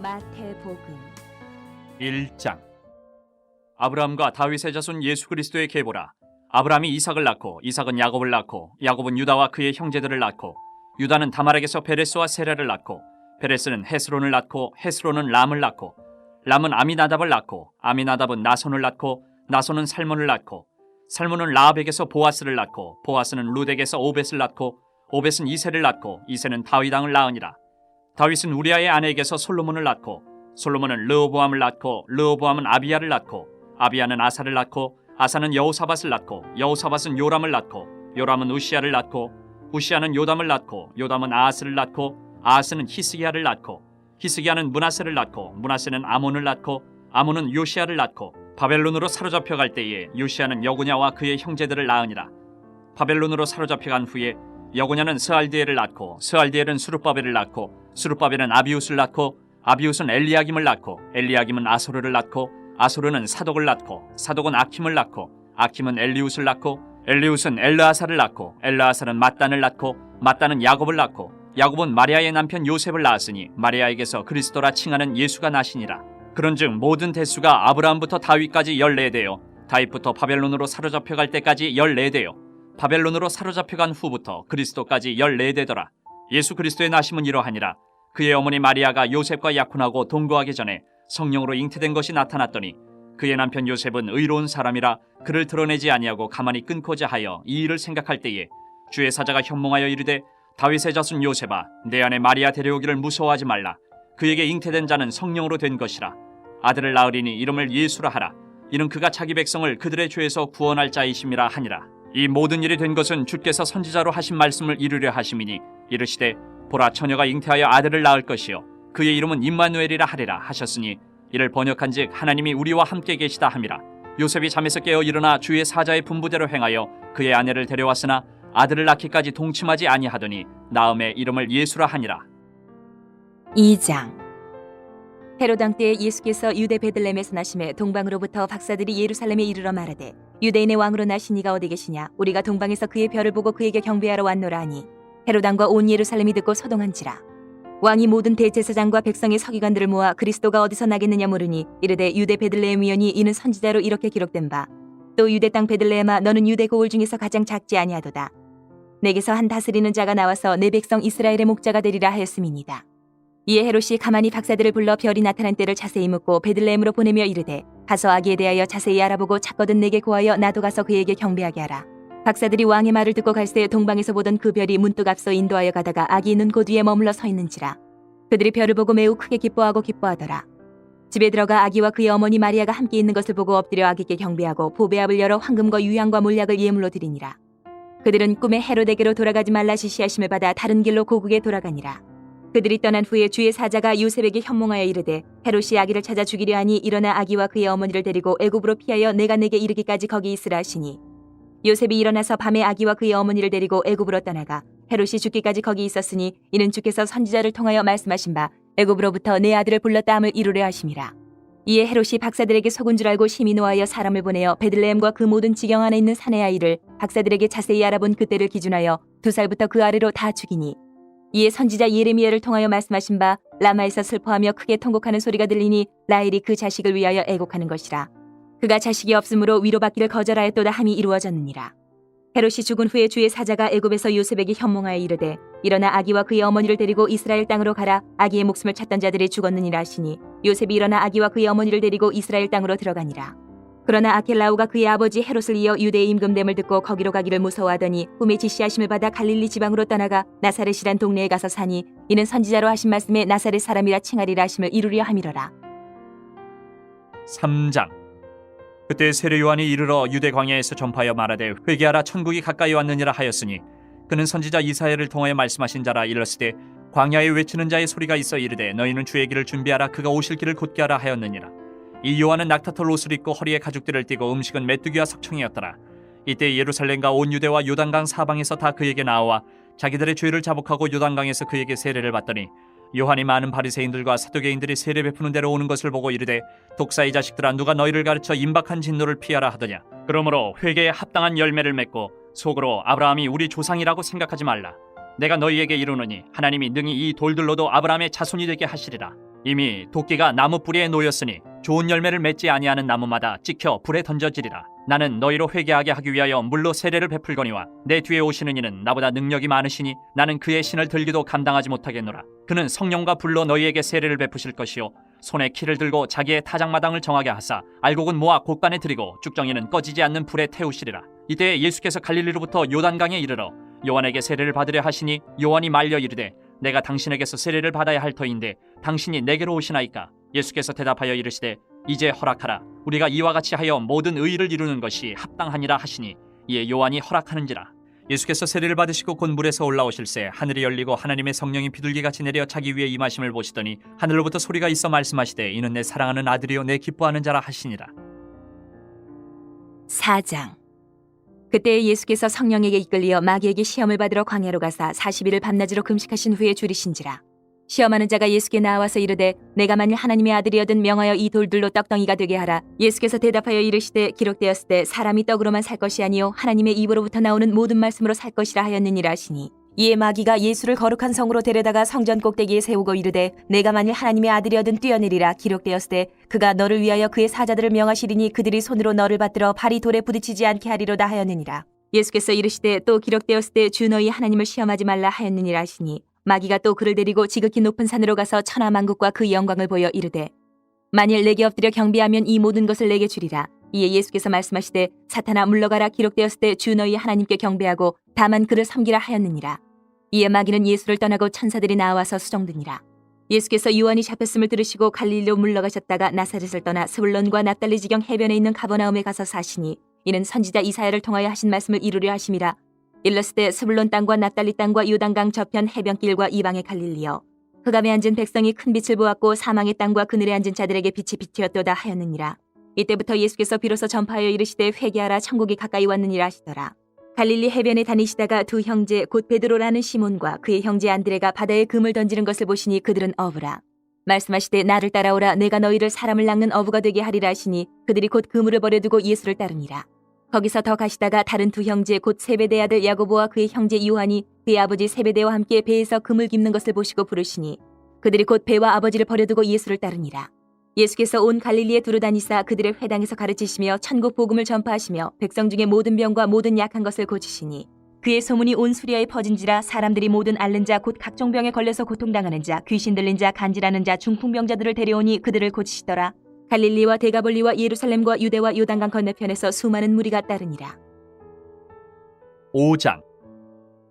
마태복음 1장. 아브라함과 다윗의 자손 예수 그리스도의 계보라. 아브라함이 이삭을 낳고 이삭은 야곱을 낳고 야곱은 유다와 그의 형제들을 낳고 유다는 다말에게서 베레스와 세라를 낳고 베레스는 헤스론을 낳고 헤스론은 람을 낳고 람은 아미나답을 낳고 아미나답은 나손을 낳고 나손은 살몬을 낳고 살몬은 라합에게서 보아스를 낳고 보아스는 룻에게서 오벳을 낳고 오벳은 이새를 낳고 이새는 다윗 왕을 낳으니라. 다윗은 우리아의 아내에게서 솔로몬을 낳고 솔로몬은 르호보암을 낳고 르호보암은 아비야를 낳고 아비야는 아사를 낳고 아사는 여호사밧을 낳고 여호사밧은 요람을 낳고 요람은 우시야를 낳고 우시야는 요담을 낳고 요담은 아하스를 낳고 아하스는 히스기야를 낳고 히스기야는 므낫세를 낳고 므낫세는 아몬을 낳고 아몬은 요시야를 낳고 바벨론으로 사로잡혀 갈 때에 요시야는 여고냐와 그의 형제들을 낳으니라. 바벨론으로 사로잡혀간 후에 여고냐는 스알디엘을 낳고 스알디엘은 수룹바벨을 낳고 수룹바벨은 아비웃을 낳고 아비웃은 엘리야김을 낳고 엘리야김은 아소르를 낳고 아소르는 사독을 낳고 사독은 아킴을 낳고 아킴은 엘리웃을 낳고 엘리웃은 엘르아사를 낳고 엘르아사는 mat단을 낳고 mat단은 야곱을 낳고 야곱은 마리아의 남편 요셉을 낳았으니 마리아에게서 그리스도라 칭하는 예수가 나시니라. 그런즉 모든 대수가 아브라함부터 다윗까지 14대요 다윗부터 바벨론으로 사로잡혀갈 때까지 14대요 바벨론으로 사로잡혀간 후부터 그리스도까지 14대더라. 예수 그리스도의 나심은 이러하니라. 그의 어머니 마리아가 요셉과 약혼하고 동거하기 전에 성령으로 잉태된 것이 나타났더니 그의 남편 요셉은 의로운 사람이라 그를 드러내지 아니하고 가만히 끊고자 하여 이 일을 생각할 때에 주의 사자가 현몽하여 이르되 다윗의 자손 요셉아 내 아내 마리아 데려오기를 무서워하지 말라. 그에게 잉태된 자는 성령으로 된 것이라. 아들을 낳으리니 이름을 예수라 하라. 이는 그가 자기 백성을 그들의 죄에서 구원할 자이심이라 하니라. 이 모든 일이 된 것은 주께서 선지자로 하신 말씀을 이루려 하심이니 이르시되 보라 처녀가 잉태하여 아들을 낳을 것이요 그의 이름은 임마누엘이라 하리라 하셨으니 이를 번역한즉 하나님이 우리와 함께 계시다 함이라. 요셉이 잠에서 깨어 일어나 주의 사자의 분부대로 행하여 그의 아내를 데려왔으나 아들을 낳기까지 동침하지 아니하더니 나음에 이름을 예수라 하니라. 2장. 헤롯 왕 때에 예수께서 유대 베들레헴에서 나심에 동방으로부터 박사들이 예루살렘에 이르러 말하되 유대인의 왕으로 나신 이가 어디 계시냐 우리가 동방에서 그의 별을 보고 그에게 경배하러 왔노라 하니 헤롯 왕과 온 예루살렘이 듣고 소동한지라. 왕이 모든 대제사장과 백성의 서기관들을 모아 그리스도가 어디서 나겠느냐 물으니 이르되 유대 베들레헴이오니 이는 선지자로 이렇게 기록된 바 또 유대 땅 베들레헴아 너는 유대 고을 중에서 가장 작지 아니하도다. 내게서 한 다스리는 자가 나와서 내 백성 이스라엘의 목자가 되리라 하였음이니이다. 이에 헤롯이 가만히 박사들을 불러 별이 나타난 때를 자세히 묻고 베들레헴으로 보내며 이르되 가서 아기에 대하여 자세히 알아보고 찾거든 내게 고하여 나도 가서 그에게 경배하게 하라. 박사들이 왕의 말을 듣고 갈새 동방에서 보던 그 별이 문득 앞서 인도하여 가다가 아기 있는 곳 위에 머물러 서 있는지라. 그들이 별을 보고 매우 크게 기뻐하고 기뻐하더라. 집에 들어가 아기와 그의 어머니 마리아가 함께 있는 것을 보고 엎드려 아기께 경배하고 보배압을 열어 황금과 유향과 몰약을 예물로 드리니라. 그들은 꿈에 헤롯에게로 돌아가지 말라 지시하심을 받아 다른 길로 고국에 돌아가니라. 그들이 떠난 후에 주의 사자가 요셉에게 현몽하여 이르되 헤롯이 아기를 찾아 죽이려 하니 일어나 아기와 그의 어머니를 데리고 애굽으로 피하여 내가 내게 이르기까지 거기 있으라 하시니 요셉이 일어나서 밤에 아기와 그의 어머니를 데리고 애굽으로 떠나가 헤롯이 죽기까지 거기 있었으니 이는 주께서 선지자를 통하여 말씀하신 바 애굽으로부터 내 아들을 불렀다함을 이루려 하심이라. 이에 헤롯이 박사들에게 속은 줄 알고 심히 노하여 사람을 보내어 베들레헴과 그 모든 지경 안에 있는 산의 아이를 박사들에게 자세히 알아본 그때를 기준하여 2살부터 그 아래로 다 죽이니 이에 선지자 예레미야를 통하여 말씀하신 바 라마에서 슬퍼하며 크게 통곡하는 소리가 들리니 라헬이 그 자식을 위하여 애곡하는 것이라. 그가 자식이 없으므로 위로받기를 거절하였도다 함이 이루어졌느니라. 헤롯이 죽은 후에 주의 사자가 애굽에서 요셉에게 현몽하여 이르되 일어나 아기와 그의 어머니를 데리고 이스라엘 땅으로 가라. 아기의 목숨을 찾던 자들이 죽었느니라 하시니 요셉이 일어나 아기와 그의 어머니를 데리고 이스라엘 땅으로 들어가니라. 그러나 아켈라오가 그의 아버지 헤롯을 이어 유대에 임금됨을 듣고 거기로 가기를 무서워하더니 꿈에 지시하심을 받아 갈릴리 지방으로 떠나가 나사렛이란 동네에 가서 사니 이는 선지자로 하신 말씀에 나사렛 사람이라 칭하리라 하심을 이루려 함이로라. 3장. 그때 세례 요한이 이르러 유대 광야에서 전파하여 말하되 회개하라 천국이 가까이 왔느니라 하였으니 그는 선지자 이사야를 통하여 말씀하신 자라. 일렀으되 광야에 외치는 자의 소리가 있어 이르되 너희는 주의 길을 준비하라 그가 오실 길을 곧게 하라 하였느니라. 이 요한은 낙타털 옷을 입고 허리에 가죽들을 띠고 음식은 메뚜기와 석청이었더라. 이때 예루살렘과 온 유대와 요단강 사방에서 다 그에게 나와 자기들의 죄를 자복하고 요단강에서 그에게 세례를 받더니 요한이 많은 바리새인들과 사두개인들이 세례 베푸는 데로 오는 것을 보고 이르되 독사의 자식들아 누가 너희를 가르쳐 임박한 진노를 피하라 하더냐. 그러므로 회개에 합당한 열매를 맺고 속으로 아브라함이 우리 조상이라고 생각하지 말라. 내가 너희에게 이르노니 하나님이 능히 이 돌들로도 아브라함의 자손이 되게 하시리라. 이미 도끼가 나무 뿌리에 놓였으니 좋은 열매를 맺지 아니하는 나무마다 찍혀 불에 던져지리라. 나는 너희로 회개하게 하기 위하여 물로 세례를 베풀거니와 내 뒤에 오시는 이는 나보다 능력이 많으시니 나는 그의 신을 들기도 감당하지 못하겠노라. 그는 성령과 불로 너희에게 세례를 베푸실 것이요 손에 키를 들고 자기의 타작마당을 정하게 하사 알곡은 모아 곡간에 들이고 쭉정이는 꺼지지 않는 불에 태우시리라. 이때 예수께서 갈릴리로부터 요단강에 이르러 요한에게 세례를 받으려 하시니 요한이 말려 이르되 내가 당신에게서 세례를 받아야 할 터인데 당신이 내게로 오시나이까? 예수께서 대답하여 이르시되 이제 허락하라. 우리가 이와 같이 하여 모든 의의를 이루는 것이 합당하니라 하시니 이에 요한이 허락하는지라. 예수께서 세례를 받으시고 곧 물에서 올라오실새 하늘이 열리고 하나님의 성령이 비둘기같이 내려 자기 위에 임하심을 보시더니 하늘로부터 소리가 있어 말씀하시되 이는 내 사랑하는 아들이요 내 기뻐하는 자라 하시니라. 4장. 그때 예수께서 성령에게 이끌리어 마귀에게 시험을 받으러 광야로 가사 40일을 밤낮으로 금식하신 후에 줄이신지라. 시험하는 자가 예수께 나와서 이르되 내가 만일 하나님의 아들이여든 명하여 이 돌들로 떡덩이가 되게 하라. 예수께서 대답하여 이르시되 기록되었을 때 사람이 떡으로만 살 것이 아니요 하나님의 입으로부터 나오는 모든 말씀으로 살 것이라 하였느니라 하시니 이에 마귀가 예수를 거룩한 성으로 데려다가 성전 꼭대기에 세우고 이르되 내가 만일 하나님의 아들이여든 뛰어내리라. 기록되었을 때 그가 너를 위하여 그의 사자들을 명하시리니 그들이 손으로 너를 받들어 발이 돌에 부딪히지 않게 하리로다 하였느니라. 예수께서 이르시되 또 기록되었을 때 주 너희 하나님을 시험하지 말라 하였느니라 하시니 마귀가 또 그를 데리고 지극히 높은 산으로 가서 천하만국과 그 영광을 보여 이르되 만일 내게 엎드려 경배하면 이 모든 것을 내게 주리라. 이에 예수께서 말씀하시되 사탄아 물러가라. 기록되었을 때 주 너희 하나님께 경배하고 다만 그를 섬기라 하였느니라. 이에 마귀는 예수를 떠나고 천사들이 나와서 수종드니라. 예수께서 요한이 잡혔음을 들으시고 갈릴리로 물러가셨다가 나사렛을 떠나 스불론과 납달리 지경 해변에 있는 가버나움에 가서 사시니 이는 선지자 이사야를 통하여 하신 말씀을 이루려 하심이라. 일렀을 때 스불론 땅과 납달리 땅과 요단강 저편 해변길과 이방의 갈릴리여 흑암에 앉은 백성이 큰 빛을 보았고 사망의 땅과 그늘에 앉은 자들에게 빛이 비튀었도다 하였느니라. 이때부터 예수께서 비로소 전파하여 이르시되 회개하라 천국이 가까이 왔느니라 하시더라. 갈릴리 해변에 다니시다가 두 형제 곧 베드로라는 시몬과 그의 형제 안드레가 바다에 금을 던지는 것을 보시니 그들은 어부라. 말씀하시되 나를 따라오라. 내가 너희를 사람을 낚는 어부가 되게 하리라 하시니 그들이 곧 그물을 버려두고 예수를 따르니라. 거기서 더 가시다가 다른 두 형제 곧 세베대 아들 야고보와 그의 형제 요한이 그의 아버지 세베대와 함께 배에서 금을 깁는 것을 보시고 부르시니 그들이 곧 배와 아버지를 버려두고 예수를 따르니라. 예수께서 온 갈릴리에 두루다니사 그들의 회당에서 가르치시며 천국 복음을 전파하시며 백성 중에 모든 병과 모든 약한 것을 고치시니 그의 소문이 온 수리아에 퍼진지라. 사람들이 모든 앓는 자 곧 각종 병에 걸려서 고통당하는 자 귀신 들린 자 간질하는 자 중풍병자들을 데려오니 그들을 고치시더라. 갈릴리와 데가볼리와 예루살렘과 유대와 요단강 건너편에서 수많은 무리가 따르니라. 5장.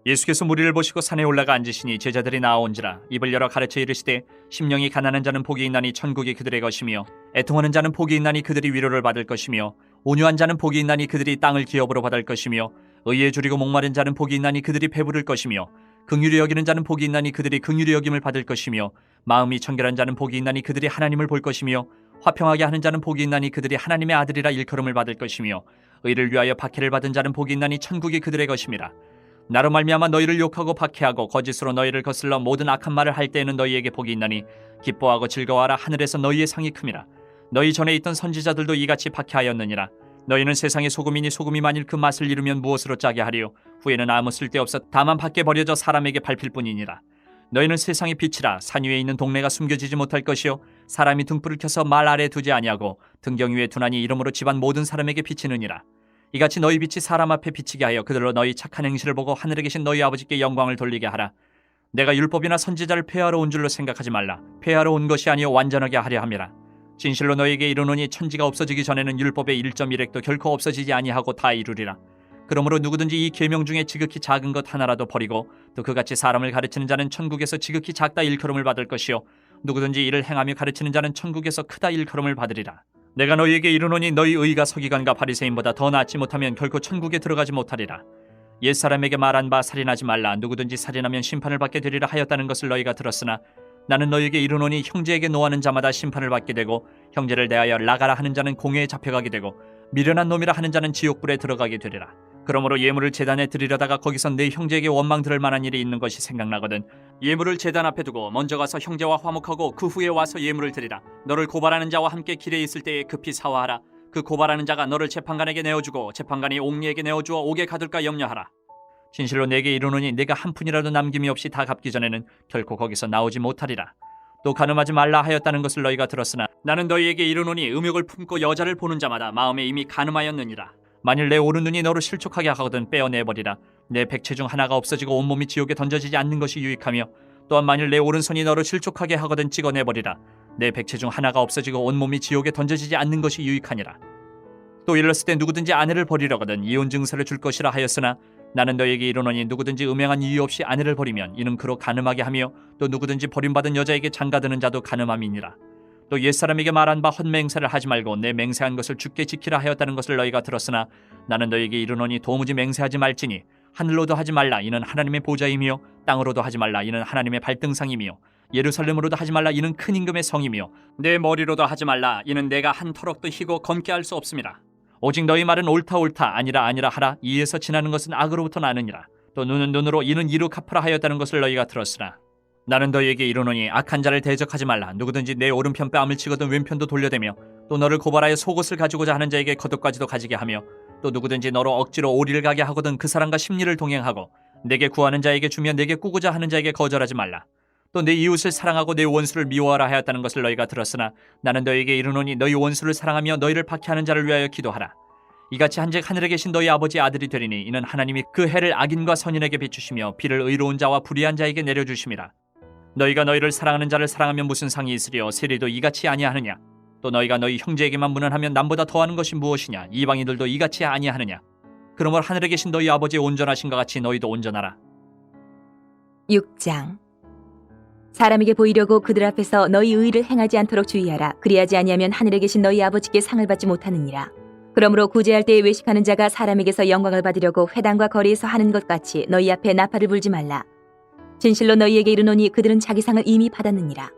예수께서 무리를 보시고 산에 올라가 앉으시니 제자들이 나아온지라. 입을 열어 가르쳐 이르시되 심령이 가난한 자는 복이 있나니 천국이 그들의 것이며 애통하는 자는 복이 있나니 그들이 위로를 받을 것이며 온유한 자는 복이 있나니 그들이 땅을 기업으로 받을 것이며 의에 줄이고 목마른 자는 복이 있나니 그들이 배부를 것이며 긍휼히 여기는 자는 복이 있나니 그들이 긍휼히 여김을 받을 것이며 마음이 청결한 자는 복이 있나니 그들이 하나님을 볼 것이며 화평하게 하는 자는 복이 있나니 그들이 하나님의 아들이라 일컬음을 받을 것이며 의를 위하여 박해를 받은 자는 복이 있나니 천국이 그들의 것임이라. 나로 말미암아 너희를 욕하고 박해하고 거짓으로 너희를 거슬러 모든 악한 말을 할 때에는 너희에게 복이 있나니 기뻐하고 즐거워하라. 하늘에서 너희의 상이 큼이라. 너희 전에 있던 선지자들도 이같이 박해하였느니라. 너희는 세상의 소금이니 소금이 만일 그 맛을 잃으면 무엇으로 짜게 하리요? 후에는 아무 쓸데없어 다만 밖에 버려져 사람에게 밟힐 뿐이니라. 너희는 세상의 빛이라. 산 위에 있는 동네가 숨겨지지 못할 것이요 사람이 등불을 켜서 말 아래 두지 아니하고 등경 위에 두나니 이러므로 집안 모든 사람에게 비치느니라. 이같이 너희 빛이 사람 앞에 비치게 하여 그들로 너희 착한 행실을 보고 하늘에 계신 너희 아버지께 영광을 돌리게 하라. 내가 율법이나 선지자를 폐하러 온 줄로 생각하지 말라. 폐하러 온 것이 아니요 완전하게 하려 함이라. 진실로 너희에게 이르노니 천지가 없어지기 전에는 율법의 1.1획도 결코 없어지지 아니하고 다 이루리라. 그러므로 누구든지 이 계명 중에 지극히 작은 것 하나라도 버리고 또 그같이 사람을 가르치는 자는 천국에서 지극히 작다 일컬음을 받을 것이요 누구든지 이를 행하며 가르치는 자는 천국에서 크다 일컬음을 받으리라. 내가 너희에게 이르노니 너희 의가 서기관과 바리새인보다 더 낫지 못하면 결코 천국에 들어가지 못하리라. 옛사람에게 말한 바 살인하지 말라. 누구든지 살인하면 심판을 받게 되리라 하였다는 것을 너희가 들었으나 나는 너희에게 이르노니 형제에게 노하는 자마다 심판을 받게 되고 형제를 대하여 나가라 하는 자는 공회에 잡혀가게 되고 미련한 놈이라 하는 자는 지옥불에 들어가게 되리라. 그러므로 예물을 제단에 드리려다가 거기서 내 형제에게 원망 들을 만한 일이 있는 것이 생각나거든 예물을 제단 앞에 두고 먼저 가서 형제와 화목하고 그 후에 와서 예물을 드리라. 너를 고발하는 자와 함께 길에 있을 때에 급히 사화하라. 그 고발하는 자가 너를 재판관에게 내어주고 재판관이 옥리에게 내어주어 옥에 가둘까 염려하라. 진실로 내게 이르노니 내가 한 푼이라도 남김이 없이 다 갚기 전에는 결코 거기서 나오지 못하리라. 또 간음하지 말라 하였다는 것을 너희가 들었으나 나는 너희에게 이르노니 음욕을 품고 여자를 보는 자마다 마음에 이미 간음하였느니라. 만일 내 오른 눈이 너를 실족하게 하거든 빼어내버리라. 내 백체 중 하나가 없어지고 온몸이 지옥에 던져지지 않는 것이 유익하며 또한 만일 내 오른손이 너를 실족하게 하거든 찍어내버리라. 내 백체 중 하나가 없어지고 온몸이 지옥에 던져지지 않는 것이 유익하니라. 또 일렀을 때 누구든지 아내를 버리려거든 이혼 증서를 줄 것이라 하였으나 나는 너에게 이르노니 누구든지 음행한 이유 없이 아내를 버리면 이는 그로 간음하게 하며 또 누구든지 버림받은 여자에게 장가드는 자도 간음함이니라. 또 옛사람에게 말한 바 헛맹세를 하지 말고 내 맹세한 것을 주께 지키라 하였다는 것을 너희가 들었으나 나는 너에게 이르노니 도무지 맹세하지 말지니 하늘로도 하지 말라 이는 하나님의 보좌이며 땅으로도 하지 말라 이는 하나님의 발등상이며 예루살렘으로도 하지 말라 이는 큰 임금의 성이며 내 머리로도 하지 말라 이는 내가 한 터럭도 희고 검게 할 수 없음이라. 오직 너희 말은 옳다 옳다 아니라 아니라 하라. 이에서 지나는 것은 악으로부터 나느니라. 또 눈은 눈으로 이는 이로 갚으라 하였다는 것을 너희가 들었으나 나는 너희에게 이르노니 악한 자를 대적하지 말라. 누구든지 내 오른편 뺨을 치거든 왼편도 돌려대며 또 너를 고발하여 속옷을 가지고자 하는 자에게 겉옷까지도 가지게 하며 또 누구든지 너로 억지로 오리를 가게 하거든 그 사람과 심리를 동행하고 내게 구하는 자에게 주며 내게 꾸고자 하는 자에게 거절하지 말라. 또 내 이웃을 사랑하고 내 원수를 미워하라 하였다는 것을 너희가 들었으나 나는 너희에게 이르노니 너희 원수를 사랑하며 너희를 박해하는 자를 위하여 기도하라. 이같이 한즉 하늘에 계신 너희 아버지의 아들이 되리니 이는 하나님이 그 해를 악인과 선인에게 비추시며 비를 의로운 자와 불의한 자에게 내려주심이라. 너희가 너희를 사랑하는 자를 사랑하면 무슨 상이 있으리요 세리도 이같이 아니하느냐. 또 너희가 너희 형제에게만 문안하면 남보다 더하는 것이 무엇이냐. 이방인들도 이같이 아니하느냐. 그러므로 하늘에 계신 너희 아버지의 온전하신 것 같이 너희도 온전하라. 6장. 사람에게 보이려고 그들 앞에서 너희 의를 행하지 않도록 주의하라. 그리하지 아니하면 하늘에 계신 너희 아버지께 상을 받지 못하느니라. 그러므로 구제할 때에 외식하는 자가 사람에게서 영광을 받으려고 회당과 거리에서 하는 것 같이 너희 앞에 나팔을 불지 말라. 진실로 너희에게 이르노니 그들은 자기 상을 이미 받았느니라.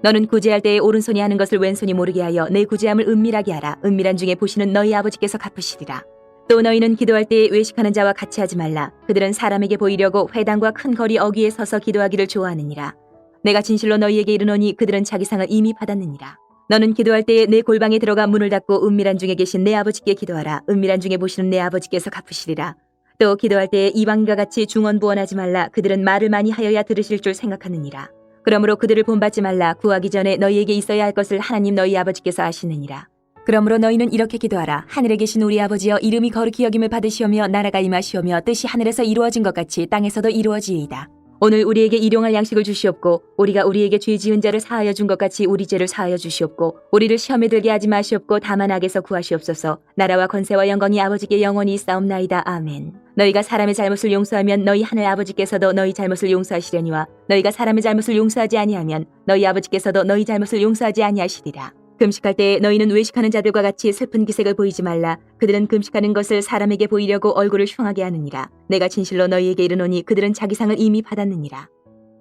너는 구제할 때에 오른손이 하는 것을 왼손이 모르게 하여 내 구제함을 은밀하게 하라. 은밀한 중에 보시는 너희 아버지께서 갚으시리라. 또 너희는 기도할 때에 외식하는 자와 같이 하지 말라. 그들은 사람에게 보이려고 회당과 큰 거리 어귀에 서서 기도하기를 좋아하느니라. 내가 진실로 너희에게 이르노니 그들은 자기 상을 이미 받았느니라. 너는 기도할 때에 내 골방에 들어가 문을 닫고 은밀한 중에 계신 내 아버지께 기도하라. 은밀한 중에 보시는 내 아버지께서 갚으시리라. 또 기도할 때에 이방인과 같이 중언부언하지 말라. 그들은 말을 많이 하여야 들으실 줄 생각하느니라. 그러므로 그들을 본받지 말라. 구하기 전에 너희에게 있어야 할 것을 하나님 너희 아버지께서 아시느니라. 그러므로 너희는 이렇게 기도하라. 하늘에 계신 우리 아버지여 이름이 거룩히 여김을 받으시오며 나라가 임하시오며 뜻이 하늘에서 이루어진 것 같이 땅에서도 이루어지이다. 오늘 우리에게 일용할 양식을 주시옵고 우리가 우리에게 죄 지은 자를 사하여 준 것 같이 우리 죄를 사하여 주시옵고 우리를 시험에 들게 하지 마시옵고 다만 악에서 구하시옵소서. 나라와 권세와 영광이 아버지께 영원히 있사옵나이다. 아멘. 너희가 사람의 잘못을 용서하면 너희 하늘 아버지께서도 너희 잘못을 용서하시려니와 너희가 사람의 잘못을 용서하지 아니하면 너희 아버지께서도 너희 잘못을 용서하지 아니하시리라. 금식할 때에 너희는 외식하는 자들과 같이 슬픈 기색을 보이지 말라. 그들은 금식하는 것을 사람에게 보이려고 얼굴을 흉하게 하느니라. 내가 진실로 너희에게 이르노니 그들은 자기 상을 이미 받았느니라.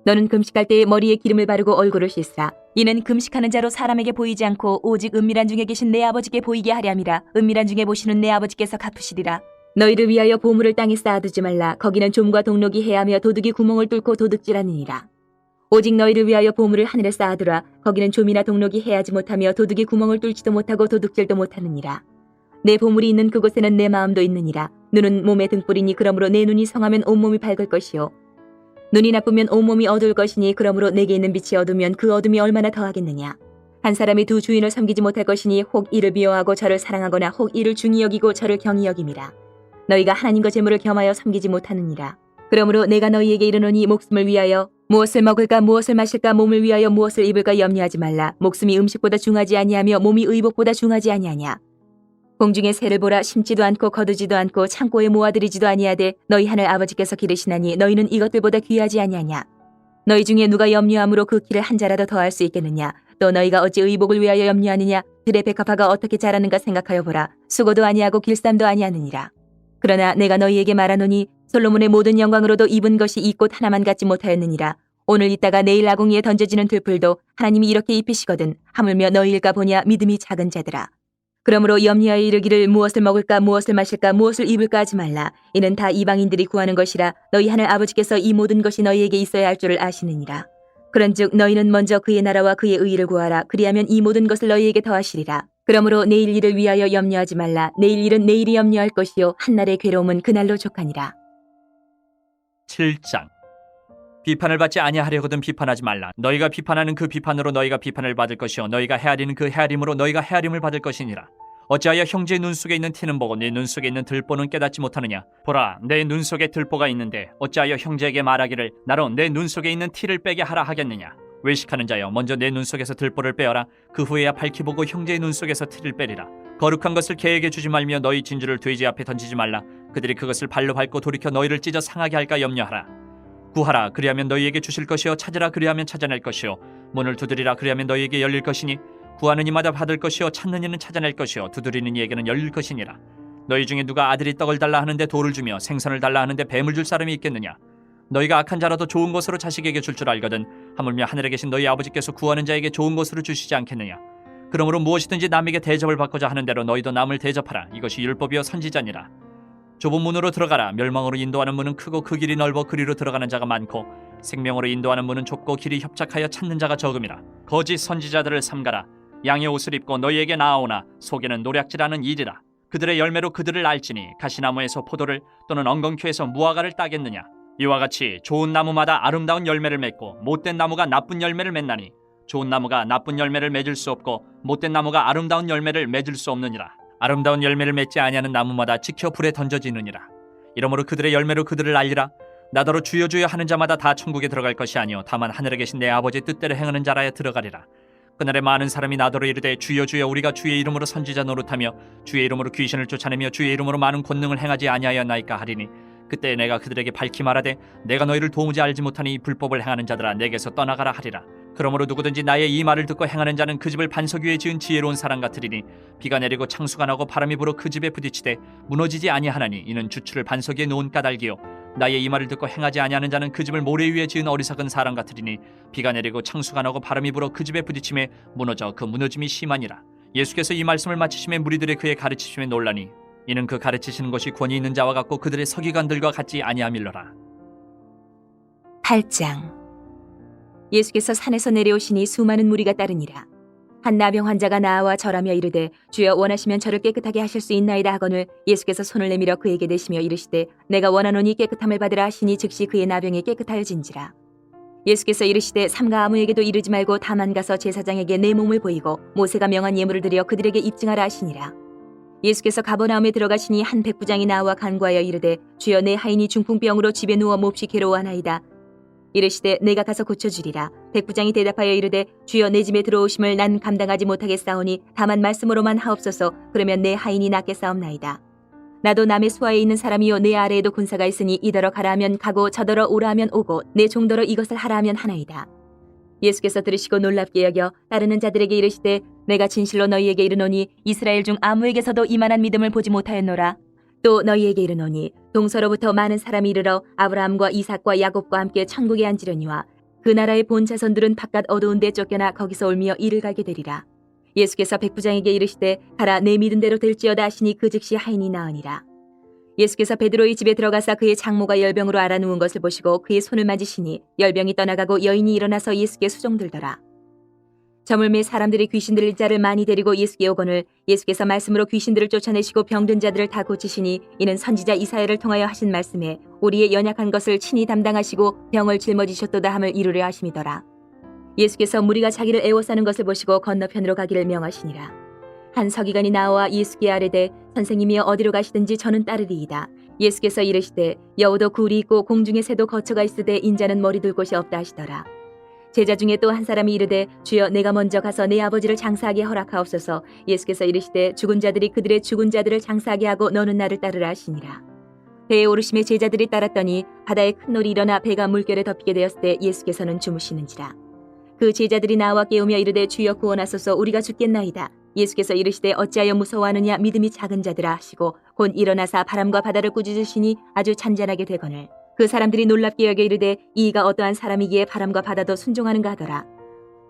너는 금식할 때에 머리에 기름을 바르고 얼굴을 씻으라. 이는 금식하는 자로 사람에게 보이지 않고 오직 은밀한 중에 계신 내 아버지께 보이게 하렴이라. 은밀한 중에 보시는 내 아버지께서 갚으시리라. 너희를 위하여 보물을 땅에 쌓아두지 말라. 거기는 좀과 동록이 해하며 도둑이 구멍을 뚫고 도둑질하느니라. 오직 너희를 위하여 보물을 하늘에 쌓아두라. 거기는 좀이나 동록이 해하지 못하며 도둑이 구멍을 뚫지도 못하고 도둑질도 못하느니라. 내 보물이 있는 그곳에는 내 마음도 있느니라. 눈은 몸의 등불이니 그러므로 내 눈이 성하면 온몸이 밝을 것이요 눈이 나쁘면 온몸이 어두울 것이니 그러므로 내게 있는 빛이 어두면 그 어둠이 얼마나 더하겠느냐. 한 사람이 두 주인을 섬기지 못할 것이니 혹 이를 미워하고 저를 사랑하거나 혹 이를 중히 여기고 저를 경히 여김이라. 너희가 하나님과 재물을 겸하여 섬기지 못하느니라. 그러므로 내가 너희에게 이르노니 목숨을 위하여 무엇을 먹을까 무엇을 마실까 몸을 위하여 무엇을 입을까 염려하지 말라. 목숨이 음식보다 중하지 아니하며 몸이 의복보다 중하지 아니하냐. 공중의 새를 보라. 심지도 않고 거두지도 않고 창고에 모아들이지도 아니하되 너희 하늘 아버지께서 기르시나니 너희는 이것들보다 귀하지 아니하냐. 너희 중에 누가 염려함으로 그 키를 한 자라도 더할 수 있겠느냐. 또 너희가 어찌 의복을 위하여 염려하느냐. 들의 백합화가 어떻게 자라는가 생각하여 보라. 수고도 아니하고 길쌈도 아니하느니라. 그러나 내가 너희에게 말하노니 솔로몬의 모든 영광으로도 입은 것이 이 꽃 하나만 갖지 못하였느니라. 오늘 있다가 내일 아궁이에 던져지는 들풀도 하나님이 이렇게 입히시거든. 하물며 너희일까 보냐. 믿음이 작은 자들아. 그러므로 염려하여 이르기를 무엇을 먹을까 무엇을 마실까 무엇을 입을까 하지 말라. 이는 다 이방인들이 구하는 것이라. 너희 하늘 아버지께서 이 모든 것이 너희에게 있어야 할 줄을 아시느니라. 그런즉 너희는 먼저 그의 나라와 그의 의를 구하라. 그리하면 이 모든 것을 너희에게 더하시리라. 그러므로 내일 일을 위하여 염려하지 말라. 내일 일은 내일이 염려할 것이요 한날의 괴로움은 그날로 족하니라. 7장. 비판을 받지 아니하려거든 비판하지 말라. 너희가 비판하는 그 비판으로 너희가 비판을 받을 것이요 너희가 헤아리는 그 헤아림으로 너희가 헤아림을 받을 것이니라. 어찌하여 형제의 눈 속에 있는 티는 보고 네 눈 속에 있는 들보는 깨닫지 못하느냐. 보라, 내 눈 속에 들보가 있는데 어찌하여 형제에게 말하기를 나로 내 눈 속에 있는 티를 빼게 하라 하겠느냐. 외식하는 자여, 먼저 내 눈 속에서 들보를 빼어라. 그 후에야 밝히 보고 형제의 눈 속에서 티를 빼리라. 거룩한 것을 개에게 주지 말며 너희 진주를 돼지 앞에 던지지 말라. 그들이 그것을 발로 밟고 돌이켜 너희를 찢어 상하게 할까 염려하라. 구하라, 그리하면 너희에게 주실 것이요 찾으라, 그리하면 찾아낼 것이요 문을 두드리라, 그리하면 너희에게 열릴 것이니 구하는 이마다 받을 것이요 찾는 이는 찾아낼 것이요 두드리는 이에게는 열릴 것이니라. 너희 중에 누가 아들이 떡을 달라 하는데 돌을 주며 생선을 달라 하는데 뱀을 줄 사람이 있겠느냐. 너희가 악한 자라도 좋은 것으로 자식에게 줄 줄 알거든 하물며 하늘에 계신 너희 아버지께서 구하는 자에게 좋은 것으로 주시지 않겠느냐. 그러므로 무엇이든지 남에게 대접을 받고자 하는 대로 너희도 남을 대접하라. 이것이 율법이요 선지자니라. 좁은 문으로 들어가라. 멸망으로 인도하는 문은 크고 그 길이 넓어 그리로 들어가는 자가 많고 생명으로 인도하는 문은 좁고 길이 협착하여 찾는 자가 적음이라. 거짓 선지자들을 삼가라. 양의 옷을 입고 너희에게 나아오나 속에는 노략질하는 일이라. 그들의 열매로 그들을 알지니 가시나무에서 포도를 또는 엉겅퀴에서 무화과를 따겠느냐. 이와 같이 좋은 나무마다 아름다운 열매를 맺고 못된 나무가 나쁜 열매를 맺나니 좋은 나무가 나쁜 열매를 맺을 수 없고 못된 나무가 아름다운 열매를 맺을 수 없느니라. 아름다운 열매를 맺지 아니하는 나무마다 찍혀 불에 던져지느니라. 이러므로 그들의 열매로 그들을 알리라. 나더러 주여 주여 하는 자마다 다 천국에 들어갈 것이 아니요 다만 하늘에 계신 내 아버지 뜻대로 행하는 자라야 들어가리라. 그날에 많은 사람이 나더러 이르되 주여 주여 우리가 주의 이름으로 선지자 노릇하며 주의 이름으로 귀신을 쫓아내며 주의 이름으로 많은 권능을 행하지 아니하였나이까 하리니 그때 내가 그들에게 밝히 말하되 내가 너희를 도무지 알지 못하니 이 불법을 행하는 자들아 내게서 떠나가라 하리라. 그러므로 누구든지 나의 이 말을 듣고 행하는 자는 그 집을 반석 위에 지은 지혜로운 사람 같으리니 비가 내리고 창수가 나고 바람이 불어 그 집에 부딪히되 무너지지 아니하나니 이는 주추를 반석 위에 놓은 까닭이요 나의 이 말을 듣고 행하지 아니하는 자는 그 집을 모래 위에 지은 어리석은 사람 같으리니 비가 내리고 창수가 나고 바람이 불어 그 집에 부딪힘에 무너져 그 무너짐이 심하니라. 예수께서 이 말씀을 마치심에 무리들의 그의 가르치심에 놀라니 이는 그 가르치시는 것이 권위 있는 자와 같고 그들의 서기관들과 같지 아니함일러라. 8장. 예수께서 산에서 내려오시니 수많은 무리가 따르니라. 한 나병 환자가 나와 절하며 이르되 주여 원하시면 저를 깨끗하게 하실 수 있나이다 하거늘 예수께서 손을 내밀어 그에게 대시며 이르시되 내가 원하노니 깨끗함을 받으라 하시니 즉시 그의 나병이 깨끗하여진지라. 예수께서 이르시되 삼가 아무에게도 이르지 말고 다만 가서 제사장에게 내 몸을 보이고 모세가 명한 예물을 드려 그들에게 입증하라 하시니라. 예수께서 가버나움에 들어가시니 한 백부장이 나와 간구하여 이르되 주여 내 하인이 중풍병으로 집에 누워 몹시 괴로워하나이다. 이르시되 내가 가서 고쳐주리라. 백부장이 대답하여 이르되 주여 내 집에 들어오심을 난 감당하지 못하겠사오니 다만 말씀으로만 하옵소서. 그러면 내 하인이 낫겠사옵나이다. 나도 남의 수하에 있는 사람이요 내 아래에도 군사가 있으니 이더러 가라 하면 가고 저더러 오라 하면 오고 내 종더러 이것을 하라 하면 하나이다. 예수께서 들으시고 놀랍게 여겨 따르는 자들에게 이르시되 내가 진실로 너희에게 이르노니 이스라엘 중 아무에게서도 이만한 믿음을 보지 못하였노라. 또 너희에게 이르노니 동서로부터 많은 사람이 이르러 아브라함과 이삭과 야곱과 함께 천국에 앉으려니와 그 나라의 본 자손들은 바깥 어두운 데 쫓겨나 거기서 울며 이를 가게 되리라. 예수께서 백부장에게 이르시되 가라 내 믿은 대로 될지어다 하시니 그 즉시 하인이 나으니라. 예수께서 베드로의 집에 들어가사 그의 장모가 열병으로 앓아 누운 것을 보시고 그의 손을 만지시니 열병이 떠나가고 여인이 일어나서 예수께 수종들더라. 저물매 사람들이 귀신 들린 자를 많이 데리고 예수께 오거늘 예수께서 말씀으로 귀신들을 쫓아내시고 병든 자들을 다 고치시니 이는 선지자 이사야를 통하여 하신 말씀에 우리의 연약한 것을 친히 담당하시고 병을 짊어지셨도다 함을 이루려 하심이더라. 예수께서 무리가 자기를 애워싸는 것을 보시고 건너편으로 가기를 명하시니라. 한 서기관이 나와 예수께 아뢰되 선생님이여 어디로 가시든지 저는 따르리이다. 예수께서 이르시되 여우도 굴이 있고 공중의 새도 거처가 있으되 인자는 머리 둘 곳이 없다 하시더라. 제자 중에 또 한 사람이 이르되 주여 내가 먼저 가서 내 아버지를 장사하게 허락하옵소서. 예수께서 이르시되 죽은 자들이 그들의 죽은 자들을 장사하게 하고 너는 나를 따르라 하시니라. 배에 오르심에 제자들이 따랐더니 바다에 큰 놀이 일어나 배가 물결에 덮이게 되었을 때 예수께서는 주무시는지라. 그 제자들이 나와 깨우며 이르되 주여 구원하소서 우리가 죽겠나이다. 예수께서 이르시되 어찌하여 무서워하느냐 믿음이 작은 자들아 하시고 곧 일어나사 바람과 바다를 꾸짖으시니 아주 잔잔하게 되거늘 그 사람들이 놀랍게 여겨 이르되 이가 어떠한 사람이기에 바람과 바다도 순종하는가 하더라.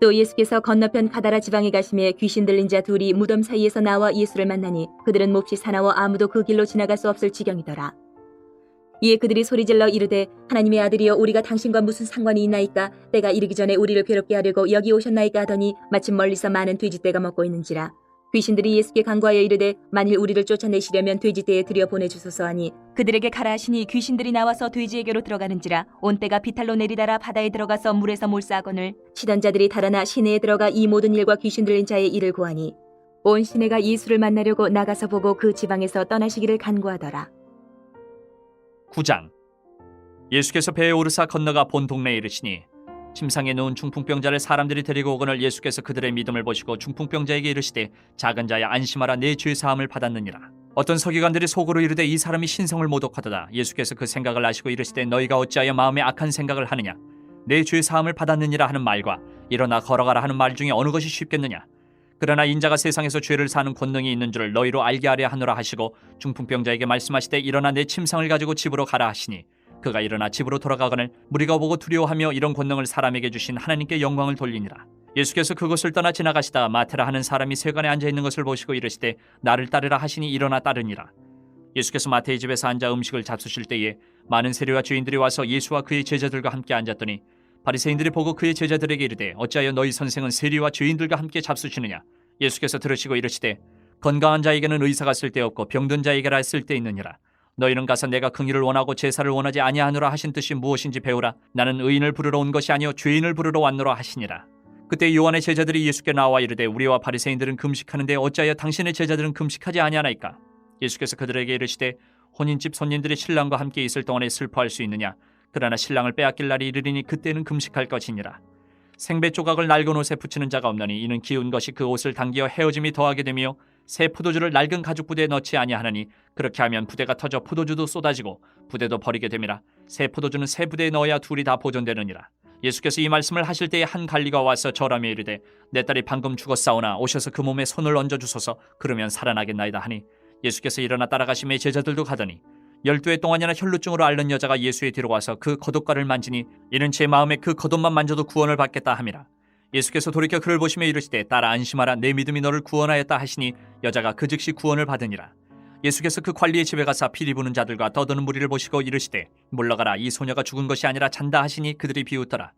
또 예수께서 건너편 가다라 지방에 가심에 귀신 들린 자 둘이 무덤 사이에서 나와 예수를 만나니 그들은 몹시 사나워 아무도 그 길로 지나갈 수 없을 지경이더라. 이에 그들이 소리질러 이르되 하나님의 아들이여 우리가 당신과 무슨 상관이 있나이까. 때가 이르기 전에 우리를 괴롭게 하려고 여기 오셨나이까 하더니 마침 멀리서 많은 돼지떼가 먹고 있는지라. 귀신들이 예수께 간구하여 이르되 만일 우리를 쫓아내시려면 돼지떼에 들여 보내주소서 하니 그들에게 가라 하시니 귀신들이 나와서 돼지에게로 들어가는지라 온 떼가 비탈로 내리달아 바다에 들어가서 물에서 몰사하거늘 치던 자들이 달아나 시내에 들어가 이 모든 일과 귀신 들린 자의 일을 고하니 온 시내가 예수를 만나려고 나가서 보고 그 지방에서 떠나시기를 간구하더라. 9장. 예수께서 배에 오르사 건너가 본 동네에 이르시니 침상에 누운 중풍병자를 사람들이 데리고 오거늘 예수께서 그들의 믿음을 보시고 중풍병자에게 이르시되 작은 자야 안심하라 내 죄 사함을 받았느니라. 어떤 서기관들이 속으로 이르되 이 사람이 신성을 모독하도다. 예수께서 그 생각을 아시고 이르시되 너희가 어찌하여 마음에 악한 생각을 하느냐. 내 죄 사함을 받았느니라 하는 말과 일어나 걸어가라 하는 말 중에 어느 것이 쉽겠느냐. 그러나 인자가 세상에서 죄를 사는 권능이 있는 줄을 너희로 알게 하려 하노라 하시고 중풍병자에게 말씀하시되 일어나 내 침상을 가지고 집으로 가라 하시니 그가 일어나 집으로 돌아가거늘 무리가 보고 두려워하며 이런 권능을 사람에게 주신 하나님께 영광을 돌리니라. 예수께서 그곳을 떠나 지나가시다 마테라 하는 사람이 세관에 앉아있는 것을 보시고 이르시되 나를 따르라 하시니 일어나 따르니라. 예수께서 마태의 집에서 앉아 음식을 잡수실 때에 많은 세리와 죄인들이 와서 예수와 그의 제자들과 함께 앉았더니 바리새인들이 보고 그의 제자들에게 이르되 어찌하여 너희 선생은 세리와 죄인들과 함께 잡수시느냐. 예수께서 들으시고 이르시되 건강한 자에게는 의사가 쓸데없고 병든 자에게라 쓸데있느니라. 너희는 가서 내가 긍휼을 원하고 제사를 원하지 아니하노라 하신 뜻이 무엇인지 배우라. 나는 의인을 부르러 온 것이 아니요 죄인을 부르러 왔노라 하시니라. 그때 요한의 제자들이 예수께 나와 이르되 우리와 바리새인들은 금식하는데 어찌하여 당신의 제자들은 금식하지 아니하나이까. 예수께서 그들에게 이르시되 혼인집 손님들이 신랑과 함께 있을 동안에 슬퍼할 수 있느냐. 그러나 신랑을 빼앗길 날이 이르리니 그때는 금식할 것이니라. 생배 조각을 낡은 옷에 붙이는 자가 없나니 이는 기운 것이 그 옷을 당기어 헤어짐이 더하게 되며 새 포도주를 낡은 가죽 부대에 넣지 아니하나니 그렇게 하면 부대가 터져 포도주도 쏟아지고 부대도 버리게 됨이라. 새 포도주는 새 부대에 넣어야 둘이 다 보존되느니라. 예수께서 이 말씀을 하실 때에 한 관리가 와서 절하며 이르되 내 딸이 방금 죽었사오나 오셔서 그 몸에 손을 얹어주소서. 그러면 살아나겠나이다 하니 예수께서 일어나 따라가시매 제자들도 가더니 12해 동안이나 혈루증으로 앓는 여자가 예수의 뒤로 와서 그 겉옷가를 만지니 이는 제 마음에 그 겉옷만 만져도 구원을 받겠다 함이라. 예수께서 돌이켜 그를 보시며 이르시되 딸아 안심하라 내 믿음이 너를 구원하였다 하시니 여자가 그 즉시 구원을 받으니라. 예수께서 그 관리의 집에 가사 피리 부는 자들과 떠드는 무리를 보시고 이르시되 물러가라 이 소녀가 죽은 것이 아니라 잔다 하시니 그들이 비웃더라.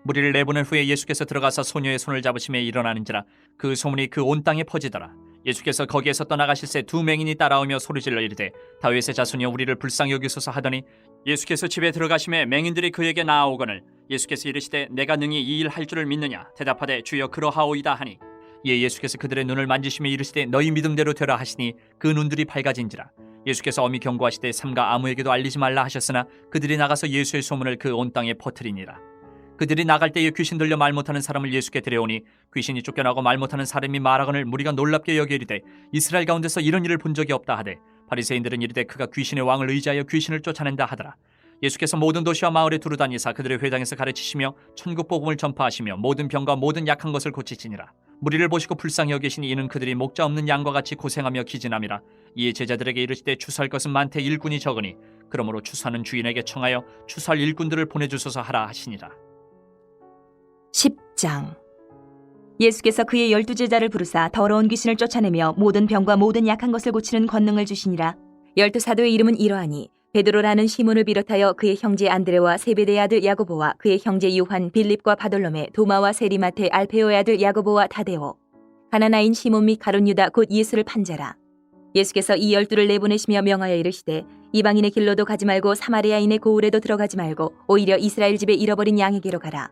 무리를 내보낸 후에 예수께서 들어가서 소녀의 손을 잡으시며 일어나는지라 그 소문이 그 온 땅에 퍼지더라. 예수께서 거기에서 떠나가실새 두 맹인이 따라오며 소리질러 이르되 다윗의 자손이여 우리를 불쌍히 여기소서 하더니 예수께서 집에 들어가심에 맹인들이 그에게 나아오거늘 예수께서 이르시되 내가 능히 이 일 할 줄을 믿느냐. 대답하되 주여 그러하오이다 하니 이에 예수께서 그들의 눈을 만지시며 이르시되 너희 믿음대로 되라 하시니 그 눈들이 밝아진지라. 예수께서 엄히 경고하시되 삼가 아무에게도 알리지 말라 하셨으나 그들이 나가서 예수의 소문을 그 온 땅에 퍼뜨리니라. 그들이 나갈 때에 귀신 들려 말 못하는 사람을 예수께 데려오니 귀신이 쫓겨나고 말 못하는 사람이 말하거늘 무리가 놀랍게 여겨 이르되 이스라엘 가운데서 이런 일을 본 적이 없다 하되 바리새인들은 이르되 그가 귀신의 왕을 의지하여 귀신을 쫓아낸다 하더라. 예수께서 모든 도시와 마을에 두루다니사 그들의 회당에서 가르치시며 천국 복음을 전파하시며 모든 병과 모든 약한 것을 고치시니라. 무리를 보시고 불쌍히 여기시니 이는 그들이 목자 없는 양과 같이 고생하며 기진함이라. 이에 제자들에게 이르시되 추수할 것은 많되 일꾼이 적으니 그러므로 추수하는 주인에게 청하여 추수할 일꾼들을 보내주소서 하라 하시니라. 10장. 예수께서 그의 12제자를 부르사 더러운 귀신을 쫓아내며 모든 병과 모든 약한 것을 고치는 권능을 주시니라. 12사도의 이름은 이러하니 베드로라는 시몬을 비롯하여 그의 형제 안드레와 세베대의 아들 야고보와 그의 형제 요한 빌립과 바돌로메 도마와 세리마테 알페오의 아들 야고보와 다데오 가나나인 시몬 및 가룟 유다 곧 예수를 판자라. 예수께서 이 12를 내보내시며 명하여 이르시되 이방인의 길로도 가지 말고 사마리아인의 고을에도 들어가지 말고 오히려 이스라엘 집에 잃어버린 양에게로 가라.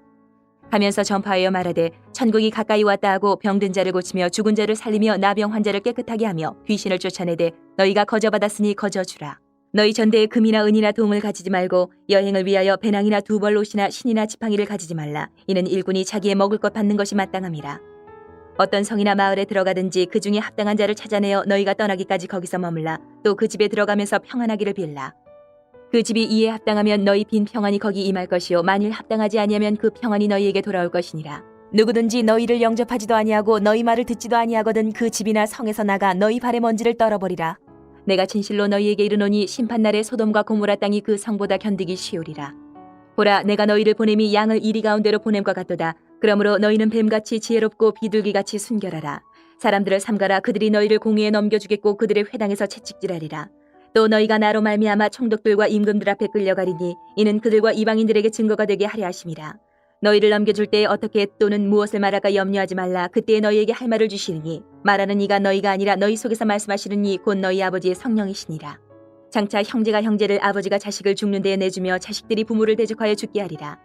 하면서 전파하여 말하되 천국이 가까이 왔다 하고 병든 자를 고치며 죽은 자를 살리며 나병 환자를 깨끗하게 하며 귀신을 쫓아내되 너희가 거저받았으니 거저주라. 너희 전대에 금이나 은이나 동을 가지지 말고 여행을 위하여 배낭이나 두벌 옷이나 신이나 지팡이를 가지지 말라. 이는 일꾼이 자기의 먹을 것 받는 것이 마땅함이라. 어떤 성이나 마을에 들어가든지 그 중에 합당한 자를 찾아내어 너희가 떠나기까지 거기서 머물라. 또 그 집에 들어가면서 평안하기를 빌라. 그 집이 이에 합당하면 너희 빈 평안이 거기 임할 것이요 만일 합당하지 아니하면 그 평안이 너희에게 돌아올 것이니라. 누구든지 너희를 영접하지도 아니하고 너희 말을 듣지도 아니하거든 그 집이나 성에서 나가 너희 발의 먼지를 떨어버리라. 내가 진실로 너희에게 이르노니 심판날에 소돔과 고모라 땅이 그 성보다 견디기 쉬우리라. 보라 내가 너희를 보냄이 양을 이리 가운데로 보냄과 같도다. 그러므로 너희는 뱀같이 지혜롭고 비둘기같이 순결하라. 사람들을 삼가라. 그들이 너희를 공의에 넘겨주겠고 그들의 회당에서 채찍질하리라. 또 너희가 나로 말미암아 총독들과 임금들 앞에 끌려가리니 이는 그들과 이방인들에게 증거가 되게 하려 하심이라. 너희를 넘겨줄 때에 어떻게 또는 무엇을 말할까 염려하지 말라. 그때에 너희에게 할 말을 주시리니 말하는 이가 너희가 아니라 너희 속에서 말씀하시는 이 곧 너희 아버지의 성령이시니라. 장차 형제가 형제를 아버지가 자식을 죽는 데에 내주며 자식들이 부모를 대적하여 죽게 하리라.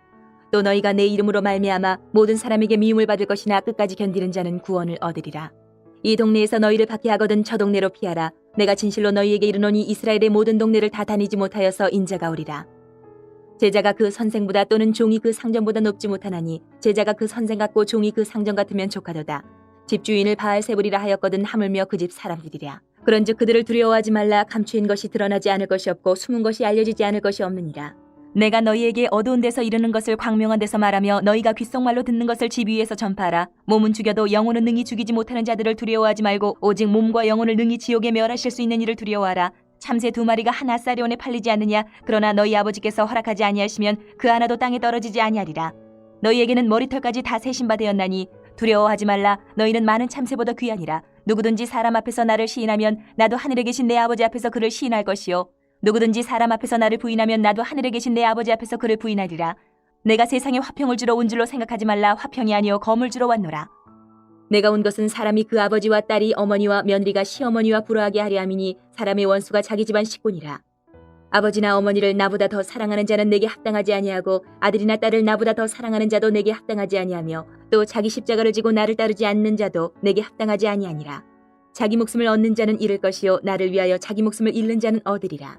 또 너희가 내 이름으로 말미암아 모든 사람에게 미움을 받을 것이나 끝까지 견디는 자는 구원을 얻으리라. 이 동네에서 너희를 박해하거든 저 동네로 피하라. 내가 진실로 너희에게 이르노니 이스라엘의 모든 동네를 다 다니지 못하여서 인자가 오리라. 제자가 그 선생보다 또는 종이 그 상전보다 높지 못하나니 제자가 그 선생 같고 종이 그 상전 같으면 조카도다. 집주인을 바알세불이라 하였거든 하물며 그 집 사람들이랴. 그런즉 그들을 두려워하지 말라. 감추인 것이 드러나지 않을 것이 없고 숨은 것이 알려지지 않을 것이 없느니라. 내가 너희에게 어두운 데서 이르는 것을 광명한 데서 말하며 너희가 귓속말로 듣는 것을 집 위에서 전파하라. 몸은 죽여도 영혼은 능히 죽이지 못하는 자들을 두려워하지 말고 오직 몸과 영혼을 능히 지옥에 멸하실 수 있는 이를 두려워하라. 참새 2마리가 한 아사리온에 팔리지 않느냐. 그러나 너희 아버지께서 허락하지 아니하시면 그 하나도 땅에 떨어지지 아니하리라. 너희에게는 머리털까지 다 세신 바 되었나니 두려워하지 말라. 너희는 많은 참새보다 귀하니라. 누구든지 사람 앞에서 나를 시인하면 나도 하늘에 계신 내 아버지 앞에서 그를 시인할 것이요 누구든지 사람 앞에서 나를 부인하면 나도 하늘에 계신 내 아버지 앞에서 그를 부인하리라. 내가 세상에 화평을 주러 온 줄로 생각하지 말라. 화평이 아니요 검을 주러 왔노라. 내가 온 것은 사람이 그 아버지와 딸이 어머니와 며느리가 시어머니와 불화하게 하려 함이니 사람의 원수가 자기 집안 식구니라. 아버지나 어머니를 나보다 더 사랑하는 자는 내게 합당하지 아니하고 아들이나 딸을 나보다 더 사랑하는 자도 내게 합당하지 아니하며 또 자기 십자가를 지고 나를 따르지 않는 자도 내게 합당하지 아니하니라. 자기 목숨을 얻는 자는 잃을 것이요 나를 위하여 자기 목숨을 잃는 자는 얻으리라.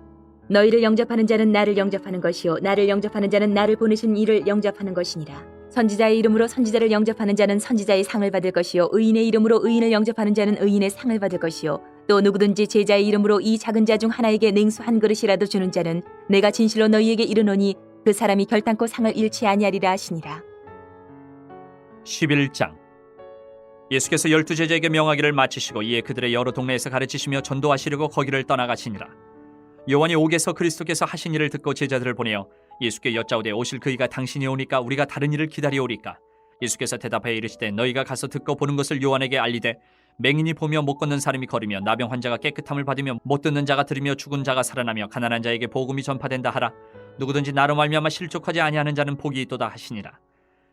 너희를 영접하는 자는 나를 영접하는 것이요 나를 영접하는 자는 나를 보내신 이를 영접하는 것이니라. 선지자의 이름으로 선지자를 영접하는 자는 선지자의 상을 받을 것이요 의인의 이름으로 의인을 영접하는 자는 의인의 상을 받을 것이요 또 누구든지 제자의 이름으로 이 작은 자 중 하나에게 냉수 한 그릇이라도 주는 자는 내가 진실로 너희에게 이르노니 그 사람이 결단코 상을 잃지 아니하리라 하시니라. 11장. 예수께서 12제자에게 명하기를 마치시고 이에 그들의 여러 동네에서 가르치시며 전도하시려고 거기를 떠나가시니라. 요한이 옥에서 그리스도께서 하신 일을 듣고 제자들을 보내어 예수께 여짜오되 오실 그이가 당신이 오니까 우리가 다른 일을 기다리오리까. 예수께서 대답하여 이르시되 너희가 가서 듣고 보는 것을 요한에게 알리되 맹인이 보며 못 걷는 사람이 걸으며 나병 환자가 깨끗함을 받으며 못 듣는 자가 들으며 죽은 자가 살아나며 가난한 자에게 복음이 전파된다 하라. 누구든지 나로 말미암아 실족하지 아니하는 자는 복이 있도다 하시니라.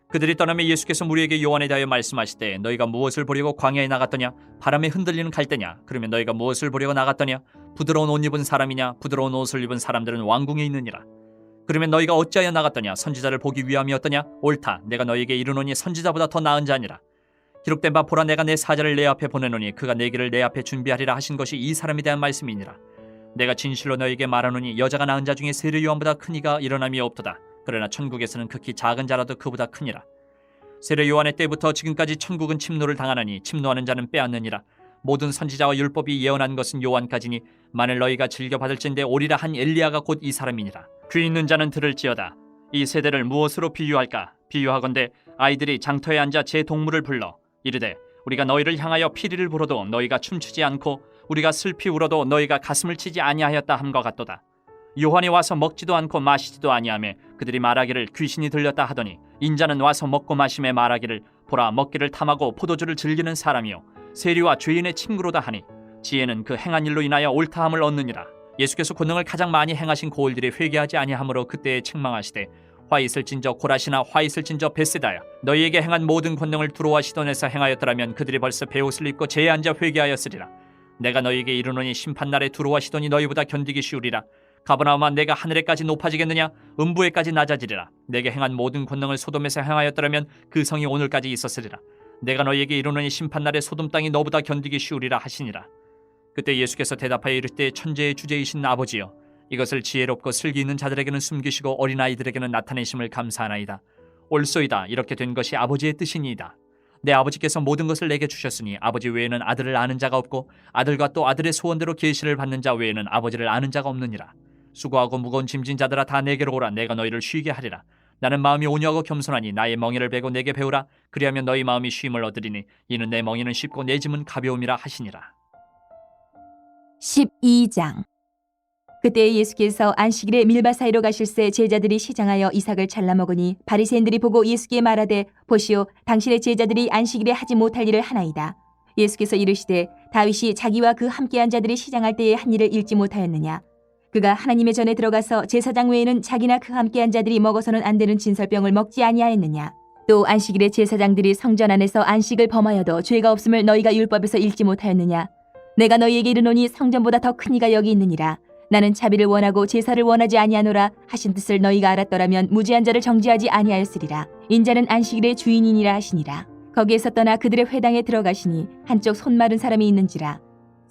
그들이 떠나며 예수께서 무리에게 요한에 대하여 말씀하시되 너희가 무엇을 보려고 광야에 나갔더냐. 바람에 흔들리는 갈대냐. 그러면 너희가 무엇을 보려고 나갔더냐. 부드러운 옷 입은 사람이냐. 부드러운 옷을 입은 사람들은 왕궁에 있느니라. 그러면 너희가 어찌하여 나갔더냐. 선지자를 보기 위함이었더냐. 옳다. 내가 너희에게 이르노니 선지자보다 더 나은 자니라. 기록된 바 보라 내가 내 사자를 내 앞에 보내노니 그가 내 길을 내 앞에 준비하리라 하신 것이 이 사람에 대한 말씀이니라. 내가 진실로 너희에게 말하노니 여자가 낳은 자 중에 세례 요한보다 큰 이가 일어남이 없도다. 그러나 천국에서는 극히 작은 자라도 그보다 크니라. 세례 요한의 때부터 지금까지 천국은 침노를 당하나니 침노하는 자는 빼앗느니라. 모든 선지자와 율법이 예언한 것은 요한까지니 만일 너희가 즐겨 받을진대 오리라 한 엘리야가 곧 이 사람이니라. 귀 있는 자는 들을지어다. 이 세대를 무엇으로 비유할까? 비유하건대 아이들이 장터에 앉아 제 동물을 불러 이르되 우리가 너희를 향하여 피리를 불어도 너희가 춤추지 않고 우리가 슬피 울어도 너희가 가슴을 치지 아니하였다 함과 같도다. 요한이 와서 먹지도 않고 마시지도 아니하며 그들이 말하기를 귀신이 들렸다 하더니 인자는 와서 먹고 마심에 말하기를 보라 먹기를 탐하고 포도주를 즐기는 사람이요 세리와 죄인의 친구로다 하니 지혜는 그 행한 일로 인하여 옳다함을 얻느니라. 예수께서 권능을 가장 많이 행하신 고을들이 회개하지 아니하므로 그때에 책망하시되 화 있을진저 고라시나 화 있을진저 벳세다야 너희에게 행한 모든 권능을 두로와 시돈에서 행하였더라면 그들이 벌써 베옷을 입고 제에 앉아 회개하였으리라. 내가 너희에게 이르노니 심판날에 두로와 시돈이 너희보다 견디기 쉬우리라. 가버나움아 내가 하늘에까지 높아지겠느냐 음부에까지 낮아지리라. 내게 행한 모든 권능을 소돔에서 행하였더라면 그 성이 오늘까지 있었으리라. 내가 너희에게 이르노니 심판날에 소돔 땅이 너보다 견디기 쉬우리라 하시니라. 그때 예수께서 대답하여 이르시되 천재의 주제이신 아버지여 이것을 지혜롭고 슬기 있는 자들에게는 숨기시고 어린아이들에게는 나타내심을 감사하나이다. 옳소이다. 이렇게 된 것이 아버지의 뜻이니이다. 내 아버지께서 모든 것을 내게 주셨으니 아버지 외에는 아들을 아는 자가 없고 아들과 또 아들의 소원대로 계시를 받는 자 외에는 아버지를 아는 자가 없느니라. 수고하고 무거운 짐진 자들아 다 내게로 오라. 내가 너희를 쉬게 하리라. 나는 마음이 온유하고 겸손하니 나의 멍에를 베고 내게 배우라. 그리하면 너희 마음이 쉼을 얻으리니 이는 내 멍에는 쉽고 내 짐은 가벼움이라 하시니라. 12장. 그때 예수께서 안식일에 밀바 사이로 가실새 제자들이 시장하여 이삭을 잘라 먹으니 바리새인들이 보고 예수께 말하되 보시오 당신의 제자들이 안식일에 하지 못할 일을 하나이다. 예수께서 이르시되 다윗이 자기와 그 함께한 자들이 시장할 때에 한 일을 잃지 못하였느냐. 그가 하나님의 전에 들어가서 제사장 외에는 자기나 그 함께한 자들이 먹어서는 안 되는 진설병을 먹지 아니하였느냐. 또 안식일에 제사장들이 성전 안에서 안식을 범하여도 죄가 없음을 너희가 율법에서 읽지 못하였느냐. 내가 너희에게 이르노니 성전보다 더 큰 이가 여기 있느니라. 나는 자비를 원하고 제사를 원하지 아니하노라 하신 뜻을 너희가 알았더라면 무죄한 자를 정죄하지 아니하였으리라. 인자는 안식일의 주인이니라 하시니라. 거기에서 떠나 그들의 회당에 들어가시니 한쪽 손 마른 사람이 있는지라.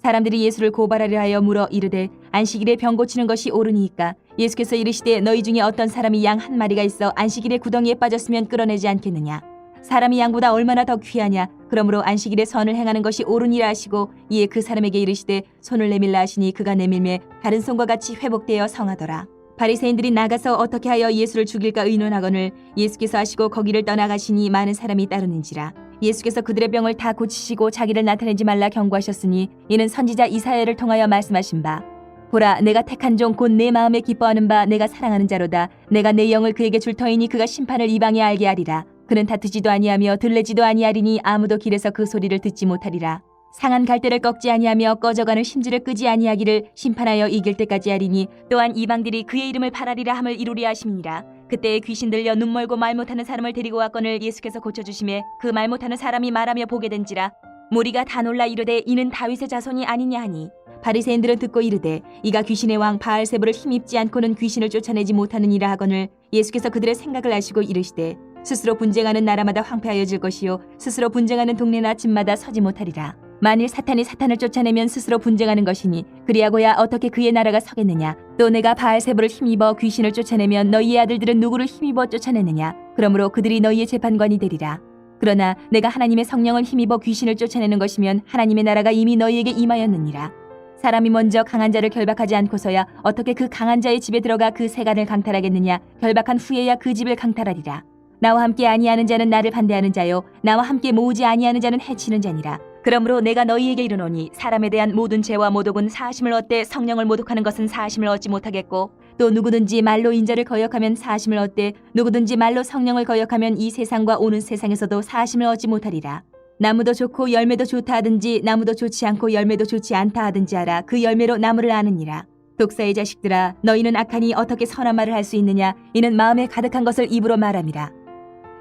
사람들이 예수를 고발하려 하여 물어 이르되 안식일에 병 고치는 것이 옳으니이까. 예수께서 이르시되 너희 중에 어떤 사람이 양 한 마리가 있어 안식일에 구덩이에 빠졌으면 끌어내지 않겠느냐. 사람이 양보다 얼마나 더 귀하냐. 그러므로 안식일에 선을 행하는 것이 옳으니라 하시고 이에 그 사람에게 이르시되 손을 내밀라 하시니 그가 내밀매 다른 손과 같이 회복되어 성하더라. 바리새인들이 나가서 어떻게 하여 예수를 죽일까 의논하거늘 예수께서 하시고 거기를 떠나가시니 많은 사람이 따르는지라. 예수께서 그들의 병을 다 고치시고 자기를 나타내지 말라 경고하셨으니 이는 선지자 이사야를 통하여 말씀하신 바 보라 내가 택한 종 곧 내 마음에 기뻐하는 바 내가 사랑하는 자로다. 내가 내 영을 그에게 줄 터이니 그가 심판을 이방에 알게 하리라. 그는 다투지도 아니하며 들레지도 아니하리니 아무도 길에서 그 소리를 듣지 못하리라. 상한 갈대를 꺾지 아니하며 꺼져가는 심지를 끄지 아니하기를 심판하여 이길 때까지 하리니 또한 이방들이 그의 이름을 바라리라 함을 이루리라 하심이니라. 그때에 귀신 들려 눈 멀고 말 못하는 사람을 데리고 왔거늘 예수께서 고쳐주심에 그 말 못하는 사람이 말하며 보게 된지라. 무리가 다 놀라 이르되 이는 다윗의 자손이 아니냐 하니 바리새인들은 듣고 이르되 이가 귀신의 왕 바알세불을 힘입지 않고는 귀신을 쫓아내지 못하느니라 하거늘 예수께서 그들의 생각을 아시고 이르시되 스스로 분쟁하는 나라마다 황폐하여질 것이요 스스로 분쟁하는 동네나 집마다 서지 못하리라. 만일 사탄이 사탄을 쫓아내면 스스로 분쟁하는 것이니 그리하고야 어떻게 그의 나라가 서겠느냐. 또 내가 바알세불을 힘입어 귀신을 쫓아내면 너희의 아들들은 누구를 힘입어 쫓아내느냐. 그러므로 그들이 너희의 재판관이 되리라. 그러나 내가 하나님의 성령을 힘입어 귀신을 쫓아내는 것이면 하나님의 나라가 이미 너희에게 임하였느니라. 사람이 먼저 강한 자를 결박하지 않고서야 어떻게 그 강한 자의 집에 들어가 그 세간을 강탈하겠느냐. 결박한 후에야 그 집을 강탈하리라. 나와 함께 아니하는 자는 나를 반대하는 자요 나와 함께 모으지 아니하는 자는 해치는 자니라. 그러므로 내가 너희에게 이르노니 사람에 대한 모든 죄와 모독은 사하심을 얻되 성령을 모독하는 것은 사하심을 얻지 못하겠고 또 누구든지 말로 인자를 거역하면 사하심을 얻되 누구든지 말로 성령을 거역하면 이 세상과 오는 세상에서도 사하심을 얻지 못하리라. 나무도 좋고 열매도 좋다 하든지 나무도 좋지 않고 열매도 좋지 않다 하든지 하라. 그 열매로 나무를 아느니라. 독사의 자식들아 너희는 악하니 어떻게 선한 말을 할 수 있느냐. 이는 마음에 가득한 것을 입으로 말함이라.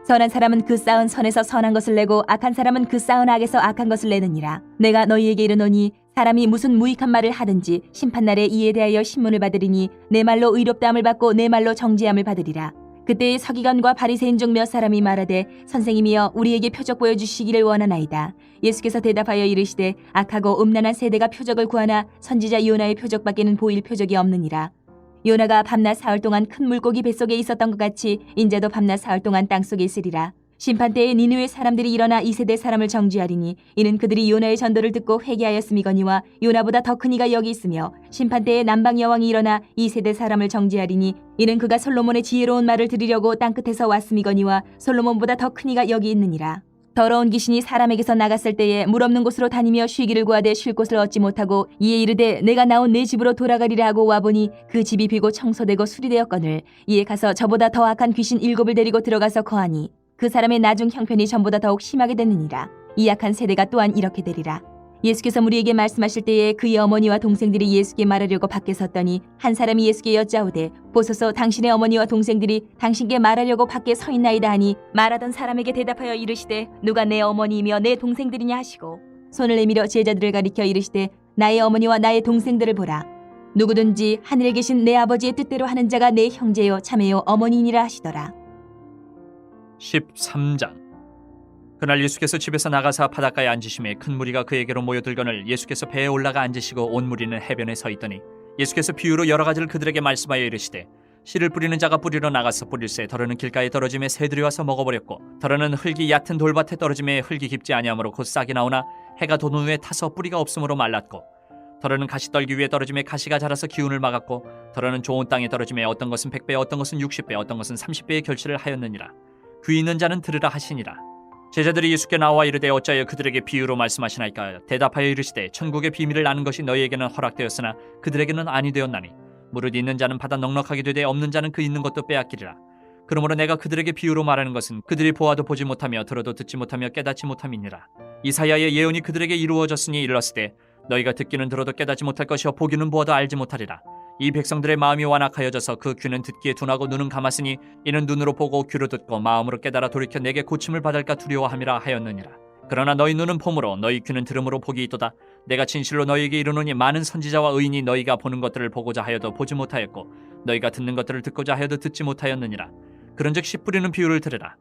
선한 사람은 그 쌓은 선에서 선한 것을 내고 악한 사람은 그 쌓은 악에서 악한 것을 내느니라. 내가 너희에게 이르노니 사람이 무슨 무익한 말을 하든지 심판날에 이에 대하여 신문을 받으리니 내 말로 의롭다함을 받고 내 말로 정죄함을 받으리라. 그때의 서기관과 바리새인 중 몇 사람이 말하되 선생님이여 우리에게 표적 보여주시기를 원하나이다. 예수께서 대답하여 이르시되 악하고 음란한 세대가 표적을 구하나 선지자 요나의 표적밖에는 보일 표적이 없느니라. 요나가 밤낮 사흘 동안 큰 물고기 뱃속에 있었던 것 같이 인자도 밤낮 사흘 동안 땅속에 있으리라. 심판때에 니느웨 사람들이 일어나 이 세대 사람을 정죄하리니 이는 그들이 요나의 전도를 듣고 회개하였음이거니와 요나보다 더 큰 이가 여기 있으며 심판때에 남방 여왕이 일어나 이 세대 사람을 정죄하리니 이는 그가 솔로몬의 지혜로운 말을 들으려고 땅끝에서 왔음이거니와 솔로몬보다 더 큰 이가 여기 있느니라. 더러운 귀신이 사람에게서 나갔을 때에 물 없는 곳으로 다니며 쉬기를 구하되 쉴 곳을 얻지 못하고 이에 이르되 내가 나온 내 집으로 돌아가리라 하고 와보니 그 집이 비고 청소되고 수리되었거늘 이에 가서 저보다 더 악한 귀신 7을 데리고 들어가서 거하니 그 사람의 나중 형편이 전보다 더욱 심하게 됐느니라. 이 악한 세대가 또한 이렇게 되리라. 예수께서 우리에게 말씀하실 때에 그의 어머니와 동생들이 예수께 말하려고 밖에 섰더니 한 사람이 예수께 여짜오되 보소서 당신의 어머니와 동생들이 당신께 말하려고 밖에 서 있나이다 하니 말하던 사람에게 대답하여 이르시되 누가 내 어머니이며 내 동생들이냐 하시고 손을 내밀어 제자들을 가리켜 이르시되 나의 어머니와 나의 동생들을 보라. 누구든지 하늘에 계신 내 아버지의 뜻대로 하는 자가 내 형제요 자매요 어머니니라 하시더라. 13장. 그날 예수께서 집에서 나가사 바닷가에 앉으심에 큰 무리가 그에게로 모여들거늘 예수께서 배에 올라가 앉으시고 온 무리는 해변에 서 있더니 예수께서 비유로 여러 가지를 그들에게 말씀하여 이르시되 씨를 뿌리는 자가 뿌리러 나가서 뿌릴새 더러는 길가에 떨어짐에 새들이 와서 먹어버렸고 더러는 흙이 얕은 돌밭에 떨어짐에 흙이 깊지 아니하므로 곧 싹이 나오나 해가 돋은 후에 타서 뿌리가 없으므로 말랐고 더러는 가시떨기 위에 떨어짐에 가시가 자라서 기운을 막았고 더러는 좋은 땅에 떨어짐에 어떤 것은 100배 어떤 것은 60배 어떤 것은 30배의 결실을 하였느니라. 귀 있는 자는 들으라 하시니라. 제자들이 예수께 나와 이르되 어찌하여 그들에게 비유로 말씀하시나이까. 대답하여 이르시되 천국의 비밀을 아는 것이 너희에게는 허락되었으나 그들에게는 아니 되었나니 무릇 있는 자는 받아 넉넉하게 되되 없는 자는 그 있는 것도 빼앗기리라. 그러므로 내가 그들에게 비유로 말하는 것은 그들이 보아도 보지 못하며 들어도 듣지 못하며 깨닫지 못함이니라. 이사야의 예언이 그들에게 이루어졌으니 일렀으되 너희가 듣기는 들어도 깨닫지 못할 것이요 보기는 보아도 알지 못하리라. 이 백성들의 마음이 완악하여져서 그 귀는 듣기에 둔하고 눈은 감았으니 이는 눈으로 보고 귀로 듣고 마음으로 깨달아 돌이켜 내게 고침을 받을까 두려워함이라 하였느니라. 그러나 너희 눈은 봄으로 너희 귀는 들음으로 복이 있도다. 내가 진실로 너희에게 이르노니 많은 선지자와 의인이 너희가 보는 것들을 보고자 하여도 보지 못하였고 너희가 듣는 것들을 듣고자 하여도 듣지 못하였느니라. 그런즉 씨 뿌리는 비유를 들으라.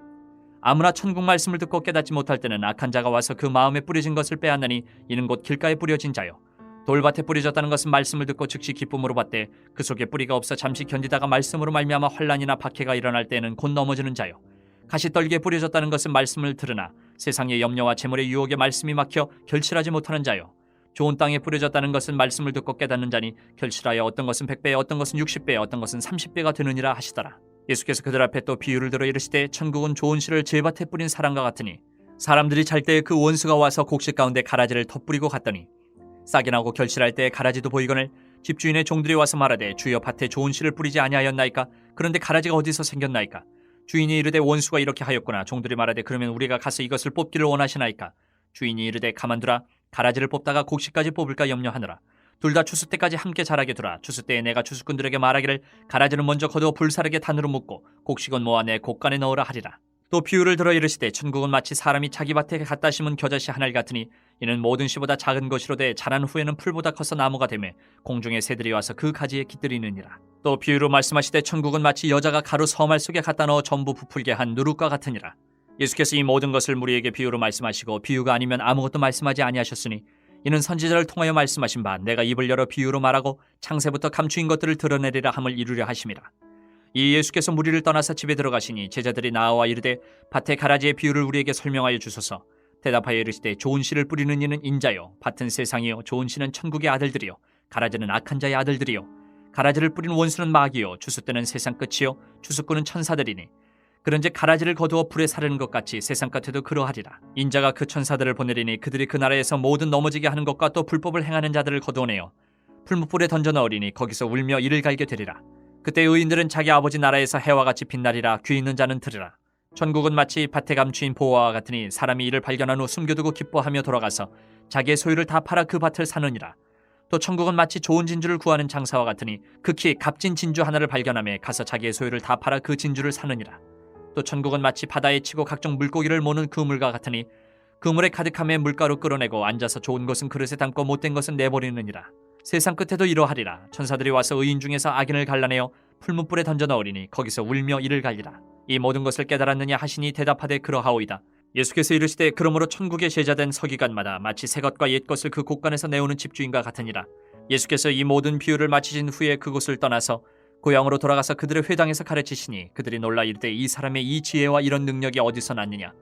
아무나 천국 말씀을 듣고 깨닫지 못할 때는 악한 자가 와서 그 마음에 뿌려진 것을 빼앗느니 이는 곧 길가에 뿌려진 자요. 돌밭에 뿌려졌다는 것은 말씀을 듣고 즉시 기쁨으로 받되 그 속에 뿌리가 없어 잠시 견디다가 말씀으로 말미암아 환난이나 박해가 일어날 때에는 곧 넘어지는 자요. 가시떨기에 뿌려졌다는 것은 말씀을 들으나 세상의 염려와 재물의 유혹에 말씀이 막혀 결실하지 못하는 자요. 좋은 땅에 뿌려졌다는 것은 말씀을 듣고 깨닫는 자니 결실하여 어떤 것은 100배, 어떤 것은 60배, 어떤 것은 30배가 되느니라 하시더라. 예수께서 그들 앞에 또 비유를 들어 이르시되 천국은 좋은 씨를 제밭에 뿌린 사람과 같으니 사람들이 잘 때에 그 원수가 와서 곡식 가운데 가라지를 터뿌리고 갔더니 싹이 나고 결실할 때에 가라지도 보이거늘 집주인의 종들이 와서 말하되 주여 밭에 좋은 씨를 뿌리지 아니하였나이까? 그런데 가라지가 어디서 생겼나이까? 주인이 이르되 원수가 이렇게 하였구나. 종들이 말하되 그러면 우리가 가서 이것을 뽑기를 원하시나이까? 주인이 이르되 가만두라. 가라지를 뽑다가 곡식까지 뽑을까 염려하느라. 둘 다 추수 때까지 함께 자라게 두라. 추수 때에 내가 추수꾼들에게 말하기를 가라지는 먼저 거두어 불사르게 단으로 묶고 곡식은 모아 내 곡간에 넣으라 하리라. 또 비유를 들어 이르시되 천국은 마치 사람이 자기 밭에 갖다 심은 겨자씨 하나를 같으니 이는 모든 씨보다 작은 것이로되 자란 후에는 풀보다 커서 나무가 되매 공중의 새들이 와서 그 가지에 깃들이느니라. 또 비유로 말씀하시되 천국은 마치 여자가 가루 서말 속에 갖다 넣어 전부 부풀게 한 누룩과 같으니라. 예수께서 이 모든 것을 무리에게 비유로 말씀하시고 비유가 아니면 아무것도 말씀하지 아니하셨으니 이는 선지자를 통하여 말씀하신 바 내가 입을 열어 비유로 말하고 창세부터 감추인 것들을 드러내리라 함을 이루려 하심이라. 이 예수께서 무리를 떠나서 집에 들어가시니 제자들이 나와 이르되 밭의 가라지의 비유를 우리에게 설명하여 주소서. 대답하여 이르시되 좋은 씨를 뿌리는 이는 인자요 밭은 세상이요 좋은 씨는 천국의 아들들이요 가라지는 악한 자의 아들들이요 가라지를 뿌린 원수는 마귀요 추수 때는 세상 끝이요 추수꾼은 천사들이니 그런즉 가라지를 거두어 불에 사르는 것 같이 세상 끝에도 그러하리라. 인자가 그 천사들을 보내리니 그들이 그 나라에서 모든 넘어지게 하는 것과 또 불법을 행하는 자들을 거두어내어 풀무불에 던져 넣으리니 거기서 울며 이를 갈게 되리라. 그때 의인들은 자기 아버지 나라에서 해와 같이 빛나리라. 귀 있는 자는 들으라. 천국은 마치 밭에 감추인 보화와 같으니 사람이 이를 발견한 후 숨겨두고 기뻐하며 돌아가서 자기의 소유를 다 팔아 그 밭을 사느니라. 또 천국은 마치 좋은 진주를 구하는 장사와 같으니 극히 값진 진주 하나를 발견하며 가서 자기의 소유를 다 팔아 그 진주를 사느니라. 또 천국은 마치 바다에 치고 각종 물고기를 모는 그물과 같으니 그물에 가득함에 물가로 끌어내고 앉아서 좋은 것은 그릇에 담고 못된 것은 내버리느니라. 세상 끝에도 이러하리라. 천사들이 와서 의인 중에서 악인을 갈라내어 풀무불에 던져 넣으리니 거기서 울며 이를 갈리라. 이 모든 것을 깨달았느냐 하시니 대답하되 그러하오이다. 예수께서 이르시되 그러므로 천국의 제자된 서기관마다 마치 새 것과 옛 것을 그 곳간에서 내오는 집주인과 같으니라. 예수께서 이 모든 비유를 마치신 후에 그곳을 떠나서 고향으로 돌아가서 그들의 회당에서 가르치시니 그들이 놀라 이르되 이 사람의 이 지혜와 이런 능력이 어디서 났느냐?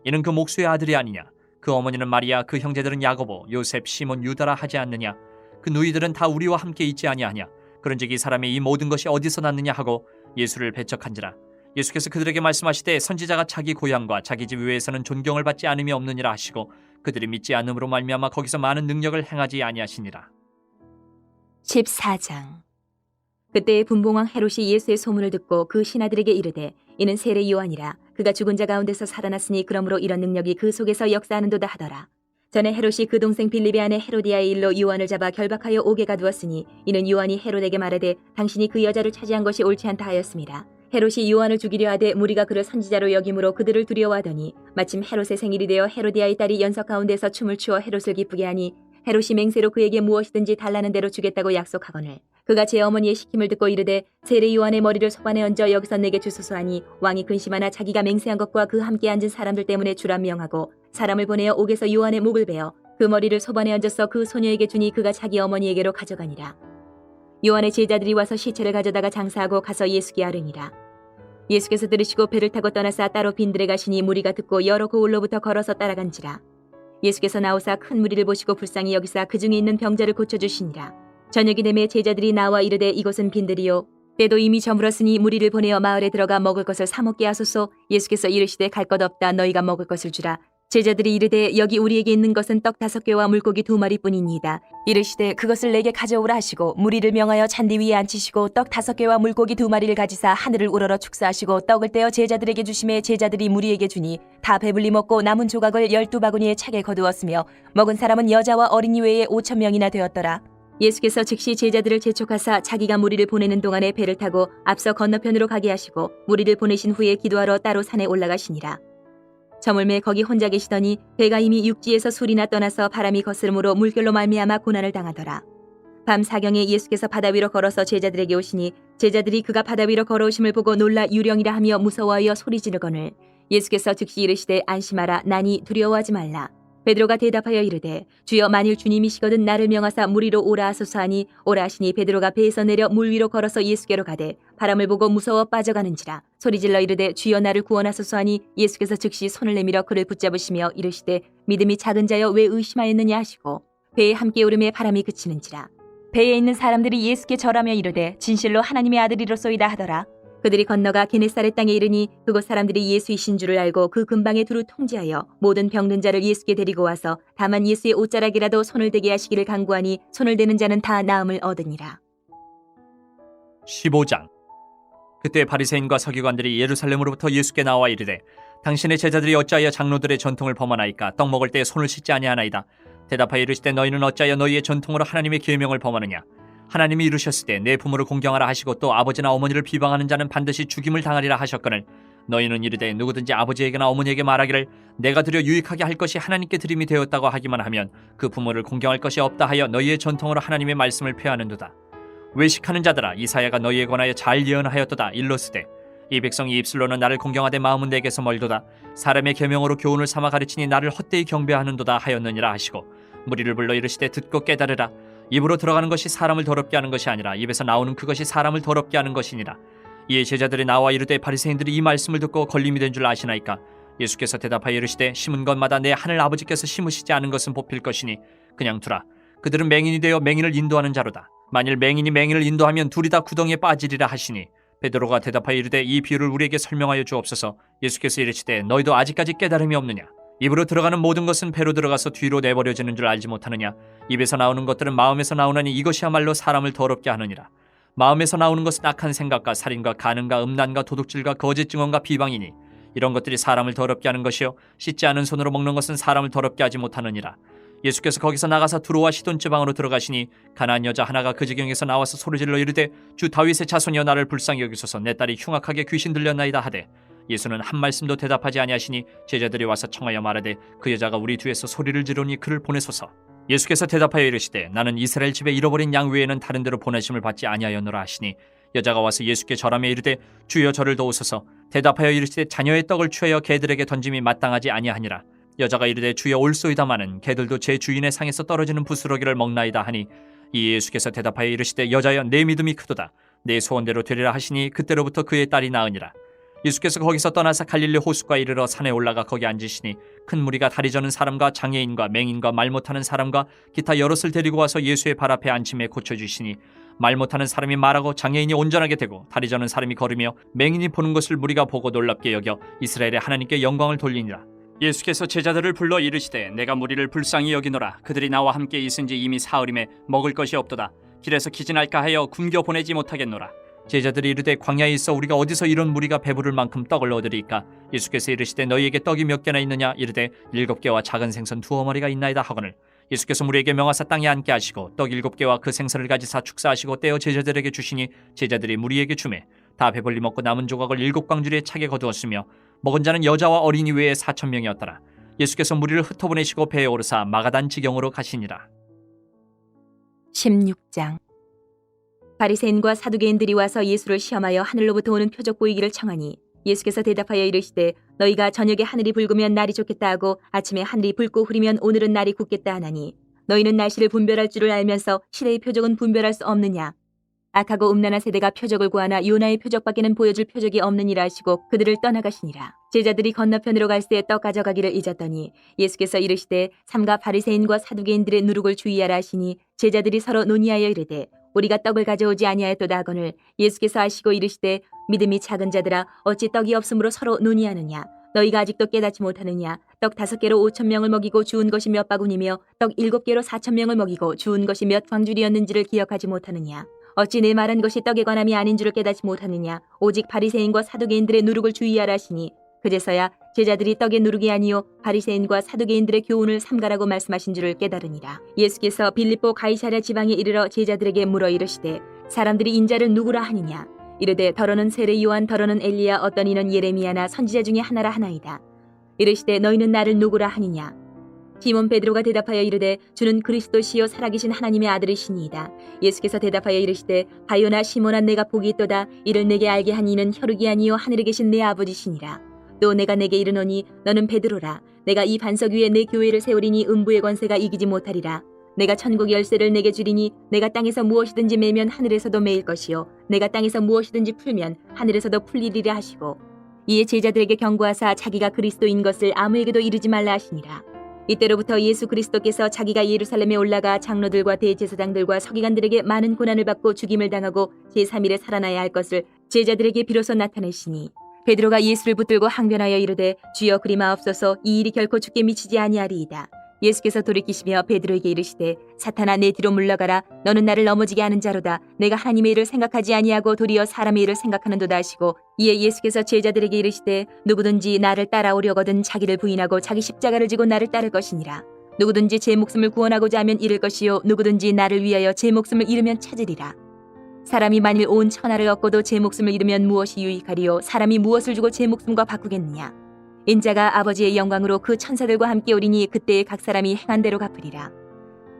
이는 그 목수의 아들이 아니냐? 그 어머니는 마리아, 그 형제들은 야고보, 요셉, 시몬, 유다라 하지 않느냐? 그 누이들은 다 우리와 함께 있지 아니하냐? 그런즉 이 사람의 이 모든 것이 어디서 났느냐 하고 예수를 배척한지라. 예수께서 그들에게 말씀하시되 선지자가 자기 고향과 자기 집 외에서는 존경을 받지 않음이 없느니라 하시고 그들이 믿지 않음으로 말미암아 거기서 많은 능력을 행하지 아니하시니라. 14장. 그때 분봉왕 헤롯이 예수의 소문을 듣고 그 신하들에게 이르되 이는 세례 요한이라. 그가 죽은 자 가운데서 살아났으니 그러므로 이런 능력이 그 속에서 역사하는도다 하더라. 전에 헤롯이 그 동생 빌립의 아내 헤로디아의 일로 요한을 잡아 결박하여 옥에 가두었으니 이는 요한이 헤롯에게 말하되 당신이 그 여자를 차지한 것이 옳지 않다 하였습니다. 헤롯이 요한을 죽이려 하되 무리가 그를 선지자로 여김으로 그들을 두려워하더니 마침 헤롯의 생일이 되어 헤로디아의 딸이 연석 가운데서 춤을 추어 헤롯을 기쁘게 하니 헤롯이 맹세로 그에게 무엇이든지 달라는 대로 주겠다고 약속하거늘 그가 제 어머니의 시킴을 듣고 이르되 세례 요한의 머리를 소반에 얹어 여기서 내게 주소서 하니 왕이 근심하나 자기가 맹세한 것과 그 함께 앉은 사람들 때문에 주라 명하고 사람을 보내어 옥에서 요한의 목을 베어 그 머리를 소반에 얹어서 그 소녀에게 주니 그가 자기 어머니에게로 가져가니라. 요한의 제자들이 와서 시체를 가져다가 장사하고 가서 예수께 아뢰니라. 예수께서 들으시고 배를 타고 떠나사 따로 빈들에 가시니 무리가 듣고 여러 고을로부터 걸어서 따라간지라. 예수께서 나오사 큰 무리를 보시고 불쌍히 여기사 그 중에 있는 병자를 고쳐주시니라. 저녁이 되매 제자들이 나와 이르되 이곳은 빈들이요 때도 이미 저물었으니 무리를 보내어 마을에 들어가 먹을 것을 사 먹게 하소서. 예수께서 이르시되 갈 것 없다. 너희가 먹을 것을 주라. 제자들이 이르되 여기 우리에게 있는 것은 떡 5개와 물고기 2마리뿐이니이다. 이르시되 그것을 내게 가져오라 하시고 무리를 명하여 잔디 위에 앉히시고 떡 5개와 물고기 2마리를 가지사 하늘을 우러러 축사하시고 떡을 떼어 제자들에게 주심에 제자들이 무리에게 주니 다 배불리 먹고 남은 조각을 12바구니에 차게 거두었으며 먹은 사람은 여자와 어린이 외에 5,000명이나 되었더라. 예수께서 즉시 제자들을 재촉하사 자기가 무리를 보내는 동안에 배를 타고 앞서 건너편으로 가게 하시고 무리를 보내신 후에 기도하러 따로 산에 올라가시니라. 저물매 거기 혼자 계시더니 배가 이미 육지에서 술이나 떠나서 바람이 거스름으로 물결로 말미암아 고난을 당하더라. 밤 사경에 예수께서 바다 위로 걸어서 제자들에게 오시니 제자들이 그가 바다 위로 걸어오심을 보고 놀라 유령이라 하며 무서워하여 소리 지르거늘 예수께서 즉시 이르시되 안심하라 나니 두려워하지 말라. 베드로가 대답하여 이르되 주여 만일 주님이시거든 나를 명하사 물 위로 오라 하소서 하니 오라 하시니 베드로가 배에서 내려 물 위로 걸어서 예수께로 가되 바람을 보고 무서워 빠져가는지라 소리질러 이르되 주여 나를 구원하소서 하니 예수께서 즉시 손을 내밀어 그를 붙잡으시며 이르시되 믿음이 작은 자여 왜 의심하였느냐 하시고 배에 함께 오름에 바람이 그치는지라 배에 있는 사람들이 예수께 절하며 이르되 진실로 하나님의 아들이로소이다 하더라. 그들이 건너가 게네사렛 땅에 이르니 그곳 사람들이 예수이신 줄을 알고 그 근방에 두루 통제하여 모든 병든 자를 예수께 데리고 와서 다만 예수의 옷자락이라도 손을 대게 하시기를 간구하니 손을 대는 자는 다 나음을 얻으니라. 15장. 그때 바리새인과 서기관들이 예루살렘으로부터 예수께 나와 이르되 당신의 제자들이 어찌하여 장로들의 전통을 범하나이까 떡 먹을 때 손을 씻지 아니하나이다. 대답하여 이르시되 너희는 어찌하여 너희의 전통으로 하나님의 계명을 범하느냐. 하나님이 이르셨을 때 내 부모를 공경하라 하시고 또 아버지나 어머니를 비방하는 자는 반드시 죽임을 당하리라 하셨거늘 너희는 이르되 누구든지 아버지에게나 어머니에게 말하기를 내가 드려 유익하게 할 것이 하나님께 드림이 되었다고 하기만 하면 그 부모를 공경할 것이 없다 하여 너희의 전통으로 하나님의 말씀을 폐하는도다. 외식하는 자들아 이사야가 너희에 관하여 잘 예언하였도다. 일러스되 이 백성이 입술로는 나를 공경하되 마음은 내게서 멀도다. 사람의 계명으로 교훈을 삼아 가르치니 나를 헛되이 경배하는도다 하였느니라 하시고 무리를 불러 이르시되 듣고 깨달으라. 입으로 들어가는 것이 사람을 더럽게 하는 것이 아니라 입에서 나오는 그것이 사람을 더럽게 하는 것이니라. 이에 제자들이 나와 이르되 바리새인들이 이 말씀을 듣고 걸림이 된 줄 아시나이까. 예수께서 대답하여 이르시되 심은 것마다 내 하늘 아버지께서 심으시지 않은 것은 뽑힐 것이니 그냥 두라. 그들은 맹인이 되어 맹인을 인도하는 자로다. 만일 맹인이 맹인을 인도하면 둘이 다 구덩이에 빠지리라 하시니 베드로가 대답하여 이르되 이 비유를 우리에게 설명하여 주옵소서. 예수께서 이르시되 너희도 아직까지 깨달음이 없느냐. 입으로 들어가는 모든 것은 배로 들어가서 뒤로 내버려지는 줄 알지 못하느냐. 입에서 나오는 것들은 마음에서 나오나니 이것이야말로 사람을 더럽게 하느니라. 마음에서 나오는 것은 악한 생각과 살인과 간음과 음란과 도둑질과 거짓 증언과 비방이니 이런 것들이 사람을 더럽게 하는 것이요 씻지 않은 손으로 먹는 것은 사람을 더럽게 하지 못하느니라. 예수께서 거기서 나가사 두로와 시돈 지방으로 들어가시니 가나안 여자 하나가 그 지경에서 나와서 소리질러 이르되 주 다윗의 자손이여 나를 불쌍히 여기소서. 내 딸이 흉악하게 귀신 들렸나이다 하되 예수는 한 말씀도 대답하지 아니하시니 제자들이 와서 청하여 말하되 그 여자가 우리 뒤에서 소리를 지르니 그를 보내소서. 예수께서 대답하여 이르시되 나는 이스라엘 집에 잃어버린 양 외에는 다른 데로 보내심을 받지 아니하였노라 하시니 여자가 와서 예수께 절하며 이르되 주여 저를 도우소서. 대답하여 이르시되 자녀의 떡을 취하여 개들에게 던짐이 마땅하지 아니하니라. 여자가 이르되 주여 올소이다마는 개들도 제 주인의 상에서 떨어지는 부스러기를 먹나이다 하니 이 예수께서 대답하여 이르시되 여자여 내 믿음이 크도다. 내 소원대로 되리라 하시니 그때로부터 그의 딸이 나으니라. 예수께서 거기서 떠나서 갈릴리 호숫가에 이르러 산에 올라가 거기 앉으시니 큰 무리가 다리 저는 사람과 장애인과 맹인과 말 못하는 사람과 기타 여럿을 데리고 와서 예수의 발 앞에 앉힘에 고쳐주시니 말 못하는 사람이 말하고 장애인이 온전하게 되고 다리 저는 사람이 걸으며 맹인이 보는 것을 무리가 보고 놀랍게 여겨 이스라엘의 하나님께 영광을 돌리니라. 예수께서 제자들을 불러 이르시되 내가 무리를 불쌍히 여기노라. 그들이 나와 함께 있은지 이미 사흘임에 먹을 것이 없도다. 길에서 기진할까 하여 굶겨 보내지 못하겠노라. 제자들이 이르되 광야에 있어 우리가 어디서 이런 무리가 배부를 만큼 떡을 얻으리이까. 예수께서 이르시되 너희에게 떡이 몇 개나 있느냐. 이르되 7개와 작은 생선 2어머니가 있나이다 하거늘 예수께서 무리에게 명하사 땅에 앉게 하시고 떡 7개와 그 생선을 가지사 축사하시고 떼어 제자들에게 주시니 제자들이 무리에게 주매 다 배불리 먹고 남은 조각을 7광주리에 차게 거두었으며 먹은 자는 여자와 어린이 외에 4,000명이었더라. 예수께서 무리를 흩어보내시고 배에 오르사 마가단 지경으로 가시니라. 16장. 바리새인과 사두개인들이 와서 예수를 시험하여 하늘로부터 오는 표적 보이기를 청하니 예수께서 대답하여 이르시되 너희가 저녁에 하늘이 붉으면 날이 좋겠다 하고 아침에 하늘이 붉고 흐리면 오늘은 날이 굳겠다 하나니 너희는 날씨를 분별할 줄을 알면서 시대의 표적은 분별할 수 없느냐. 악하고 음란한 세대가 표적을 구하나 요나의 표적밖에는 보여줄 표적이 없느니라 하시고 그들을 떠나가시니라. 제자들이 건너편으로 갈새 떡 가져가기를 잊었더니 예수께서 이르시되 삼가 바리새인과 사두개인들의 누룩을 주의하라 하시니 제자들이 서로 논의하여 이르되 우리가 떡을 가져오지 아니하였도다 하거늘 예수께서 아시고 이르시되 믿음이 작은 자들아 어찌 떡이 없으므로 서로 논의하느냐. 너희가 아직도 깨닫지 못하느냐. 떡 5개로 5,000명을 먹이고 주운 것이 몇 바구니며 떡 7개로 4,000명을 먹이고 주운 것이 몇 광줄이었는지를 기억하지 못하느냐. 어찌 내 말한 것이 떡에 관함이 아닌 줄을 깨닫지 못하느냐. 오직 바리새인과 사두개인들의 누룩을 주의하라 하시니 그제서야 제자들이 떡의 누룩이 아니요 바리새인과 사두개인들의 교훈을 삼가라고 말씀하신 줄을 깨달으니라. 예수께서 빌립보 가이사랴 지방에 이르러 제자들에게 물어 이르시되 사람들이 인자를 누구라 하느냐. 이르되 더러는 세례 요한, 더러는 엘리야, 어떤 이는 예레미야나 선지자 중에 하나라 하나이다. 이르시되 너희는 나를 누구라 하느냐. 시몬 베드로가 대답하여 이르되 주는 그리스도시요 살아계신 하나님의 아들이시니이다. 예수께서 대답하여 이르시되 바요나 시몬아, 내가 복이 있도다. 이를 내게 알게 한 이는 혈육이 아니요 하늘에 계신 내 아버지시니라. 또 내가 내게 이르노니 너는 베드로라. 내가 이 반석 위에 내 교회를 세우리니 음부의 권세가 이기지 못하리라. 내가 천국 열쇠를 내게 주리니 내가 땅에서 무엇이든지 매면 하늘에서도 매일 것이요 내가 땅에서 무엇이든지 풀면 하늘에서도 풀리리라 하시고, 이에 제자들에게 경고하사 자기가 그리스도인 것을 아무에게도 이르지 말라 하시니라. 이때로부터 예수 그리스도께서 자기가 예루살렘에 올라가 장로들과 대제사장들과 서기관들에게 많은 고난을 받고 죽임을 당하고 제3일에 살아나야 할 것을 제자들에게 비로소 나타내시니, 베드로가 예수를 붙들고 항변하여 이르되 주여 그리 마옵소서, 이 일이 결코 주께 미치지 아니하리이다. 예수께서 돌이키시며 베드로에게 이르시되 사탄아, 내 뒤로 물러가라. 너는 나를 넘어지게 하는 자로다. 내가 하나님의 일을 생각하지 아니하고 도리어 사람의 일을 생각하는도다 하시고, 이에 예수께서 제자들에게 이르시되 누구든지 나를 따라오려거든 자기를 부인하고 자기 십자가를 지고 나를 따를 것이니라. 누구든지 제 목숨을 구원하고자 하면 잃을 것이요 누구든지 나를 위하여 제 목숨을 잃으면 찾으리라. 사람이 만일 온 천하를 얻고도 제 목숨을 잃으면 무엇이 유익하리요. 사람이 무엇을 주고 제 목숨과 바꾸겠느냐. 인자가 아버지의 영광으로 그 천사들과 함께 오리니 그때에 각 사람이 행한 대로 갚으리라.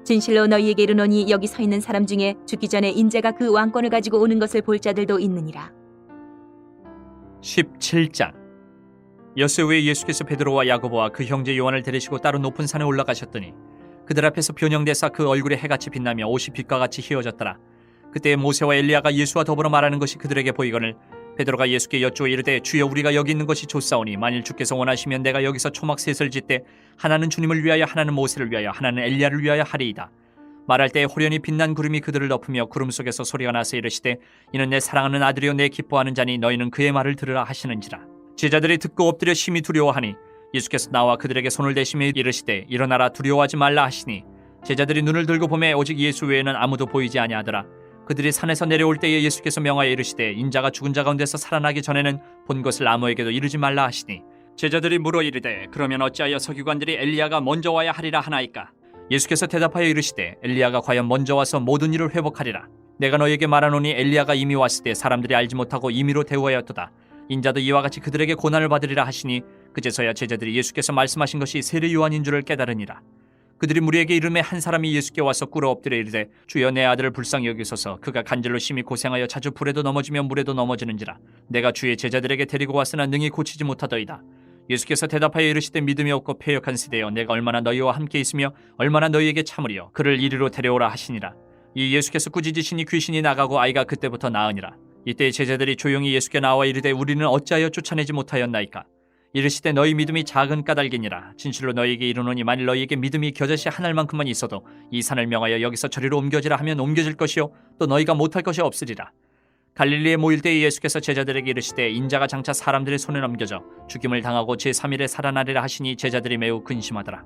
진실로 너희에게 이르노니 여기 서 있는 사람 중에 죽기 전에 인자가 그 왕권을 가지고 오는 것을 볼 자들도 있느니라. 17장. 엿새 후에 예수께서 베드로와 야고보와 그 형제 요한을 데리시고 따로 높은 산에 올라가셨더니 그들 앞에서 변형되사 그 얼굴에 해같이 빛나며 옷이 빛과 같이 휘어졌더라. 그때 모세와 엘리야가 예수와 더불어 말하는 것이 그들에게 보이거늘 베드로가 예수께 여쭈어 이르되 주여, 우리가 여기 있는 것이 좋사오니 만일 주께서 원하시면 내가 여기서 초막 셋을 짓되 하나는 주님을 위하여, 하나는 모세를 위하여, 하나는 엘리야를 위하여 하리이다. 말할 때 호련히 빛난 구름이 그들을 덮으며 구름 속에서 소리가 나서 이르시되 이는 내 사랑하는 아들이요 내 기뻐하는 자니 너희는 그의 말을 들으라 하시는지라. 제자들이 듣고 엎드려 심히 두려워하니 예수께서 나와 그들에게 손을 대시며 이르시되 일어나라, 두려워하지 말라 하시니 제자들이 눈을 들고 보매 오직 예수 외에는 아무도 보이지 아니하더라. 그들이 산에서 내려올 때에 예수께서 명하여 이르시되 인자가 죽은 자 가운데서 살아나기 전에는 본 것을 아무에게도 이르지 말라 하시니, 제자들이 물어 이르되 그러면 어찌하여 서기관들이 엘리야가 먼저 와야 하리라 하나이까. 예수께서 대답하여 이르시되 엘리야가 과연 먼저 와서 모든 일을 회복하리라. 내가 너에게 말하노니 엘리야가 이미 왔을 때 사람들이 알지 못하고 임의로 대우하였도다. 인자도 이와 같이 그들에게 고난을 받으리라 하시니, 그제서야 제자들이 예수께서 말씀하신 것이 세례 요한인 줄을 깨달으니라. 그들이 무리에게 이르매 한 사람이 예수께 와서 꿇어 엎드려 이르되 주여, 내 아들을 불쌍히 여기소서. 그가 간절로 심히 고생하여 자주 불에도 넘어지며 물에도 넘어지는지라. 내가 주의 제자들에게 데리고 왔으나 능히 고치지 못하더이다. 예수께서 대답하여 이르시되 믿음이 없고 패역한 세대여, 내가 얼마나 너희와 함께 있으며 얼마나 너희에게 참으리요. 그를 이리로 데려오라 하시니라. 이 예수께서 꾸짖으시니 귀신이 나가고 아이가 그때부터 나으니라. 이때 제자들이 조용히 예수께 나와 이르되 우리는 어찌하여 쫓아내지 못하였나이까. 이르시되 너희 믿음이 작은 까닭이니라. 진실로 너희에게 이르노니 만일 너희에게 믿음이 겨자씨 한 알만큼만 있어도 이 산을 명하여 여기서 저리로 옮겨지라 하면 옮겨질 것이요 또 너희가 못할 것이 없으리라. 갈릴리에 모일 때에 예수께서 제자들에게 이르시되 인자가 장차 사람들의 손에 넘겨져 죽임을 당하고 제3일에 살아나리라 하시니 제자들이 매우 근심하더라.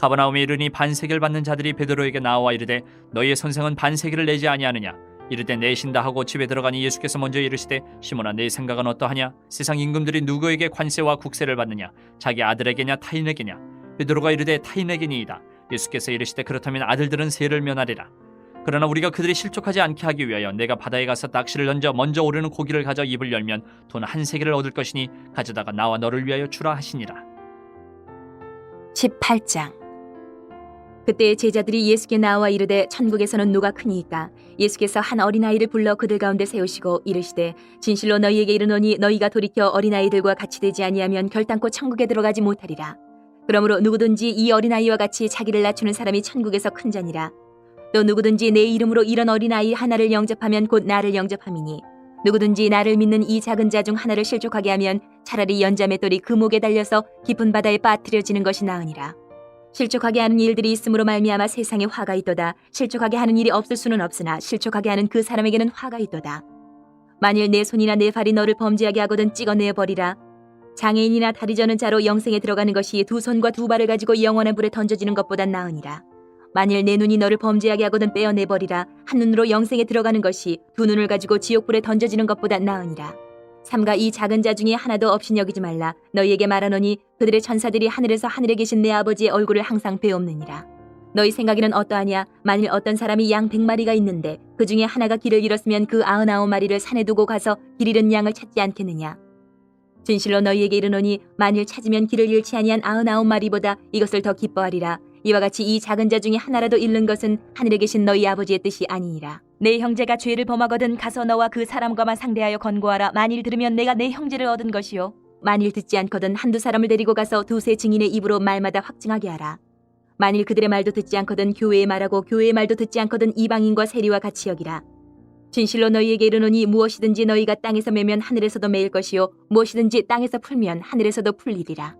가버나움에 이르니 반세계를 받는 자들이 베드로에게 나와 이르되 너희의 선생은 반세계를 내지 아니하느냐. 이르되 내신다 하고 집에 들어가니 예수께서 먼저 이르시되 시몬아, 내 생각은 어떠하냐? 세상 임금들이 누구에게 관세와 국세를 받느냐? 자기 아들에게냐 타인에게냐? 베드로가 이르되 타인에게니이다. 예수께서 이르시되 그렇다면 아들들은 세를 면하리라. 그러나 우리가 그들이 실족하지 않게 하기 위하여 내가 바다에 가서 낚시를 던져 먼저 오르는 고기를 가져 입을 열면 돈 한 세겔을 얻을 것이니 가져다가 나와 너를 위하여 주라 하시니라. 18장. 그때 제자들이 예수께 나와 이르되 천국에서는 누가 크니이까. 예수께서 한 어린아이를 불러 그들 가운데 세우시고 이르시되 진실로 너희에게 이르노니 너희가 돌이켜 어린아이들과 같이 되지 아니하면 결단코 천국에 들어가지 못하리라. 그러므로 누구든지 이 어린아이와 같이 자기를 낮추는 사람이 천국에서 큰 자니라. 또 누구든지 내 이름으로 이런 어린아이 하나를 영접하면 곧 나를 영접함이니, 누구든지 나를 믿는 이 작은 자 중 하나를 실족하게 하면 차라리 연자맷돌이 그 목에 달려서 깊은 바다에 빠뜨려지는 것이 나으니라. 실족하게 하는 일들이 있으므로 말미암아 세상에 화가 있도다. 실족하게 하는 일이 없을 수는 없으나 실족하게 하는 그 사람에게는 화가 있도다. 만일 내 손이나 내 발이 너를 범죄하게 하거든 찍어내 버리라. 장애인이나 다리 저는 자로 영생에 들어가는 것이 두 손과 두 발을 가지고 영원한 불에 던져지는 것보다 나으니라. 만일 내 눈이 너를 범죄하게 하거든 빼어내 버리라. 한 눈으로 영생에 들어가는 것이 두 눈을 가지고 지옥불에 던져지는 것보다 나으니라. 삼가 이 작은 자 중에 하나도 없이 여기지 말라. 너희에게 말하노니 그들의 천사들이 하늘에서 하늘에 계신 내 아버지의 얼굴을 항상 배옵느니라. 너희 생각에는 어떠하냐? 만일 어떤 사람이 양 100마리가 있는데 그 중에 하나가 길을 잃었으면 그 99마리를 산에 두고 가서 길 잃은 양을 찾지 않겠느냐? 진실로 너희에게 이르노니 만일 찾으면 길을 잃지 아니한 99마리보다 이것을 더 기뻐하리라. 이와 같이 이 작은 자 중에 하나라도 잃는 것은 하늘에 계신 너희 아버지의 뜻이 아니니라. 내 형제가 죄를 범하거든 가서 너와 그 사람과만 상대하여 권고하라. 만일 들으면 내가 내 형제를 얻은 것이요 만일 듣지 않거든 한두 사람을 데리고 가서 두세 증인의 입으로 말마다 확증하게 하라. 만일 그들의 말도 듣지 않거든 교회의 말하고 교회의 말도 듣지 않거든 이방인과 세리와 같이 여기라. 진실로 너희에게 이르노니 무엇이든지 너희가 땅에서 매면 하늘에서도 매일 것이요 무엇이든지 땅에서 풀면 하늘에서도 풀리리라.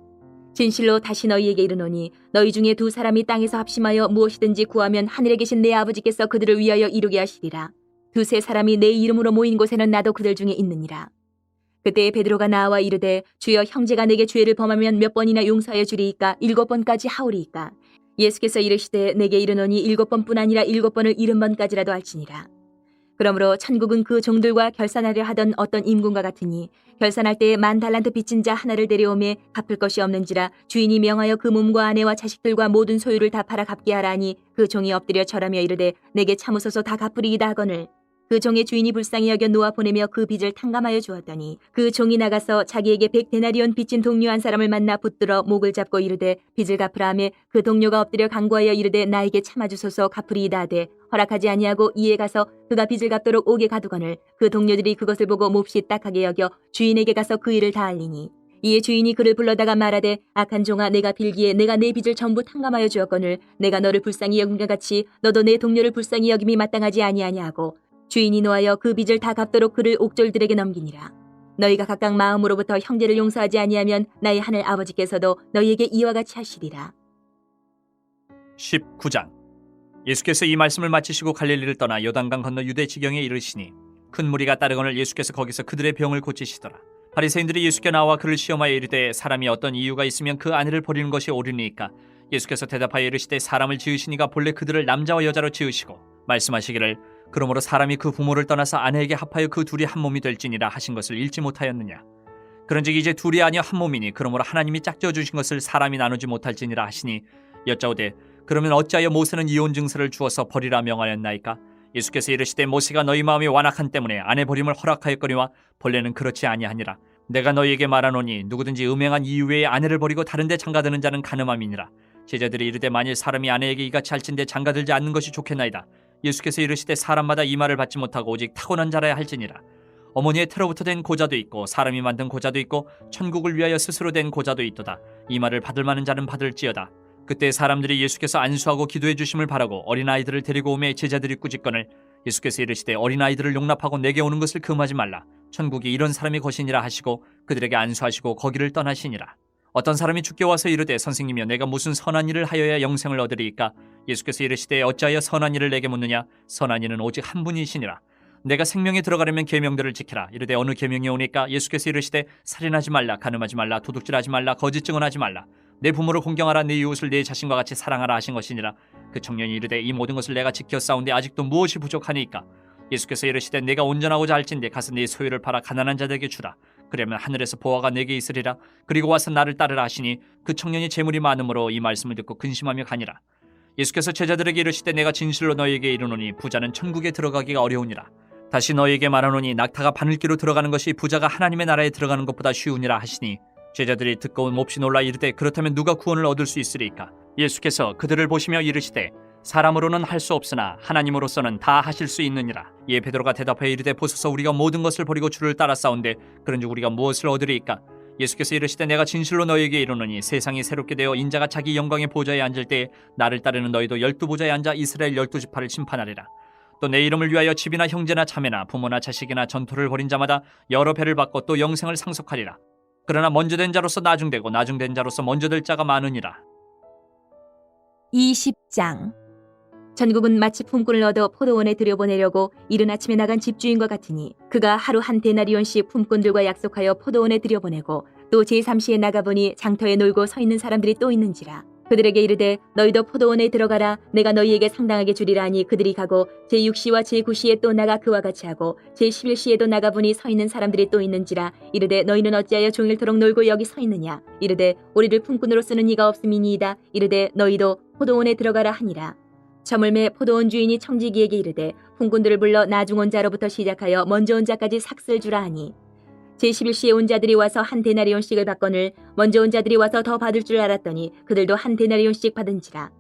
진실로 다시 너희에게 이르노니 너희 중에 두 사람이 땅에서 합심하여 무엇이든지 구하면 하늘에 계신 내 아버지께서 그들을 위하여 이루게 하시리라. 두세 사람이 내 이름으로 모인 곳에는 나도 그들 중에 있느니라. 그때 베드로가 나와 이르되 주여 형제가 내게 죄를 범하면 몇 번이나 용서하여 주리이까 7번까지 하오리이까. 예수께서 이르시되 내게 이르노니 7번뿐 아니라 7번을 70번까지라도 할지니라. 그러므로 천국은 그 종들과 결산하려 하던 어떤 임금과 같으니 결산할 때에 10,000달란트 빚진 자 하나를 데려오매 갚을 것이 없는지라 주인이 명하여 그 몸과 아내와 자식들과 모든 소유를 다 팔아 갚게 하라 하니 그 종이 엎드려 절하며 이르되 내게 참으소서 다 갚으리이다 하거늘 그 종의 주인이 불쌍히 여겨 놓아 보내며 그 빚을 탕감하여 주었더니 그 종이 나가서 자기에게 100데나리온 빚진 동료 한 사람을 만나 붙들어 목을 잡고 이르되 빚을 갚으라 하매 그 동료가 엎드려 간구하여 이르되 나에게 참아주소서 갚으리이다 하되 허락하지 아니하고 이에 가서 그가 빚을 갚도록 옥에 가두거늘 그 동료들이 그것을 보고 몹시 딱하게 여겨 주인에게 가서 그 일을 다 알리니 이에 주인이 그를 불러다가 말하되 악한 종아 내가 빌기에 내가 내 빚을 전부 탕감하여 주었거늘 내가 너를 불쌍히 여김과 같이 너도 내 동료를 불쌍히 여김이 마땅하지 아니하냐 하고 주인이 노하여 그 빚을 다 갚도록 그를 옥졸들에게 넘기니라. 너희가 각각 마음으로부터 형제를 용서하지 아니하면 나의 하늘 아버지께서도 너희에게 이와 같이 하시리라. 19장. 예수께서 이 말씀을 마치시고 갈릴리를 떠나 요단강 건너 유대 지경에 이르시니 큰 무리가 따르거늘 예수께서 거기서 그들의 병을 고치시더라. 바리새인들이 예수께 나와 그를 시험하여 이르되 사람이 어떤 이유가 있으면 그 아내를 버리는 것이 옳으니까. 예수께서 대답하여 이르시되 사람을 지으시니가 본래 그들을 남자와 여자로 지으시고 말씀하시기를 그러므로 사람이 그 부모를 떠나서 아내에게 합하여 그 둘이 한 몸이 될지니라 하신 것을 읽지 못하였느냐. 그런즉 이제 둘이 아니여 한 몸이니 그러므로 하나님이 짝지어 주신 것을 사람이 나누지 못할지니라 하시니 여짜오되 그러면 어찌하여 모세는 이혼 증서를 주어서 버리라 명하였나이까. 예수께서 이르시되 모세가 너희 마음이 완악한 때문에 아내 버림을 허락하였거니와 본래는 그렇지 아니하니라. 내가 너희에게 말하노니 누구든지 음행한 이유 외에 아내를 버리고 다른 데 장가드는 자는 간음함이니라. 제자들이 이르되 만일 사람이 아내에게 이같이 할진대 장가들지 않는 것이 좋겠나이다. 예수께서 이르시되 사람마다 이 말을 받지 못하고 오직 타고난 자라야 할지니라. 어머니의 태로부터 된 고자도 있고 사람이 만든 고자도 있고 천국을 위하여 스스로 된 고자도 있도다. 이 말을 받을 만한 자는 받을지어다. 그때 사람들이 예수께서 안수하고 기도해 주심을 바라고 어린아이들을 데리고 오매 제자들이 꾸짖거늘 예수께서 이르시되 어린아이들을 용납하고 내게 오는 것을 금하지 말라. 천국이 이런 사람이 것이니라 하시고 그들에게 안수하시고 거기를 떠나시니라. 어떤 사람이 주께 와서 이르되 선생님이여 내가 무슨 선한 일을 하여야 영생을 얻으리이까. 예수께서 이르시되 어찌하여 선한 일을 내게 묻느냐. 선한 이는 오직 한 분이시니라. 내가 생명에 들어가려면 계명들을 지키라. 이르되 어느 계명이 오니까. 예수께서 이르시되 살인하지 말라, 간음하지 말라, 도둑질하지 말라, 거짓 증언하지 말라, 내 부모를 공경하라, 내 이웃을 내 자신과 같이 사랑하라 하신 것이니라. 그 청년이 이르되 이 모든 것을 내가 지켜 싸운데 아직도 무엇이 부족하니까. 예수께서 이르시되 내가 온전하고자 할진대 가서 네 소유를 팔아 가난한 자들에게 주라. 그러면 하늘에서 보화가 내게 있으리라. 그리고 와서 나를 따르라 하시니 그 청년이 재물이 많으므로 이 말씀을 듣고 근심하며 가니라. 예수께서 제자들에게 이르시되 내가 진실로 너희에게 이르노니 부자는 천국에 들어가기가 어려우니라. 다시 너희에게 말하노니 낙타가 바늘기로 들어가는 것이 부자가 하나님의 나라에 들어가는 것보다 쉬우니라 하시니 제자들이 듣고 몹시 놀라 이르되 그렇다면 누가 구원을 얻을 수 있으리까. 예수께서 그들을 보시며 이르시되 사람으로는 할 수 없으나 하나님으로서는 다 하실 수 있느니라. 이에 베드로가 대답하여 이르되 보소서 우리가 모든 것을 버리고 주를 따라 싸운데 그런즉 우리가 무엇을 얻으리이까. 예수께서 이르시되 내가 진실로 너희에게 이르노니 세상이 새롭게 되어 인자가 자기 영광의 보좌에 앉을 때에 나를 따르는 너희도 12보좌에 앉아 이스라엘 12지파를 심판하리라. 또 내 이름을 위하여 집이나 형제나 자매나 부모나 자식이나 전토를 벌인 자마다 여러 배를 받고 또 영생을 상속하리라. 그러나 먼저 된 자로서 나중되고 나중된 자로서 먼저 될 자가 많으니라. 20장. 전국은 마치 품꾼을 얻어 포도원에 들여보내려고 이른 아침에 나간 집주인과 같으니 그가 하루 한 데나리온씩 품꾼들과 약속하여 포도원에 들여보내고 또 제3시에 나가보니 장터에 놀고 서 있는 사람들이 또 있는지라. 그들에게 이르되 너희도 포도원에 들어가라. 내가 너희에게 상당하게 주리라 하니 그들이 가고 제6시와 제9시에 또 나가 그와 같이 하고 제11시에도 나가보니 서 있는 사람들이 또 있는지라. 이르되 너희는 어찌하여 종일토록 놀고 여기 서 있느냐. 이르되 우리를 품꾼으로 쓰는 이가 없음이니이다. 이르되 너희도 포도원에 들어가라 하니라. 저물매 포도원 주인이 청지기에게 이르되 품꾼들을 불러 나중 온 자로부터 시작하여 먼저 온 자까지 삭슬 주라 하니 제11시에 온 자들이 와서 한 데나리온씩을 받거늘 먼저 온 자들이 와서 더 받을 줄 알았더니 그들도 한 데나리온씩 받은지라.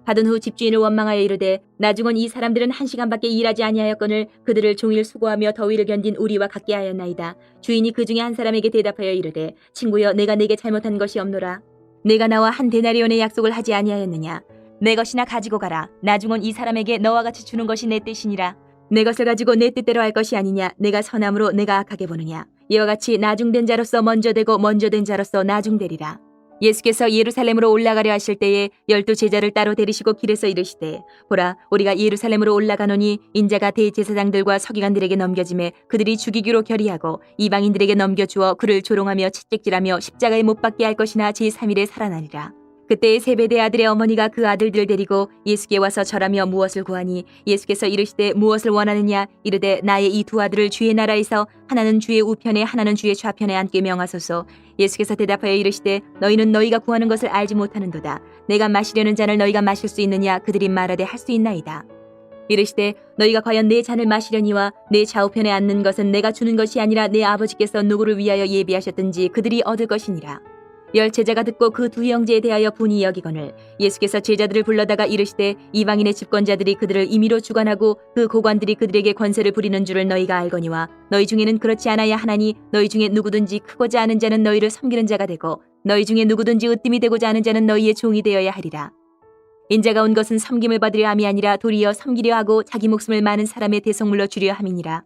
받은 후 집주인을 원망하여 이르되 나중 온 이 사람들은 1시간밖에 일하지 아니하였거늘 그들을 종일 수고하며 더위를 견딘 우리와 같게 하였나이다. 주인이 그 중에 한 사람에게 대답하여 이르되 친구여 내가 네게 잘못한 것이 없노라. 내가 나와 한 데나리온의 약속을 하지 아니하였느냐. 내 것이나 가지고 가라. 나중 온 이 사람에게 너와 같이 주는 것이 내 뜻이니라. 내 것을 가지고 내 뜻대로 할 것이 아니냐. 내가 선함으로 내가 악하게 보느냐. 이와 같이 나중된 자로서 먼저 되고 먼저 된 자로서 나중되리라. 예수께서 예루살렘으로 올라가려 하실 때에 12 제자를 따로 데리시고 길에서 이르시되 보라 우리가 예루살렘으로 올라가노니 인자가 대제사장들과 서기관들에게 넘겨짐에 그들이 죽이기로 결의하고 이방인들에게 넘겨주어 그를 조롱하며 채찍질하며 십자가에 못 박게 할 것이나 제3일에 살아나리라. 그때 세베대 아들의 어머니가 그 아들들을 데리고 예수께 와서 절하며 무엇을 구하니 예수께서 이르시되 무엇을 원하느냐. 이르되 나의 이 두 아들을 주의 나라에서 하나는 주의 우편에 하나는 주의 좌편에 앉게 명하소서. 예수께서 대답하여 이르시되 너희는 너희가 구하는 것을 알지 못하는도다. 내가 마시려는 잔을 너희가 마실 수 있느냐. 그들이 말하되 할 수 있나이다. 이르시되 너희가 과연 내 잔을 마시려니와 내 좌우편에 앉는 것은 내가 주는 것이 아니라 내 아버지께서 누구를 위하여 예비하셨든지 그들이 얻을 것이니라. 10 제자가 듣고 그 두 형제에 대하여 분이 여기거늘 예수께서 제자들을 불러다가 이르시되 이방인의 집권자들이 그들을 임의로 주관하고 그 고관들이 그들에게 권세를 부리는 줄을 너희가 알거니와 너희 중에는 그렇지 않아야 하나니 너희 중에 누구든지 크고자 하는 자는 너희를 섬기는 자가 되고 너희 중에 누구든지 으뜸이 되고자 하는 자는 너희의 종이 되어야 하리라. 인자가 온 것은 섬김을 받으려 함이 아니라 도리어 섬기려 하고 자기 목숨을 많은 사람의 대속물로 주려 함이니라.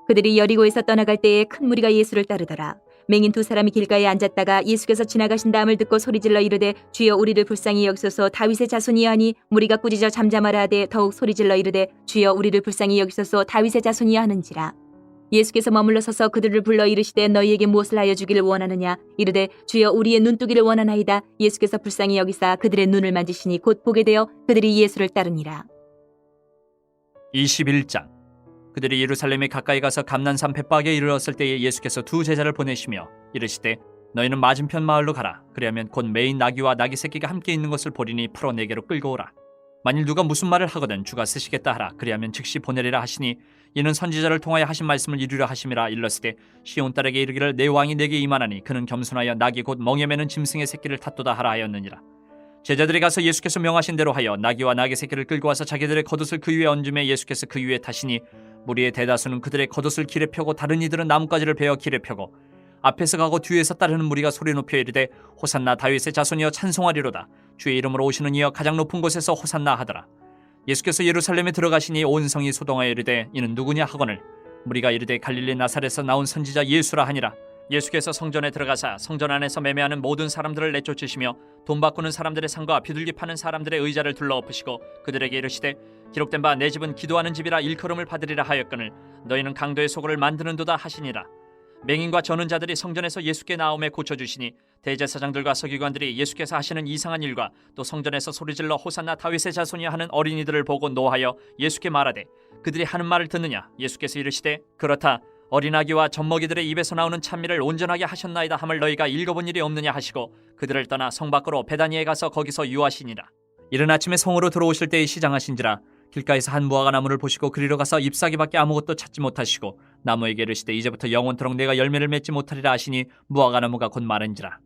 그들이 여리고에서 떠나갈 때에 큰 무리가 예수를 따르더라. 맹인 2 사람이 길가에 앉았다가 예수께서 지나가신다함을 듣고 소리질러 이르되 주여 우리를 불쌍히 여기소서. 다윗의 자손이여 하니 무리가 꾸짖어 잠잠하라 하되 더욱 소리질러 이르되 주여 우리를 불쌍히 여기소서. 다윗의 자손이여 하는지라. 예수께서 머물러 서서 그들을 불러 이르시되 너희에게 무엇을 하여 주기를 원하느냐. 이르되 주여 우리의 눈뜨기를 원하나이다. 예수께서 불쌍히 여기사 그들의 눈을 만지시니 곧 보게 되어 그들이 예수를 따르니라. 21장. 그들이 예루살렘에 가까이 가서 감난산 벳박에 이르렀을 때에 예수께서 2 제자를 보내시며 이르시되 너희는 맞은편 마을로 가라. 그리하면 곧 매인 나귀와 나귀 새끼가 함께 있는 것을 보리니 풀어 내게로 끌고 오라. 만일 누가 무슨 말을 하거든 주가 쓰시겠다 하라. 그리하면 즉시 보내리라 하시니 이는 선지자를 통하여 하신 말씀을 이루려 하심이라. 일렀으되 시온 딸에게 이르기를 내 왕이 내게 임하나니 그는 겸손하여 나귀 곧 멍에 매는 짐승의 새끼를 탓도다 하라 하였느니라. 제자들이 가서 예수께서 명하신 대로 하여 나귀와 나귀 새끼를 끌고 와서 자기들의 겉옷을 그 위에 얹음에 예수께서 그 위에 타시니 무리의 대다수는 그들의 겉옷을 길에 펴고 다른 이들은 나뭇가지를 베어 길에 펴고 앞에서 가고 뒤에서 따르는 무리가 소리 높여 이르되 호산나 다윗의 자손이여 찬송하리로다. 주의 이름으로 오시는 이여 가장 높은 곳에서 호산나 하더라. 예수께서 예루살렘에 들어가시니 온 성이 소동하여 이르되 이는 누구냐 하거늘 무리가 이르되 갈릴리 나사렛에서 나온 선지자 예수라 하니라. 예수께서 성전에 들어가사 성전 안에서 매매하는 모든 사람들을 내쫓으시며 돈 바꾸는 사람들의 상과 비둘기 파는 사람들의 의자를 둘러엎으시고 그들에게 이르시되 기록된 바 내 집은 기도하는 집이라 일컬음을 받으리라 하였거늘 너희는 강도의 소굴을 만드는도다 하시니라. 맹인과 저는 자들이 성전에서 예수께 나옴에 고쳐주시니 대제사장들과 서기관들이 예수께서 하시는 이상한 일과 또 성전에서 소리질러 호산나 다윗의 자손이야 하는 어린이들을 보고 노하여 예수께 말하되 그들이 하는 말을 듣느냐. 예수께서 이르시되 그렇다. 어린아기와 젖먹이들의 입에서 나오는 찬미를 온전하게 하셨나이다 함을 너희가 읽어본 일이 없느냐 하시고 그들을 떠나 성 밖으로 베다니에 가서 거기서 유하시니라. 이른 아침에 성으로 들어오실 때에 시장하신지라. 길가에서 한 무화과 나무를 보시고 그리로 가서 잎사귀밖에 아무것도 찾지 못하시고 나무에게 이르시되 이제부터 영원토록 내가 열매를 맺지 못하리라 하시니 무화과 나무가 곧 마른지라.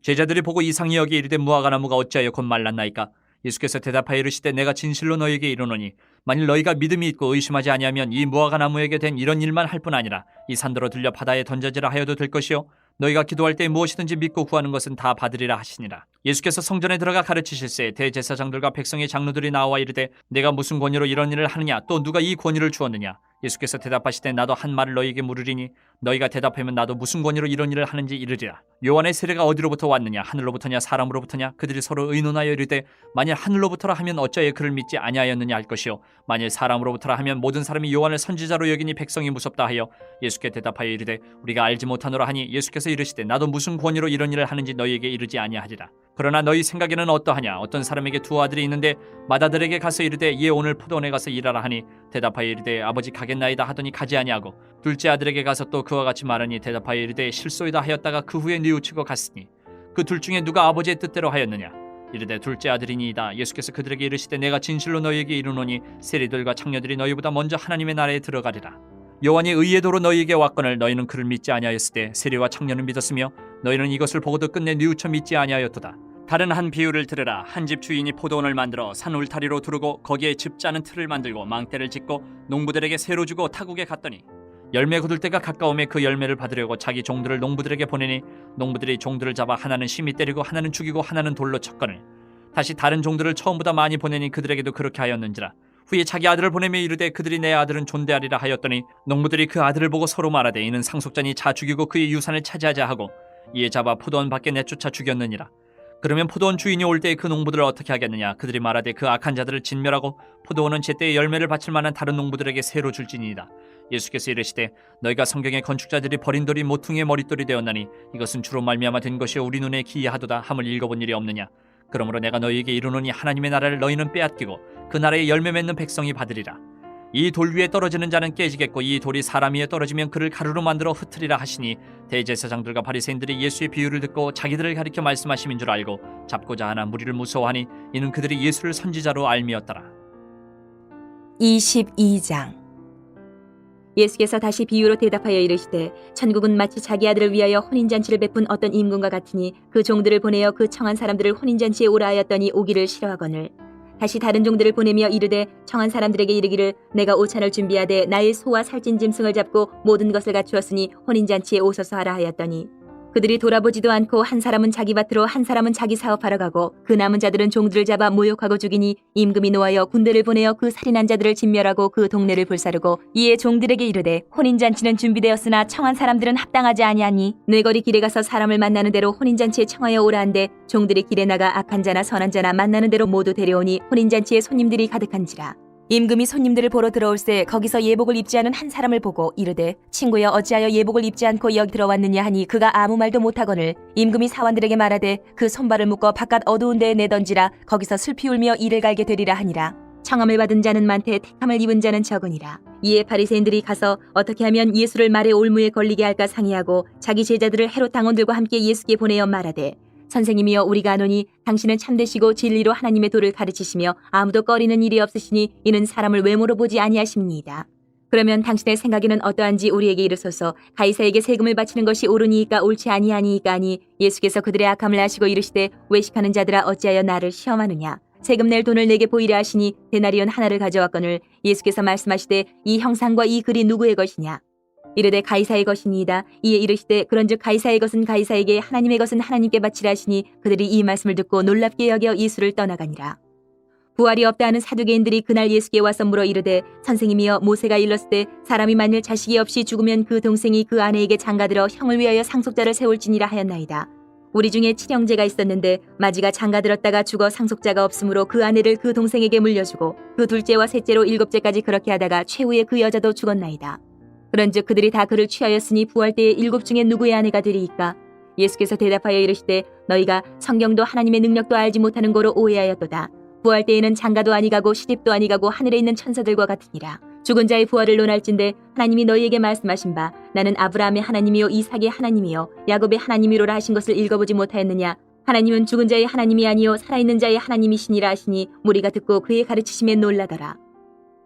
제자들이 보고 이상히 여기 이르되 무화과 나무가 어찌하여 곧 말랐나이까. 예수께서 대답하여 이르시되 내가 진실로 너희에게 이르노니 만일 너희가 믿음이 있고 의심하지 아니하면 이 무화과 나무에게 된 이런 일만 할 뿐 아니라 이 산도로 들려 바다에 던져지라 하여도 될 것이요 너희가 기도할 때 무엇이든지 믿고 구하는 것은 다 받으리라 하시니라. 예수께서 성전에 들어가 가르치실새 대제사장들과 백성의 장로들이 나와 이르되 내가 무슨 권위로 이런 일을 하느냐 또 누가 이 권위를 주었느냐. 예수께서 대답하시되 나도 한 말을 너희에게 물으리니 너희가 대답하면 나도 무슨 권위로 이런 일을 하는지 이르리라. 요한의 세례가 어디로부터 왔느냐 하늘로부터냐 사람으로부터냐. 그들이 서로 의논하여 이르되 만일 하늘로부터라 하면 어찌하여 그를 믿지 아니하였느냐 할 것이요 만일 사람으로부터라 하면 모든 사람이 요한을 선지자로 여기니 백성이 무섭다 하여 예수께 대답하여 이르되 우리가 알지 못하노라 하니 예수께서 이르시되 나도 무슨 권위로 이런 일을 하는지 너희에게 이르지 아니하리라. 그러나 너희 생각에는 어떠하냐. 어떤 사람에게 두 아들이 있는데 맏아들에게 가서 이르되 얘 오늘 포도원에 가서 일하라 하니 대답하여 이르되 아버지 가겠나이다 하더니 가지 아니하고 둘째 아들에게 가서 또 그와 같이 말하니 대답하여 이르되 실소이다 하였다가 그 후에 뉘우치고 갔으니 그 둘 중에 누가 아버지의 뜻대로 하였느냐. 이르되 둘째 아들이니이다. 예수께서 그들에게 이르시되 내가 진실로 너희에게 이르노니 세리들과 창녀들이 너희보다 먼저 하나님의 나라에 들어가리라. 요한이 의의 도로 너희에게 왔거늘 너희는 그를 믿지 아니하였을 때 세리와 창녀는 믿었으며 너희는 이것을 보고도 끝내 뉘우쳐 믿지 아니하였도다. 다른 한 비유를 들으라. 한 집 주인이 포도원을 만들어 산 울타리로 두르고 거기에 집 짜는 틀을 만들고 망대를 짓고 농부들에게 새로 주고 타국에 갔더니 열매 거둘 때가 가까움에 그 열매를 받으려고 자기 종들을 농부들에게 보내니 농부들이 종들을 잡아 하나는 심히 때리고 하나는 죽이고 하나는 돌로 쳤거늘 다시 다른 종들을 처음보다 많이 보내니 그들에게도 그렇게 하였는지라. 후에 자기 아들을 보내며 이르되 그들이 내 아들은 존대하리라 하였더니 농부들이 그 아들을 보고 서로 말하되 이는 상속자니 자 죽이고 그의 유산을 차지하자 하고 이에 잡아 포도원 밖에 내쫓아 죽였느니라. 그러면 포도원 주인이 올 때에 그 농부들을 어떻게 하겠느냐. 그들이 말하되 그 악한 자들을 진멸하고 포도원은 제때에 열매를 바칠 만한 다른 농부들에게 새로 줄지니이다. 예수께서 이르시되 너희가 성경의 건축자들이 버린 돌이 모퉁이의 머릿돌이 되었나니 이것은 주로 말미암아 된 것이요 우리 눈에 기이하도다 함을 읽어본 일이 없느냐. 그러므로 내가 너희에게 이르노니 하나님의 나라를 너희는 빼앗기고 그 나라에 열매 맺는 백성이 받으리라. 이 돌 위에 떨어지는 자는 깨지겠고 이 돌이 사람 위에 떨어지면 그를 가루로 만들어 흩으리라 하시니 대제사장들과 바리새인들이 예수의 비유를 듣고 자기들을 가리켜 말씀하심인 줄 알고 잡고자 하나 무리를 무서워하니 이는 그들이 예수를 선지자로 알미었더라. 22장. 예수께서 다시 비유로 대답하여 이르시되 천국은 마치 자기 아들을 위하여 혼인잔치를 베푼 어떤 임금과 같으니 그 종들을 보내어 그 청한 사람들을 혼인잔치에 오라 하였더니 오기를 싫어하거늘 다시 다른 종들을 보내며 이르되 청한 사람들에게 이르기를 내가 오찬을 준비하되 나의 소와 살찐 짐승을 잡고 모든 것을 갖추었으니 혼인잔치에 오소서 하라 하였더니 그들이 돌아보지도 않고 한 사람은 자기 밭으로 한 사람은 자기 사업하러 가고 그 남은 자들은 종들을 잡아 모욕하고 죽이니 임금이 노하여 군대를 보내어 그 살인한 자들을 진멸하고 그 동네를 불사르고 이에 종들에게 이르되 혼인잔치는 준비되었으나 청한 사람들은 합당하지 아니하니 뇌거리 길에 가서 사람을 만나는 대로 혼인잔치에 청하여 오라 한데 종들이 길에 나가 악한 자나 선한 자나 만나는 대로 모두 데려오니 혼인잔치에 손님들이 가득한지라. 임금이 손님들을 보러 들어올새 거기서 예복을 입지 않은 한 사람을 보고 이르되 친구여 어찌하여 예복을 입지 않고 여기 들어왔느냐 하니 그가 아무 말도 못하거늘 임금이 사원들에게 말하되 그 손발을 묶어 바깥 어두운 데에 내던지라 거기서 슬피 울며 이를 갈게 되리라 하니라. 청함을 받은 자는 많되 택함을 입은 자는 적으니라. 이에 바리새인들이 가서 어떻게 하면 예수를 말의 올무에 걸리게 할까 상의하고 자기 제자들을 헤롯 당원들과 함께 예수께 보내어 말하되 선생님이여 우리가 아노니 당신은 참되시고 진리로 하나님의 도를 가르치시며 아무도 꺼리는 일이 없으시니 이는 사람을 외모로 보지 아니하십니이다. 그러면 당신의 생각에는 어떠한지 우리에게 이르소서. 가이사에게 세금을 바치는 것이 옳으니이까 옳지 아니하니이까 하니 예수께서 그들의 악함을 아시고 이르시되 외식하는 자들아 어찌하여 나를 시험하느냐. 세금 낼 돈을 내게 보이려 하시니 데나리온 하나를 가져왔거늘 예수께서 말씀하시되 이 형상과 이 글이 누구의 것이냐. 이르되 가이사의 것이니이다. 이에 이르시되 그런즉 가이사의 것은 가이사에게 하나님의 것은 하나님께 바치라 하시니 그들이 이 말씀을 듣고 놀랍게 여겨 예수를 떠나가니라. 부활이 없다 하는 사두개인들이 그날 예수께 와서 물어 이르되 선생님이여 모세가 일렀을 때 사람이 만일 자식이 없이 죽으면 그 동생이 그 아내에게 장가들어 형을 위하여 상속자를 세울지니라 하였나이다. 우리 중에 칠형제가 있었는데 마지가 장가들었다가 죽어 상속자가 없으므로 그 아내를 그 동생에게 물려주고 그 둘째와 셋째로 일곱째까지 그렇게 하다가 최후에 그 여자도 죽었나이다. 그런즉 그들이 다 그를 취하였으니 부활 때에 일곱 중에 누구의 아내가 되리이까? 예수께서 대답하여 이르시되 너희가 성경도 하나님의 능력도 알지 못하는 거로 오해하였도다. 부활 때에는 장가도 아니가고 시집도 아니가고 하늘에 있는 천사들과 같으니라. 죽은 자의 부활을 논할진대 하나님이 너희에게 말씀하신 바 나는 아브라함의 하나님이요 이삭의 하나님이요 야곱의 하나님이로라 하신 것을 읽어보지 못하였느냐. 하나님은 죽은 자의 하나님이 아니요 살아있는 자의 하나님이시니라 하시니 무리가 듣고 그의 가르치심에 놀라더라.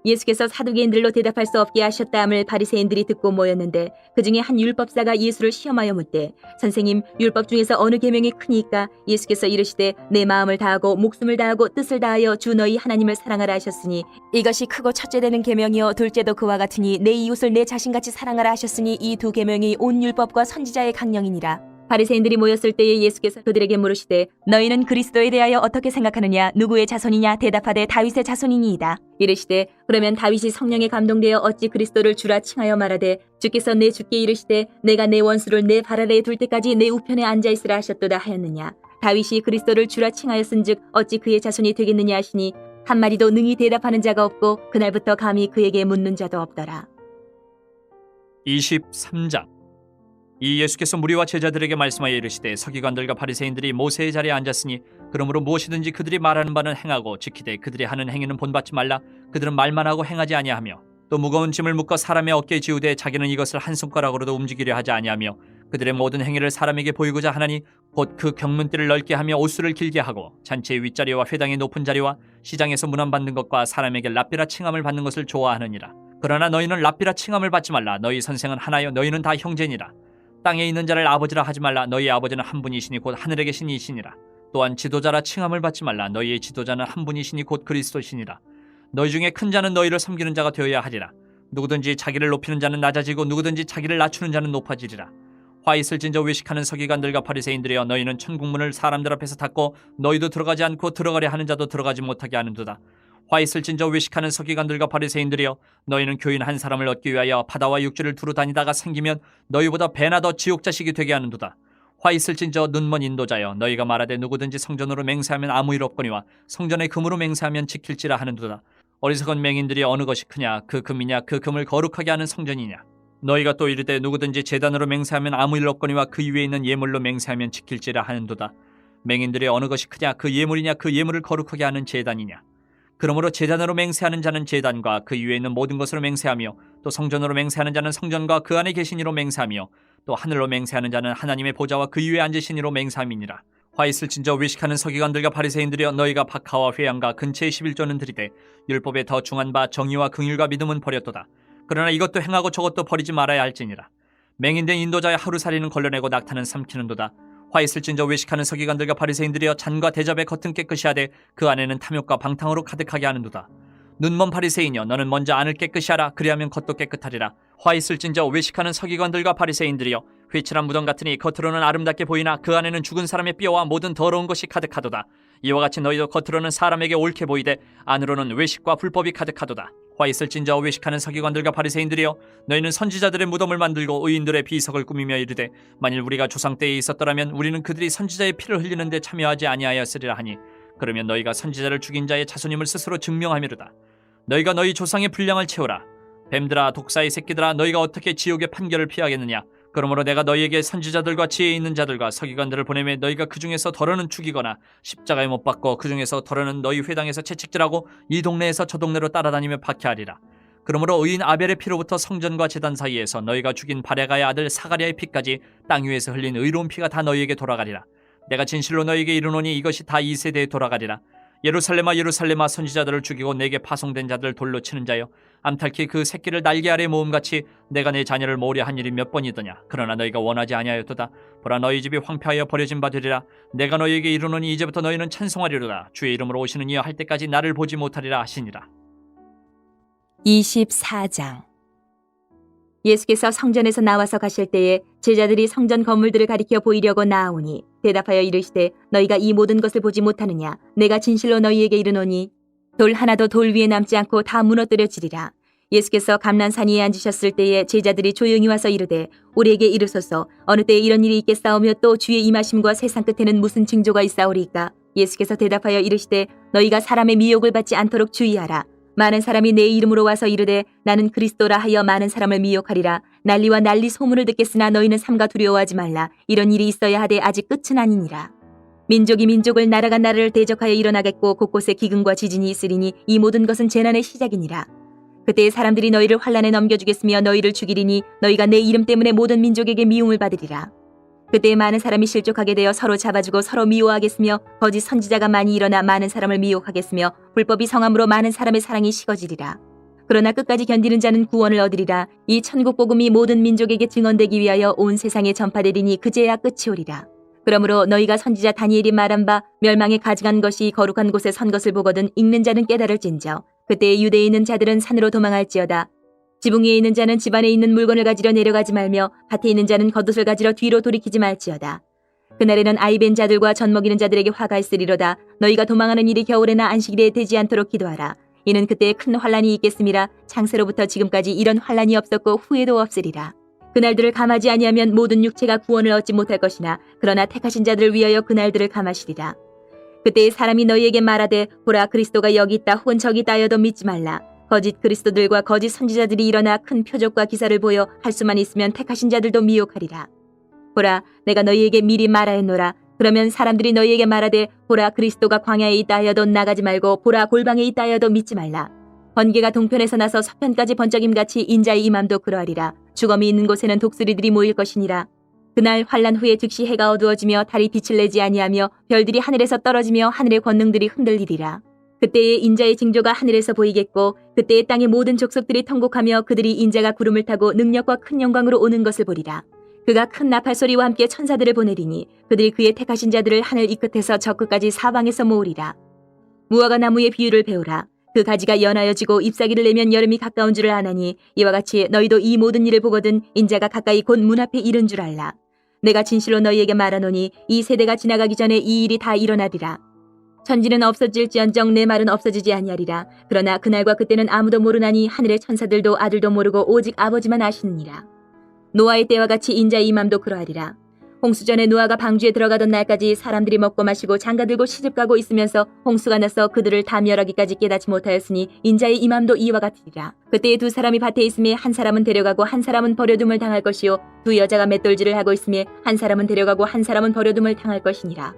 예수께서 사두개인들로 대답할 수 없게 하셨다함을 바리새인들이 듣고 모였는데 그 중에 한 율법사가 예수를 시험하여 묻되 선생님 율법 중에서 어느 계명이 크니까? 예수께서 이르시되 내 마음을 다하고 목숨을 다하고 뜻을 다하여 주 너희 하나님을 사랑하라 하셨으니 이것이 크고 첫째 되는 계명이요 둘째도 그와 같으니 내 이웃을 내 자신같이 사랑하라 하셨으니 이 두 계명이 온 율법과 선지자의 강령이니라. 바리새인들이 모였을 때에 예수께서 그들에게 물으시되 너희는 그리스도에 대하여 어떻게 생각하느냐? 누구의 자손이냐? 대답하되 다윗의 자손이니이다. 이르시되 그러면 다윗이 성령에 감동되어 어찌 그리스도를 주라 칭하여 말하되 주께서 내 주께 이르시되 내가 내 원수를 내 발 아래에 둘 때까지 내 우편에 앉아 있으라 하셨도다 하였느냐? 다윗이 그리스도를 주라 칭하였은즉 어찌 그의 자손이 되겠느냐 하시니 한마디도 능히 대답하는 자가 없고 그날부터 감히 그에게 묻는 자도 없더라. 23장. 이 예수께서 무리와 제자들에게 말씀하여 이르시되 서기관들과 바리새인들이 모세의 자리에 앉았으니 그러므로 무엇이든지 그들이 말하는 바는 행하고 지키되 그들이 하는 행위는 본받지 말라. 그들은 말만 하고 행하지 아니하며 또 무거운 짐을 묶어 사람의 어깨에 지우되 자기는 이것을 한 손가락으로도 움직이려 하지 아니하며 그들의 모든 행위를 사람에게 보이고자 하나니 곧 그 경문띠를 넓게 하며 옷수를 길게 하고 잔치의 윗자리와 회당의 높은 자리와 시장에서 문안받는 것과 사람에게 랍비라 칭함을 받는 것을 좋아하느니라. 그러나 너희는 랍비라 칭함을 받지 말라. 너희 선생은 하나요 너희는 다 형제니라. 땅에 있는 자를 아버지라 하지 말라. 너희의 아버지는 한 분이시니 곧 하늘에 계신 이시니라. 또한 지도자라 칭함을 받지 말라. 너희의 지도자는 한 분이시니 곧 그리스도시니라. 너희 중에 큰 자는 너희를 섬기는 자가 되어야 하리라. 누구든지 자기를 높이는 자는 낮아지고 누구든지 자기를 낮추는 자는 높아지리라. 화 있을진저 외식하는 서기관들과 바리새인들이여 너희는 천국문을 사람들 앞에서 닫고 너희도 들어가지 않고 들어가려 하는 자도 들어가지 못하게 하는도다. 화 있을진저 외식하는 서기관들과 바리새인들이여 너희는 교인 한 사람을 얻기 위하여 바다와 육지를 두루 다니다가 생기면 너희보다 배나 더 지옥 자식이 되게 하는도다. 화 있을진저 눈먼 인도자여 너희가 말하되 누구든지 성전으로 맹세하면 아무 일 없거니와 성전의 금으로 맹세하면 지킬지라 하는도다. 어리석은 맹인들이 어느 것이 크냐? 그 금이냐? 그 금을 거룩하게 하는 성전이냐? 너희가 또 이르되 누구든지 제단으로 맹세하면 아무 일 없거니와 그 위에 있는 예물로 맹세하면 지킬지라 하는도다. 맹인들이 어느 것이 크냐? 그 예물이냐? 그 예물을 거룩하게 하는 제단이냐? 그러므로 제단으로 맹세하는 자는 제단과 그 위에 있는 모든 것으로 맹세하며 또 성전으로 맹세하는 자는 성전과 그 안에 계신 이로 맹세하며 또 하늘로 맹세하는 자는 하나님의 보좌와 그 위에 앉으신 이로 맹세함이니라. 화 있을진저 외식하는 서기관들과 바리새인들이여 너희가 박하와 회양과 근처의 11조는 드리되 율법에 더 중한 바 정의와 긍휼과 믿음은 버렸도다. 그러나 이것도 행하고 저것도 버리지 말아야 할지니라. 맹인된 인도자의 하루살이는 걸러내고 낙타는 삼키는도다. 화 있을진저 외식하는 서기관들과 바리새인들이여 잔과 대접의 겉은 깨끗이 하되 그 안에는 탐욕과 방탕으로 가득하게 하는도다. 눈먼 바리새인이여 너는 먼저 안을 깨끗이 하라. 그리하면 겉도 깨끗하리라. 화 있을진저 외식하는 서기관들과 바리새인들이여 회칠한 무덤 같으니 겉으로는 아름답게 보이나 그 안에는 죽은 사람의 뼈와 모든 더러운 것이 가득하도다. 이와 같이 너희도 겉으로는 사람에게 옳게 보이되 안으로는 외식과 불법이 가득하도다. 화 있을진저 외식하는 서기관들과 바리새인들이여 너희는 선지자들의 무덤을 만들고 의인들의 비석을 꾸미며 이르되 만일 우리가 조상 때에 있었더라면 우리는 그들이 선지자의 피를 흘리는데 참여하지 아니하였으리라 하니 그러면 너희가 선지자를 죽인 자의 자손임을 스스로 증명하미로다. 너희가 너희 조상의 분량을 채우라. 뱀들아 독사의 새끼들아 너희가 어떻게 지옥의 판결을 피하겠느냐. 그러므로 내가 너희에게 선지자들과 지혜 있는 자들과 서기관들을 보내매 너희가 그 중에서 덜어는 죽이거나 십자가에 못 박고 그 중에서 덜어는 너희 회당에서 채찍질하고 이 동네에서 저 동네로 따라다니며 박해하리라. 그러므로 의인 아벨의 피로부터 성전과 제단 사이에서 너희가 죽인 바레가의 아들 사가랴의 피까지 땅 위에서 흘린 의로운 피가 다 너희에게 돌아가리라. 내가 진실로 너희에게 이르노니 이것이 다 이 세대에 돌아가리라. 예루살렘아 예루살렘아 선지자들을 죽이고 내게 파송된 자들을 돌로 치는 자여 암탈키 그 새끼를 날개 아래 모음같이 내가 내 자녀를 모으려 한 일이 몇 번이더냐. 그러나 너희가 원하지 아니하였도다. 보라 너희 집이 황폐하여 버려진 바 되리라. 내가 너희에게 이르노니 이제부터 너희는 찬송하리로다. 주의 이름으로 오시는 이여 할 때까지 나를 보지 못하리라 하시니라. 24장. 예수께서 성전에서 나와서 가실 때에 제자들이 성전 건물들을 가리켜 보이려고 나아오니 대답하여 이르시되 너희가 이 모든 것을 보지 못하느냐. 내가 진실로 너희에게 이르노니 돌 하나도 돌 위에 남지 않고 다 무너뜨려지리라. 예수께서 감난산 위에 앉으셨을 때에 제자들이 조용히 와서 이르되 우리에게 이르소서 어느 때에 이런 일이 있겠사오며 또 주의 임하심과 세상 끝에는 무슨 징조가 있사오리까. 예수께서 대답하여 이르시되 너희가 사람의 미혹을 받지 않도록 주의하라. 많은 사람이 내 이름으로 와서 이르되 나는 그리스도라 하여 많은 사람을 미혹하리라. 난리와 난리 소문을 듣겠으나 너희는 삼가 두려워하지 말라. 이런 일이 있어야 하되 아직 끝은 아니니라. 민족이 민족을 나라가 나라를 대적하여 일어나겠고 곳곳에 기근과 지진이 있으리니 이 모든 것은 재난의 시작이니라. 그때 사람들이 너희를 환란에 넘겨주겠으며 너희를 죽이리니 너희가 내 이름 때문에 모든 민족에게 미움을 받으리라. 그때 많은 사람이 실족하게 되어 서로 잡아주고 서로 미워하겠으며 거짓 선지자가 많이 일어나 많은 사람을 미혹하겠으며 불법이 성함으로 많은 사람의 사랑이 식어지리라. 그러나 끝까지 견디는 자는 구원을 얻으리라. 이 천국 복음이 모든 민족에게 증언되기 위하여 온 세상에 전파되리니 그제야 끝이 오리라. 그러므로 너희가 선지자 다니엘이 말한 바 멸망에 가증한 것이 거룩한 곳에 선 것을 보거든 읽는 자는 깨달을진저 그때 유대에 있는 자들은 산으로 도망할지어다. 지붕 위에 있는 자는 집 안에 있는 물건을 가지러 내려가지 말며 밭에 있는 자는 겉옷을 가지러 뒤로 돌이키지 말지어다. 그날에는 아이벤 자들과 젖 먹이는 자들에게 화가 있으리로다. 너희가 도망하는 일이 겨울에나 안식일에 되지 않도록 기도하라. 이는 그때에 큰 환란이 있겠음이라. 창세로부터 지금까지 이런 환란이 없었고 후에도 없으리라. 그날들을 감하지 아니하면 모든 육체가 구원을 얻지 못할 것이나 그러나 택하신 자들을 위하여 그날들을 감하시리라. 그때에 사람이 너희에게 말하되 보라 그리스도가 여기 있다 혹은 저기 있다 하여도 믿지 말라. 거짓 그리스도들과 거짓 선지자들이 일어나 큰 표적과 기사를 보여 할 수만 있으면 택하신 자들도 미혹하리라. 보라 내가 너희에게 미리 말하였노라. 그러면 사람들이 너희에게 말하되 보라 그리스도가 광야에 있다 하여도 나가지 말고 보라 골방에 있다 하여도 믿지 말라. 번개가 동편에서 나서 서편까지 번쩍임같이 인자의 임함도 그러하리라. 주검이 있는 곳에는 독수리들이 모일 것이니라. 그날 환란 후에 즉시 해가 어두워지며 달이 빛을 내지 아니하며 별들이 하늘에서 떨어지며 하늘의 권능들이 흔들리리라. 그때에 인자의 징조가 하늘에서 보이겠고 그때에 땅의 모든 족속들이 통곡하며 그들이 인자가 구름을 타고 능력과 큰 영광으로 오는 것을 보리라. 그가 큰 나팔 소리와 함께 천사들을 보내리니 그들이 그의 택하신 자들을 하늘 이 끝에서 저 끝까지 사방에서 모으리라. 무화과 나무의 비유를 배우라. 그 가지가 연하여지고 잎사귀를 내면 여름이 가까운 줄을 아나니 이와 같이 너희도 이 모든 일을 보거든 인자가 가까이 곧 문 앞에 이른 줄 알라. 내가 진실로 너희에게 말하노니 이 세대가 지나가기 전에 이 일이 다 일어나리라. 천지는 없어질지언정 내 말은 없어지지 아니하리라. 그러나 그날과 그때는 아무도 모르나니 하늘의 천사들도 아들도 모르고 오직 아버지만 아시느니라. 노아의 때와 같이 인자의 임함도 그러하리라. 홍수전에 노아가 방주에 들어가던 날까지 사람들이 먹고 마시고 장가들고 시집가고 있으면서 홍수가 나서 그들을 다 멸하기까지 깨닫지 못하였으니 인자의 임함도 이와 같으리라. 그때에 두 사람이 밭에 있음에 한 사람은 데려가고 한 사람은 버려둠을 당할 것이요 두 여자가 맷돌질을 하고 있음에 한 사람은 데려가고 한 사람은 버려둠을 당할 것이니라.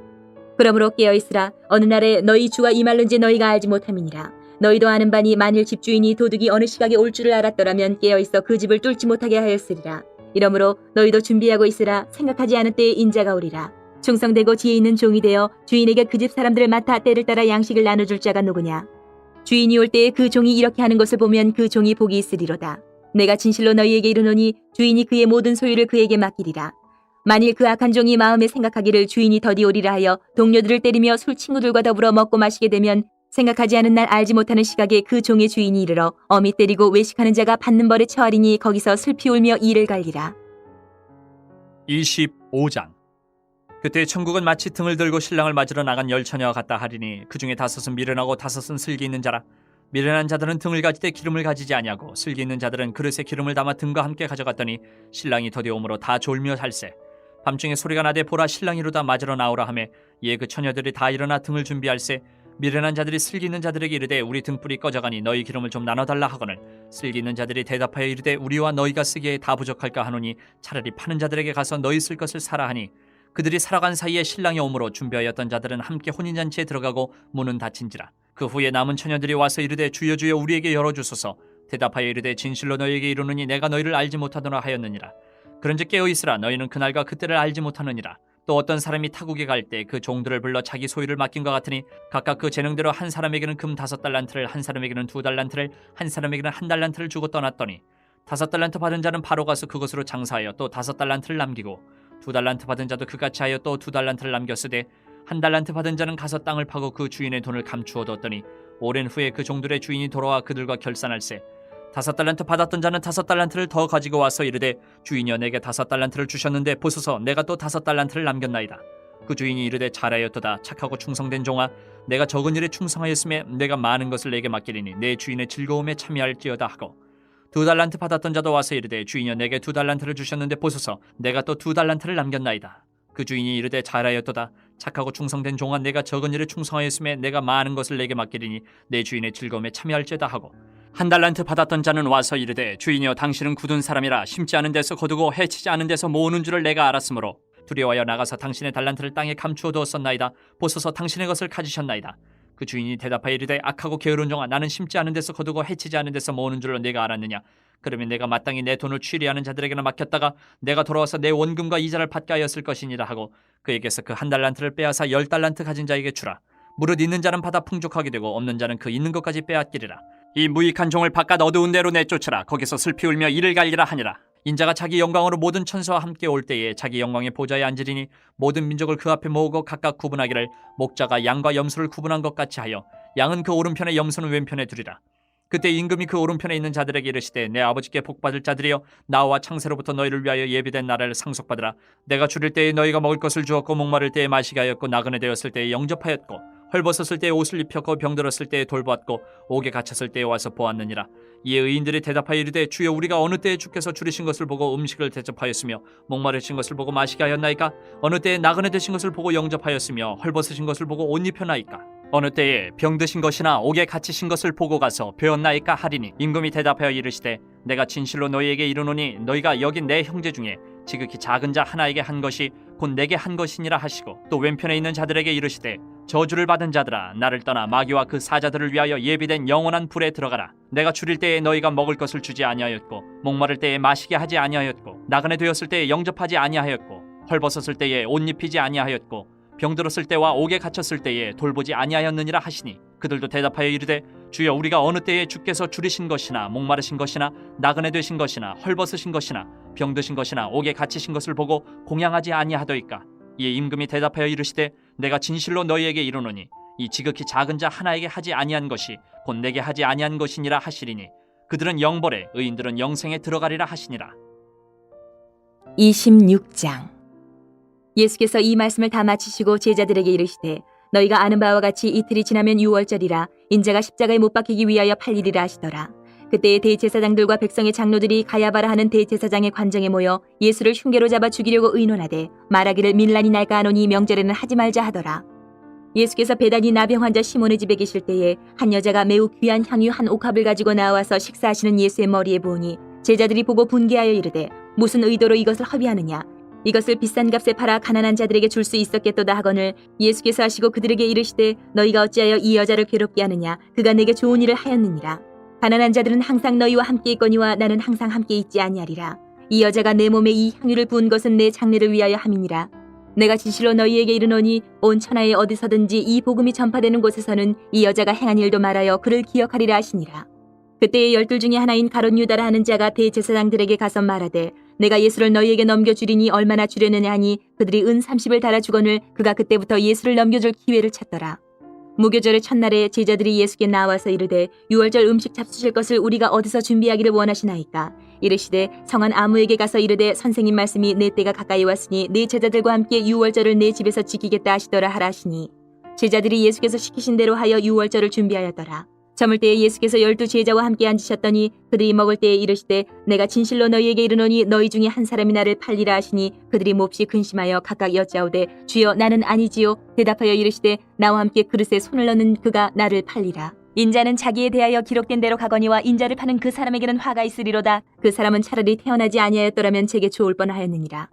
그러므로 깨어있으라. 어느 날에 너희 주가 임할는지 너희가 알지 못함이니라. 너희도 아는 바니 만일 집주인이 도둑이 어느 시각에 올 줄을 알았더라면 깨어있어 그 집을 뚫지 못하게 하였으리라. 이러므로 너희도 준비하고 있으라. 생각하지 않은 때에 인자가 오리라. 충성되고 지혜 있는 종이 되어 주인에게 그 집 사람들을 맡아 때를 따라 양식을 나눠줄 자가 누구냐. 주인이 올 때에 그 종이 이렇게 하는 것을 보면 그 종이 복이 있으리로다. 내가 진실로 너희에게 이르노니 주인이 그의 모든 소유를 그에게 맡기리라. 만일 그 악한 종이 마음에 생각하기를 주인이 더디 오리라 하여 동료들을 때리며 술 친구들과 더불어 먹고 마시게 되면 생각하지 않은 날 알지 못하는 시각에 그 종의 주인이 이르러 어미 때리고 외식하는 자가 받는 벌에 처하리니 거기서 슬피 울며 이를 갈리라. 25장. 그때 천국은 마치 등을 들고 신랑을 맞으러 나간 열 처녀와 같다 하리니 그 중에 다섯은 미련하고 다섯은 슬기 있는 자라. 미련한 자들은 등을 가지되 기름을 가지지 아니하고 슬기 있는 자들은 그릇에 기름을 담아 등과 함께 가져갔더니 신랑이 더디 오므로 다 졸며 살세. 밤중에 소리가 나되 보라 신랑이로다 맞으러 나오라 하매 이에 그 처녀들이 다 일어나 등을 준비할세. 미련한 자들이 슬기 있는 자들에게 이르되 우리 등불이 꺼져가니 너희 기름을 좀 나눠달라 하거늘 슬기 있는 자들이 대답하여 이르되 우리와 너희가 쓰기에 다 부족할까 하노니 차라리 파는 자들에게 가서 너희 쓸 것을 사라 하니 그들이 살아간 사이에 신랑이 오므로 준비하였던 자들은 함께 혼인잔치에 들어가고 문은 닫힌지라. 그 후에 남은 처녀들이 와서 이르되 주여 주여 우리에게 열어주소서. 대답하여 이르되 진실로 너희에게 이르노니 내가 너희를 알지 못하노라 하였느니라. 그런즉 깨어있으라. 너희는 그날과 그때를 알지 못하느니라. 또 어떤 사람이 타국에 갈 때 그 종들을 불러 자기 소유를 맡긴 것 같으니 각각 그 재능대로 한 사람에게는 금 5달란트를 한 사람에게는 2달란트를 한 사람에게는 1달란트를 주고 떠났더니 5달란트 받은 자는 바로 가서 그것으로 장사하여 또 5달란트를 남기고 2달란트 받은 자도 그같이 하여 또 2달란트를 남겼으되 1달란트 받은 자는 가서 땅을 파고 그 주인의 돈을 감추어 뒀더니 오랜 후에 그 종들의 주인이 돌아와 그들과 결산할세. 5달란트 받았던 자는 5달란트를 더 가지고 와서 이르되 주인이여 내게 5달란트를 주셨는데 보소서 내가 또 5달란트를 남겼나이다. 그 주인이 이르되 잘하였도다. 착하고 충성된 종아 내가 적은 일에 충성하였음에 내가 많은 것을 내게 맡기리니 내 주인의 즐거움에 참여할지어다 하고 2달란트 받았던 자도 와서 이르되 주인이여 내게 2달란트를 주셨는데 보소서 내가 또 2달란트를 남겼나이다. 그 주인이 이르되 잘하였도다. 착하고 충성된 종아 내가 적은 일에 충성하였음에 내가 많은 것을 내게 맡기리니 내 주인의 즐거움에 참여할지어다 하고 1달란트 받았던 자는 와서 이르되 주인이여 당신은 굳은 사람이라 심지 않은 데서 거두고 해치지 않은 데서 모으는 줄을 내가 알았으므로 두려워하여 나가서 당신의 달란트를 땅에 감추어 두었었나이다. 보소서 당신의 것을 가지셨나이다. 그 주인이 대답하여 이르되 악하고 게으른 종아 나는 심지 않은 데서 거두고 해치지 않은 데서 모으는 줄로 내가 알았느냐. 그러면 내가 마땅히 내 돈을 취리하는 자들에게나 맡겼다가 내가 돌아와서 내 원금과 이자를 받게 하였을 것이니라 하고 그에게서 그 1달란트를 빼앗아 10달란트 가진 자에게 주라. 무릇 있는 자는 받아 풍족하게 되고 없는 자는 그 있는 것까지 빼앗기리라. 이 무익한 종을 바깥 어두운 데로 내쫓으라. 거기서 슬피 울며 이를 갈리라 하니라. 인자가 자기 영광으로 모든 천사와 함께 올 때에 자기 영광의 보좌에 앉으리니 모든 민족을 그 앞에 모으고 각각 구분하기를 목자가 양과 염소를 구분한 것 같이 하여 양은 그 오른편에 염소는 왼편에 두리라. 그때 임금이 그 오른편에 있는 자들에게 이르시되 내 아버지께 복받을 자들이여 나와 창세로부터 너희를 위하여 예비된 나라를 상속받으라. 내가 줄일 때에 너희가 먹을 것을 주었고 목마를 때에 마시게 하였고 나그네 되었을 때에 영접하였고 헐벗었을 때에 옷을 입혔고 병들었을 때에 돌보았고 옥에 갇혔을 때에 와서 보았느니라. 이에 의인들이 대답하여 이르되 주여 우리가 어느 때에 주께서 줄이신 것을 보고 음식을 대접하였으며 목마르신 것을 보고 마시게 하였나이까? 어느 때에 나그네 되신 것을 보고 영접하였으며 헐벗으신 것을 보고 옷 입혔나이까? 어느 때에 병드신 것이나 옥에 갇히신 것을 보고 가서 배웠나이까 하리니 임금이 대답하여 이르시되 내가 진실로 너희에게 이르노니 너희가 여기 내 형제 중에 지극히 작은 자 하나에게 한 것이 곧 내게 한 것이니라 하시고 또 왼편에 있는 자들에게 이르시되 저주를 받은 자들아 나를 떠나 마귀와 그 사자들을 위하여 예비된 영원한 불에 들어가라. 내가 줄일 때에 너희가 먹을 것을 주지 아니하였고 목마를 때에 마시게 하지 아니하였고 나그네 되었을 때에 영접하지 아니하였고 헐벗었을 때에 옷 입히지 아니하였고 병들었을 때와 옥에 갇혔을 때에 돌보지 아니하였느니라 하시니 그들도 대답하여 이르되 주여 우리가 어느 때에 주께서 줄이신 것이나 목마르신 것이나 나그네 되신 것이나 헐벗으신 것이나 병드신 것이나 옥에 갇히신 것을 보고 공양하지 아니하더이까? 이에 임금이 대답하여 이르시되 내가 진실로 너희에게 이르노니 이 지극히 작은 자 하나에게 하지 아니한 것이 곧 내게 하지 아니한 것이니라 하시리니 그들은 영벌에 의인들은 영생에 들어가리라 하시니라. 26장. 예수께서 이 말씀을 다 마치시고 제자들에게 이르시되 너희가 아는 바와 같이 이틀이 지나면 유월절이라 인자가 십자가에 못 박히기 위하여 팔리리라 하시더라. 그때의 대제사장들과 백성의 장로들이 가야바라 하는 대제사장의 관정에 모여 예수를 흉계로 잡아 죽이려고 의논하되 말하기를 밀란이 날까 하노니 명절에는 하지 말자 하더라. 예수께서 베다니 나병 환자 시몬의 집에 계실 때에 한 여자가 매우 귀한 향유 한 옥합을 가지고 나와서 식사하시는 예수의 머리에 부으니 제자들이 보고 분개하여 이르되 무슨 의도로 이것을 허비하느냐? 이것을 비싼 값에 팔아 가난한 자들에게 줄 수 있었겠도다 하거늘 예수께서 하시고 그들에게 이르시되 너희가 어찌하여 이 여자를 괴롭게 하느냐? 그가 내게 좋은 일을 하였느니라. 가난한 자들은 항상 너희와 함께 있거니와 나는 항상 함께 있지 아니하리라. 이 여자가 내 몸에 이 향유를 부은 것은 내 장례를 위하여 함이니라. 내가 진실로 너희에게 이르노니 온 천하에 어디서든지 이 복음이 전파되는 곳에서는 이 여자가 행한 일도 말하여 그를 기억하리라 하시니라. 그때의 12 중에 하나인 가룟 유다라 하는 자가 대제사장들에게 가서 말하되 내가 예수를 너희에게 넘겨주리니 얼마나 주려느냐 하니 그들이 은 30을 달아주거늘 그가 그때부터 예수를 넘겨줄 기회를 찾더라. 무교절의 첫날에 제자들이 예수께 나와서 이르되 유월절 음식 잡수실 것을 우리가 어디서 준비하기를 원하시나이까? 이르시되 성한 아무에게 가서 이르되 선생님 말씀이 내 때가 가까이 왔으니 네 제자들과 함께 유월절을 내 집에서 지키겠다 하시더라 하라 하시니 제자들이 예수께서 시키신 대로 하여 유월절을 준비하였더라. 저물 때에 예수께서 12 제자와 함께 앉으셨더니 그들이 먹을 때에 이르시되 내가 진실로 너희에게 이르노니 너희 중에 한 사람이 나를 팔리라 하시니 그들이 몹시 근심하여 각각 여짜오되 주여 나는 아니지요. 대답하여 이르시되 나와 함께 그릇에 손을 넣는 그가 나를 팔리라. 인자는 자기에 대하여 기록된 대로 가거니와 인자를 파는 그 사람에게는 화가 있으리로다. 그 사람은 차라리 태어나지 아니하였더라면 제게 좋을 뻔하였느니라.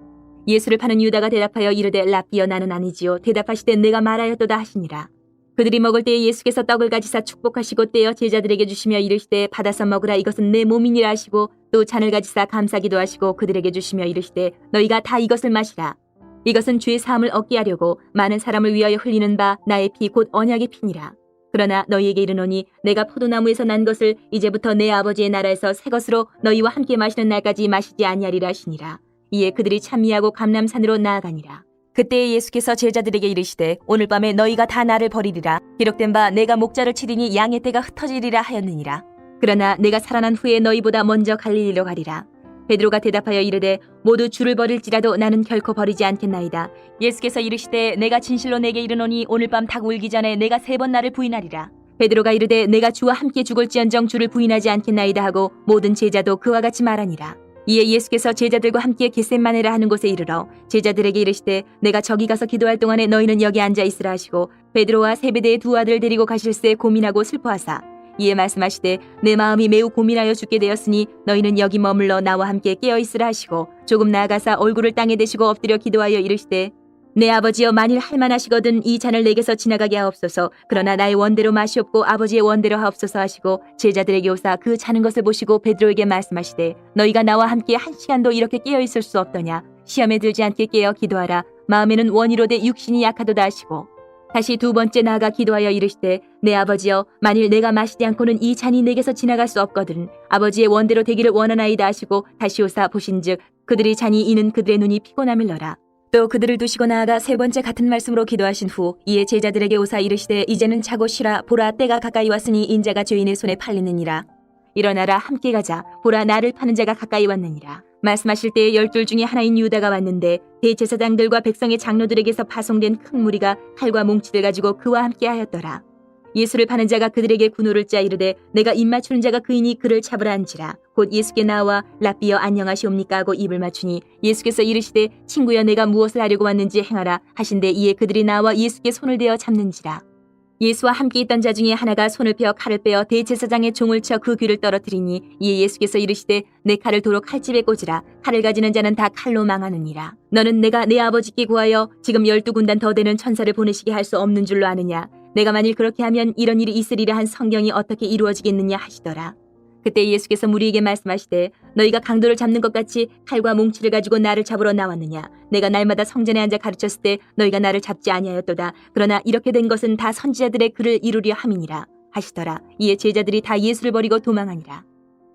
예수를 파는 유다가 대답하여 이르되 랍비여 나는 아니지요. 대답하시되 내가 말하였도다 하시니라. 그들이 먹을 때에 예수께서 떡을 가지사 축복하시고 떼어 제자들에게 주시며 이르시되 받아서 먹으라 이것은 내 몸이니라 하시고 또 잔을 가지사 감사기도 하시고 그들에게 주시며 이르시되 너희가 다 이것을 마시라. 이것은 죄 사함을 얻게 하려고 많은 사람을 위하여 흘리는 바 나의 피 곧 언약의 피니라. 그러나 너희에게 이르노니 내가 포도나무에서 난 것을 이제부터 내 아버지의 나라에서 새 것으로 너희와 함께 마시는 날까지 마시지 아니하리라 하시니라. 이에 그들이 찬미하고 감람산으로 나아가니라. 그때 예수께서 제자들에게 이르시되 오늘 밤에 너희가 다 나를 버리리라. 기록된 바 내가 목자를 치리니 양의 떼가 흩어지리라 하였느니라. 그러나 내가 살아난 후에 너희보다 먼저 갈릴리로 가리라. 베드로가 대답하여 이르되 모두 주를 버릴지라도 나는 결코 버리지 않겠나이다. 예수께서 이르시되 내가 진실로 내게 이르노니 오늘 밤 닭 울기 전에 내가 3번 나를 부인하리라. 베드로가 이르되 내가 주와 함께 죽을지언정 주를 부인하지 않겠나이다 하고 모든 제자도 그와 같이 말하니라. 이에 예수께서 제자들과 함께 겟셋마네라 하는 곳에 이르러 제자들에게 이르시되 내가 저기 가서 기도할 동안에 너희는 여기 앉아 있으라 하시고 베드로와 세베대의 2 아들 데리고 가실새 고민하고 슬퍼하사 이에 말씀하시되 내 마음이 매우 고민하여 죽게 되었으니 너희는 여기 머물러 나와 함께 깨어 있으라 하시고 조금 나아가사 얼굴을 땅에 대시고 엎드려 기도하여 이르시되 내 아버지여 만일 할만하시거든 이 잔을 내게서 지나가게 하옵소서. 그러나 나의 원대로 마시옵고 아버지의 원대로 하옵소서 하시고 제자들에게 오사 그 자는 것을 보시고 베드로에게 말씀하시되 너희가 나와 함께 1시간도 이렇게 깨어 있을 수 없더냐. 시험에 들지 않게 깨어 기도하라. 마음에는 원이로되 육신이 약하도다 하시고 다시 2번째 나아가 기도하여 이르시되 내 아버지여 만일 내가 마시지 않고는 이 잔이 내게서 지나갈 수 없거든 아버지의 원대로 되기를 원하나이다 하시고 다시 오사 보신즉 그들의 잔이 이는 그들의 눈이 피곤함일러라. 또 그들을 두시고 나아가 세 번째 같은 말씀으로 기도하신 후 이에 제자들에게 오사 이르시되 이제는 자고 쉬라. 보라 때가 가까이 왔으니 인자가 죄인의 손에 팔리느니라. 일어나라 함께 가자. 보라 나를 파는 자가 가까이 왔느니라. 말씀하실 때에 12 중에 하나인 유다가 왔는데 대제사장들과 백성의 장로들에게서 파송된 큰 무리가 칼과 몽치를 가지고 그와 함께 하였더라. 예수를 파는 자가 그들에게 군호를 짜 이르되 내가 입 맞추는 자가 그이니 그를 잡으라 한지라. 곧 예수께 나와 랍비여 안녕하시옵니까 하고 입을 맞추니 예수께서 이르시되 친구여 내가 무엇을 하려고 왔는지 행하라 하신대 이에 그들이 나와 예수께 손을 대어 잡는지라. 예수와 함께 있던 자 중에 하나가 손을 펴 칼을 빼어 대제사장의 종을 쳐 그 귀를 떨어뜨리니 이에 예수께서 이르시되 내 칼을 도로 칼집에 꽂으라. 칼을 가지는 자는 다 칼로 망하느니라. 너는 내가 내 아버지께 구하여 지금 12군단 더 되는 천사를 보내시게 할 수 없는 줄로 아느냐. 내가 만일 그렇게 하면 이런 일이 있으리라 한 성경이 어떻게 이루어지겠느냐 하시더라. 그때 예수께서 무리에게 말씀하시되 너희가 강도를 잡는 것 같이 칼과 몽치를 가지고 나를 잡으러 나왔느냐. 내가 날마다 성전에 앉아 가르쳤을 때 너희가 나를 잡지 아니하였도다. 그러나 이렇게 된 것은 다 선지자들의 글을 이루려 함이니라 하시더라. 이에 제자들이 다 예수를 버리고 도망하니라.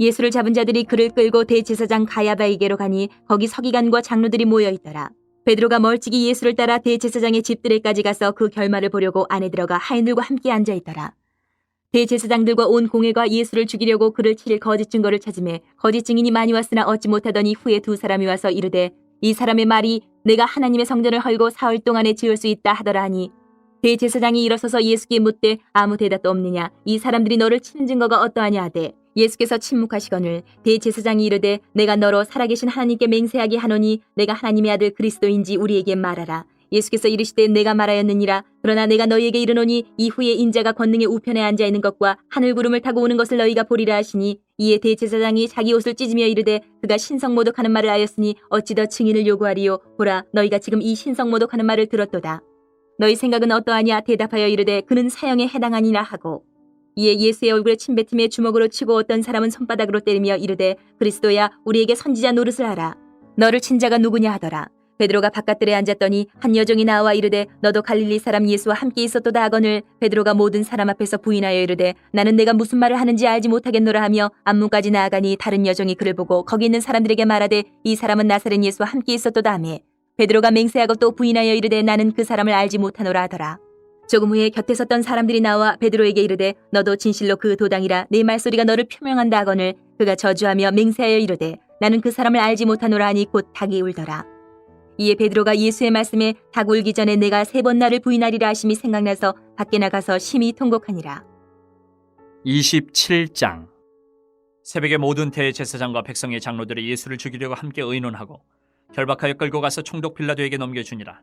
예수를 잡은 자들이 그를 끌고 대제사장 가야바에게로 가니 거기 서기관과 장로들이 모여 있더라. 베드로가 멀찍이 예수를 따라 대제사장의 집들에까지 가서 그 결말을 보려고 안에 들어가 하인들과 함께 앉아 있더라. 대제사장들과 온 공회가 예수를 죽이려고 그를 치릴 거짓 증거를 찾으매 거짓 증인이 많이 왔으나 얻지 못하더니 후에 2 사람이 와서 이르되 이 사람의 말이 내가 하나님의 성전을 헐고 사흘 동안에 지을 수 있다 하더라 하니 대제사장이 일어서서 예수께 묻되 아무 대답도 없느냐. 이 사람들이 너를 치는 증거가 어떠하냐 하되 예수께서 침묵하시거늘 대제사장이 이르되 내가 너로 살아계신 하나님께 맹세하게 하노니 내가 하나님의 아들 그리스도인지 우리에게 말하라. 예수께서 이르시되 내가 말하였느니라. 그러나 내가 너희에게 이르노니 이후에 인자가 권능의 우편에 앉아 있는 것과 하늘 구름을 타고 오는 것을 너희가 보리라 하시니 이에 대제사장이 자기 옷을 찢으며 이르되 그가 신성모독하는 말을 하였으니 어찌 더 증인을 요구하리요. 보라 너희가 지금 이 신성모독하는 말을 들었도다. 너희 생각은 어떠하냐. 대답하여 이르되 그는 사형에 해당하니라 하고 이에 예수의 얼굴에 침뱉음에 주먹으로 치고 어떤 사람은 손바닥으로 때리며 이르되 그리스도야 우리에게 선지자 노릇을 하라. 너를 친 자가 누구냐 하더라. 베드로가 바깥들에 앉았더니 한 여종이 나와 이르되 너도 갈릴리 사람 예수와 함께 있었도다 하거늘 베드로가 모든 사람 앞에서 부인하여 이르되 나는 내가 무슨 말을 하는지 알지 못하겠노라 하며 앞문까지 나아가니 다른 여종이 그를 보고 거기 있는 사람들에게 말하되 이 사람은 나사렛 예수와 함께 있었도다 하며 베드로가 맹세하고 또 부인하여 이르되 나는 그 사람을 알지 못하노라 하더라. 조금 후에 곁에 섰던 사람들이 나와 베드로에게 이르되 너도 진실로 그 도당이라 내 말소리가 너를 표명한다 하거늘 그가 저주하며 맹세하여 이르되 나는 그 사람을 알지 못하노라 하니 곧 닭이 울더라. 이에 베드로가 예수의 말씀에 닭 울기 전에 내가 3번 나를 부인하리라 하심이 생각나서 밖에 나가서 심히 통곡하니라. 27장. 새벽에 모든 대제사장과 백성의 장로들이 예수를 죽이려고 함께 의논하고 결박하여 끌고 가서 총독 빌라도에게 넘겨주니라.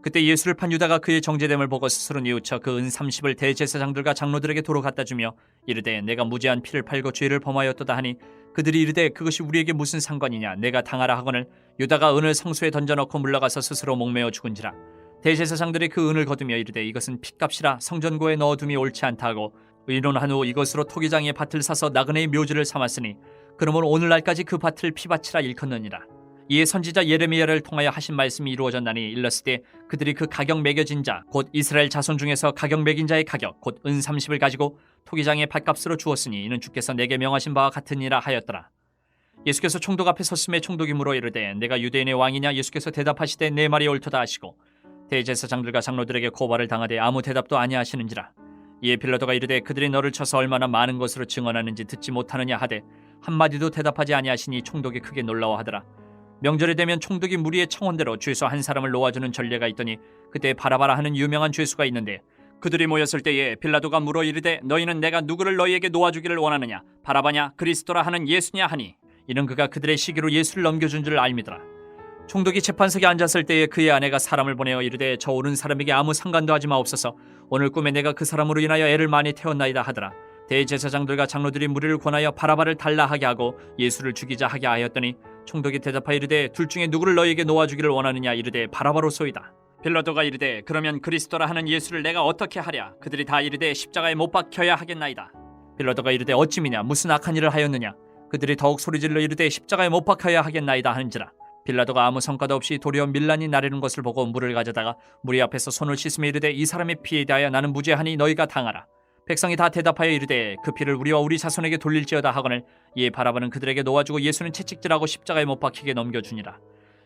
그때 예수를 판 유다가 그의 정죄됨을 보고 스스로 뉘우쳐 그 은 30을 대제사장들과 장로들에게 도로 갖다 주며 이르되 내가 무죄한 피를 팔고 죄를 범하였도다 하니 그들이 이르되 그것이 우리에게 무슨 상관이냐. 내가 당하라 하거늘 유다가 은을 성소에 던져넣고 물러가서 스스로 목매어 죽은지라. 대제사장들이 그 은을 거두며 이르되 이것은 핏값이라 성전고에 넣어둠이 옳지 않다 하고 의논한 후 이것으로 토기장의 밭을 사서 나그네의 묘지를 삼았으니 그러므로 오늘날까지 그 밭을 피밭이라 일컫느니라. 이에 선지자 예레미야를 통하여 하신 말씀이 이루어졌나니 일렀을 때 그들이 그 가격 매겨진 자 곧 이스라엘 자손 중에서 가격 매긴 자의 가격 곧 은 30을 가지고 토기장의 밭값으로 주었으니 이는 주께서 내게 명하신 바와 같으니라 하였더라. 예수께서 총독 앞에 섰음에 총독이 물어 이르되 내가 유대인의 왕이냐. 예수께서 대답하시되 내 말이 옳도다 하시고 대제사장들과 장로들에게 고발을 당하되 아무 대답도 아니하시는지라. 이에 빌라도가 이르되 그들이 너를 쳐서 얼마나 많은 것으로 증언하는지 듣지 못하느냐 하되 한마디도 대답하지 아니하시니 총독이 크게 놀라워하더라. 명절이 되면 총독이 무리의 청원대로 죄수 한 사람을 놓아주는 전례가 있더니 그때 바라바라 하는 유명한 죄수가 있는데 그들이 모였을 때에 빌라도가 물어 이르되 너희는 내가 누구를 너희에게 놓아주기를 원하느냐. 바라바냐 그리스도라 하는 예수냐 하니 이는 그가 그들의 시기로 예수를 넘겨준 줄 알미더라. 총독이 재판석에 앉았을 때에 그의 아내가 사람을 보내어 이르되 저 오는 사람에게 아무 상관도 하지 마옵소서. 오늘 꿈에 내가 그 사람으로 인하여 애를 많이 태웠나이다 하더라. 대제사장들과 장로들이 무리를 권하여 바라바를 달라 하게 하고 예수를 죽이자 하게 하였더니 총독이 대답하여 이르되 둘 중에 누구를 너희에게 놓아주기를 원하느냐. 이르되 바라바로소이다. 빌라도가 이르되 그러면 그리스도라 하는 예수를 내가 어떻게 하랴. 그들이 다 이르되 십자가에 못 박혀야 하겠나이다. 빌라도가 이르되 어찌미냐 무슨 악한 일을 하였느냐. 그들이 더욱 소리질러 이르되 십자가에 못 박혀야 하겠나이다 하는지라. 빌라도가 아무 성과도 없이 도리어 밀란이 나르는 것을 보고 물을 가져다가 무리 앞에서 손을 씻으며 이르되 이 사람의 피에 대하여 나는 무죄하니 너희가 당하라. 백성이 다 대답하여 이르되 그 피를 우리와 우리 자손에게 돌릴지어다 하거늘 이에 바라바는 그들에게 놓아주고 예수는 채찍질하고 십자가에 못 박히게 넘겨주니라.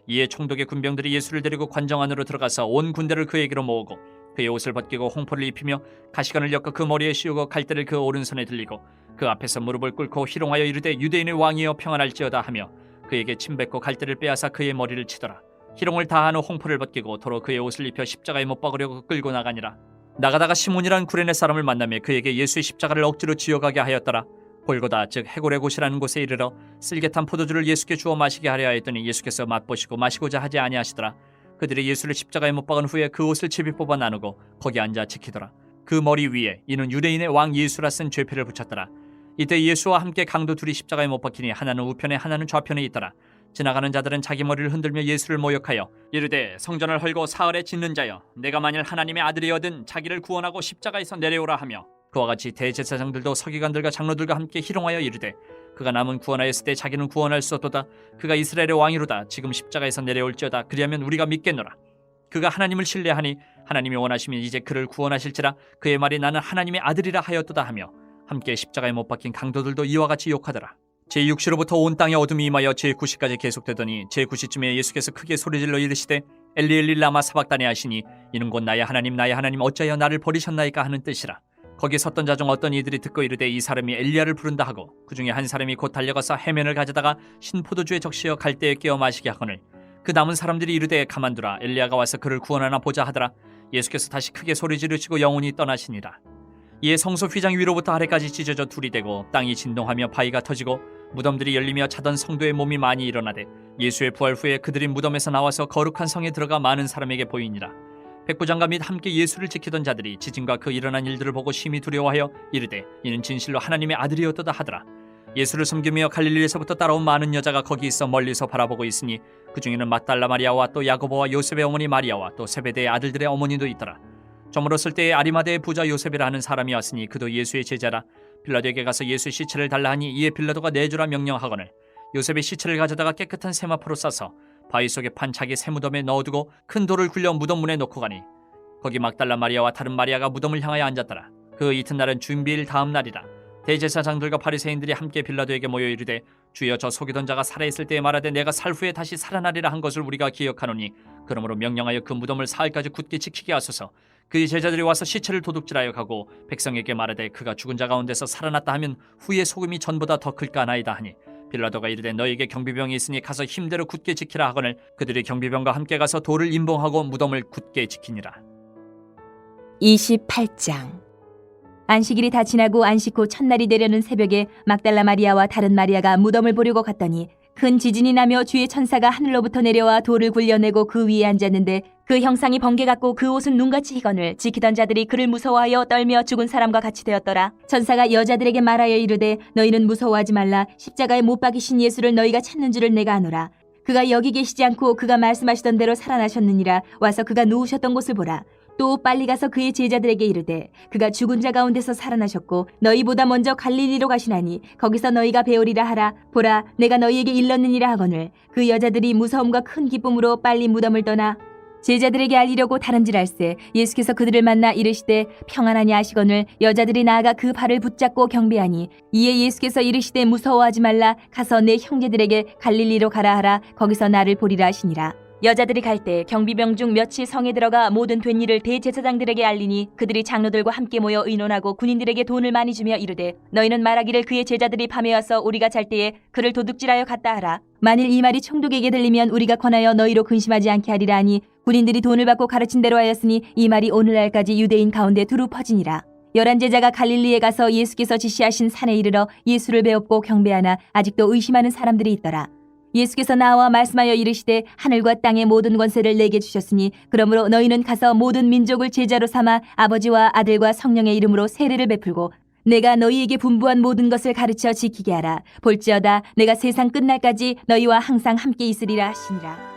이에 총독의 군병들이 예수를 데리고 관정 안으로 들어가서 온 군대를 그에게로 모으고 그의 옷을 벗기고 홍포를 입히며 가시관을 엮어 그 머리에 씌우고 갈대를 그 오른손에 들리고 그 앞에서 무릎을 꿇고 희롱하여 이르되 유대인의 왕이여 평안할지어다 하며 그에게 침 뱉고 갈대를 빼앗아 그의 머리를 치더라. 희롱을 다한 후 홍포를 벗기고 도로 그의 옷을 입혀 십자가에 못 박으려고 끌고 나가니라. 나가다가 시몬이란 구레네 사람을 만나며 그에게 예수의 십자가를 억지로 지어가게 하였더라. 골고다 즉 해골의 곳이라는 곳에 이르러 쓸개탄 포도주를 예수께 주어 마시게 하려 하였더니 예수께서 맛보시고 마시고자 하지 아니하시더라. 그들이 예수를 십자가에 못 박은 후에 그 옷을 제비 뽑아 나누고 거기 앉아 지키더라. 그 머리 위에 이는 유대인의 왕 예수라 쓴 죄패를 붙였더라. 이때 예수와 함께 강도 둘이 십자가에 못 박히니 하나는 우편에 하나는 좌편에 있더라. 지나가는 자들은 자기 머리를 흔들며 예수를 모욕하여 이르되 성전을 헐고 사흘에 짓는 자여 내가 만일 하나님의 아들이어든 자기를 구원하고 십자가에서 내려오라 하며 그와 같이 대제사장들도 서기관들과 장로들과 함께 희롱하여 이르되 그가 남은 구원하였을 때 자기는 구원할 수 없도다. 그가 이스라엘의 왕이로다. 지금 십자가에서 내려올지어다. 그리하면 우리가 믿겠노라. 그가 하나님을 신뢰하니 하나님이 원하시면 이제 그를 구원하실지라. 그의 말이 나는 하나님의 아들이라 하였도다 하며 함께 십자가에 못 박힌 강도들도 이와 같이 욕하더라. 제6시로부터 온 땅에 어둠이 임하여 제9시까지 계속되더니 제9시쯤에 예수께서 크게 소리질러 이르시되 엘리 엘리 라마 사박다니 하시니 이는 곧 나의 하나님 어찌하여 나를 버리셨나이까 하는 뜻이라. 거기 섰던 자 중 어떤 이들이 듣고 이르되 이 사람이 엘리야를 부른다 하고 그 중에 한 사람이 곧 달려가서 해면을 가져다가 신포도주에 적시어 갈대에 끼어 마시게 하거늘 그 남은 사람들이 이르되 가만두라 엘리야가 와서 그를 구원하나 보자 하더라. 예수께서 다시 크게 소리 지르시고 영혼이 떠나시니라. 이에 성소 휘장 위로부터 아래까지 찢어져 둘이 되고 땅이 진동하며 바위가 터지고 무덤들이 열리며 자던 성도의 몸이 많이 일어나되 예수의 부활 후에 그들이 무덤에서 나와서 거룩한 성에 들어가 많은 사람에게 보이니라. 백부장과 및 함께 예수를 지키던 자들이 지진과 그 일어난 일들을 보고 심히 두려워하여 이르되 이는 진실로 하나님의 아들이었도다 하더라. 예수를 섬기며 갈릴리에서부터 따라온 많은 여자가 거기 있어 멀리서 바라보고 있으니 그 중에는 막달라 마리아와 또 야고보와 요셉의 어머니 마리아와 또 세베대의 아들들의 어머니도 있더라. 저물었을 때에 아리마대의 부자 요셉이라 하는 사람이 왔으니 그도 예수의 제자라. 빌라도에게 가서 예수의 시체를 달라 하니 이에 빌라도가 내주라 명령하거늘 요셉의 시체를 가져다가 깨끗한 세마포로 싸서 바위 속에 판 자기 새 무덤에 넣어두고 큰 돌을 굴려 무덤 문에 놓고 가니 거기 막달라 마리아와 다른 마리아가 무덤을 향하여 앉았더라. 그 이튿날은 준비일 다음 날이라. 대제사장들과 바리새인들이 함께 빌라도에게 모여 이르되 주여 저 속이던 자가 살아있을 때에 말하되 내가 살 후에 다시 살아나리라 한 것을 우리가 기억하노니 그러므로 명령하여 그 무덤을 사흘까지 굳게 지키게 하소서. 그의 제자들이 와서 시체를 도둑질하여 가고 백성에게 말하되 그가 죽은 자 가운데서 살아났다 하면 후에 소금이 전보다 더 클까 하나이다 하니 빌라도가 이르되 너에게 경비병이 있으니 가서 힘대로 굳게 지키라 하거늘 그들이 경비병과 함께 가서 돌을 임봉하고 무덤을 굳게 지키니라. 28장. 안식일이 다 지나고 안식 후 첫날이 되려는 새벽에 막달라 마리아와 다른 마리아가 무덤을 보려고 갔더니 큰 지진이 나며 주의 천사가 하늘로부터 내려와 돌을 굴려내고 그 위에 앉았는데 그 형상이 번개 같고 그 옷은 눈같이 희건을 지키던 자들이 그를 무서워하여 떨며 죽은 사람과 같이 되었더라. 천사가 여자들에게 말하여 이르되 너희는 무서워하지 말라. 십자가에 못 박이신 예수를 너희가 찾는 줄을 내가 아노라. 그가 여기 계시지 않고 그가 말씀하시던 대로 살아나셨느니라. 와서 그가 누우셨던 곳을 보라. 또 빨리 가서 그의 제자들에게 이르되 그가 죽은 자 가운데서 살아나셨고 너희보다 먼저 갈릴리로 가시나니 거기서 너희가 배우리라 하라. 보라 내가 너희에게 일렀느니라 하거늘 그 여자들이 무서움과 큰 기쁨으로 빨리 무덤을 떠나 제자들에게 알리려고 다름질할세 예수께서 그들을 만나 이르시되 평안하냐 하시거늘 여자들이 나아가 그 발을 붙잡고 경배하니 이에 예수께서 이르시되 무서워하지 말라. 가서 내 형제들에게 갈릴리로 가라 하라. 거기서 나를 보리라 하시니라. 여자들이 갈 때 경비병 중 몇이 성에 들어가 모든 된 일을 대제사장들에게 알리니 그들이 장로들과 함께 모여 의논하고 군인들에게 돈을 많이 주며 이르되 너희는 말하기를 그의 제자들이 밤에 와서 우리가 잘 때에 그를 도둑질하여 갔다 하라. 만일 이 말이 총독에게 들리면 우리가 권하여 너희로 근심하지 않게 하리라 하니 군인들이 돈을 받고 가르친 대로 하였으니 이 말이 오늘날까지 유대인 가운데 두루 퍼지니라. 11 제자가 갈릴리에 가서 예수께서 지시하신 산에 이르러 예수를 배웁고 경배하나 아직도 의심하는 사람들이 있더라. 예수께서 나와 말씀하여 이르시되 하늘과 땅의 모든 권세를 내게 주셨으니 그러므로 너희는 가서 모든 민족을 제자로 삼아 아버지와 아들과 성령의 이름으로 세례를 베풀고 내가 너희에게 분부한 모든 것을 가르쳐 지키게 하라. 볼지어다 내가 세상 끝날까지 너희와 항상 함께 있으리라 하시니라.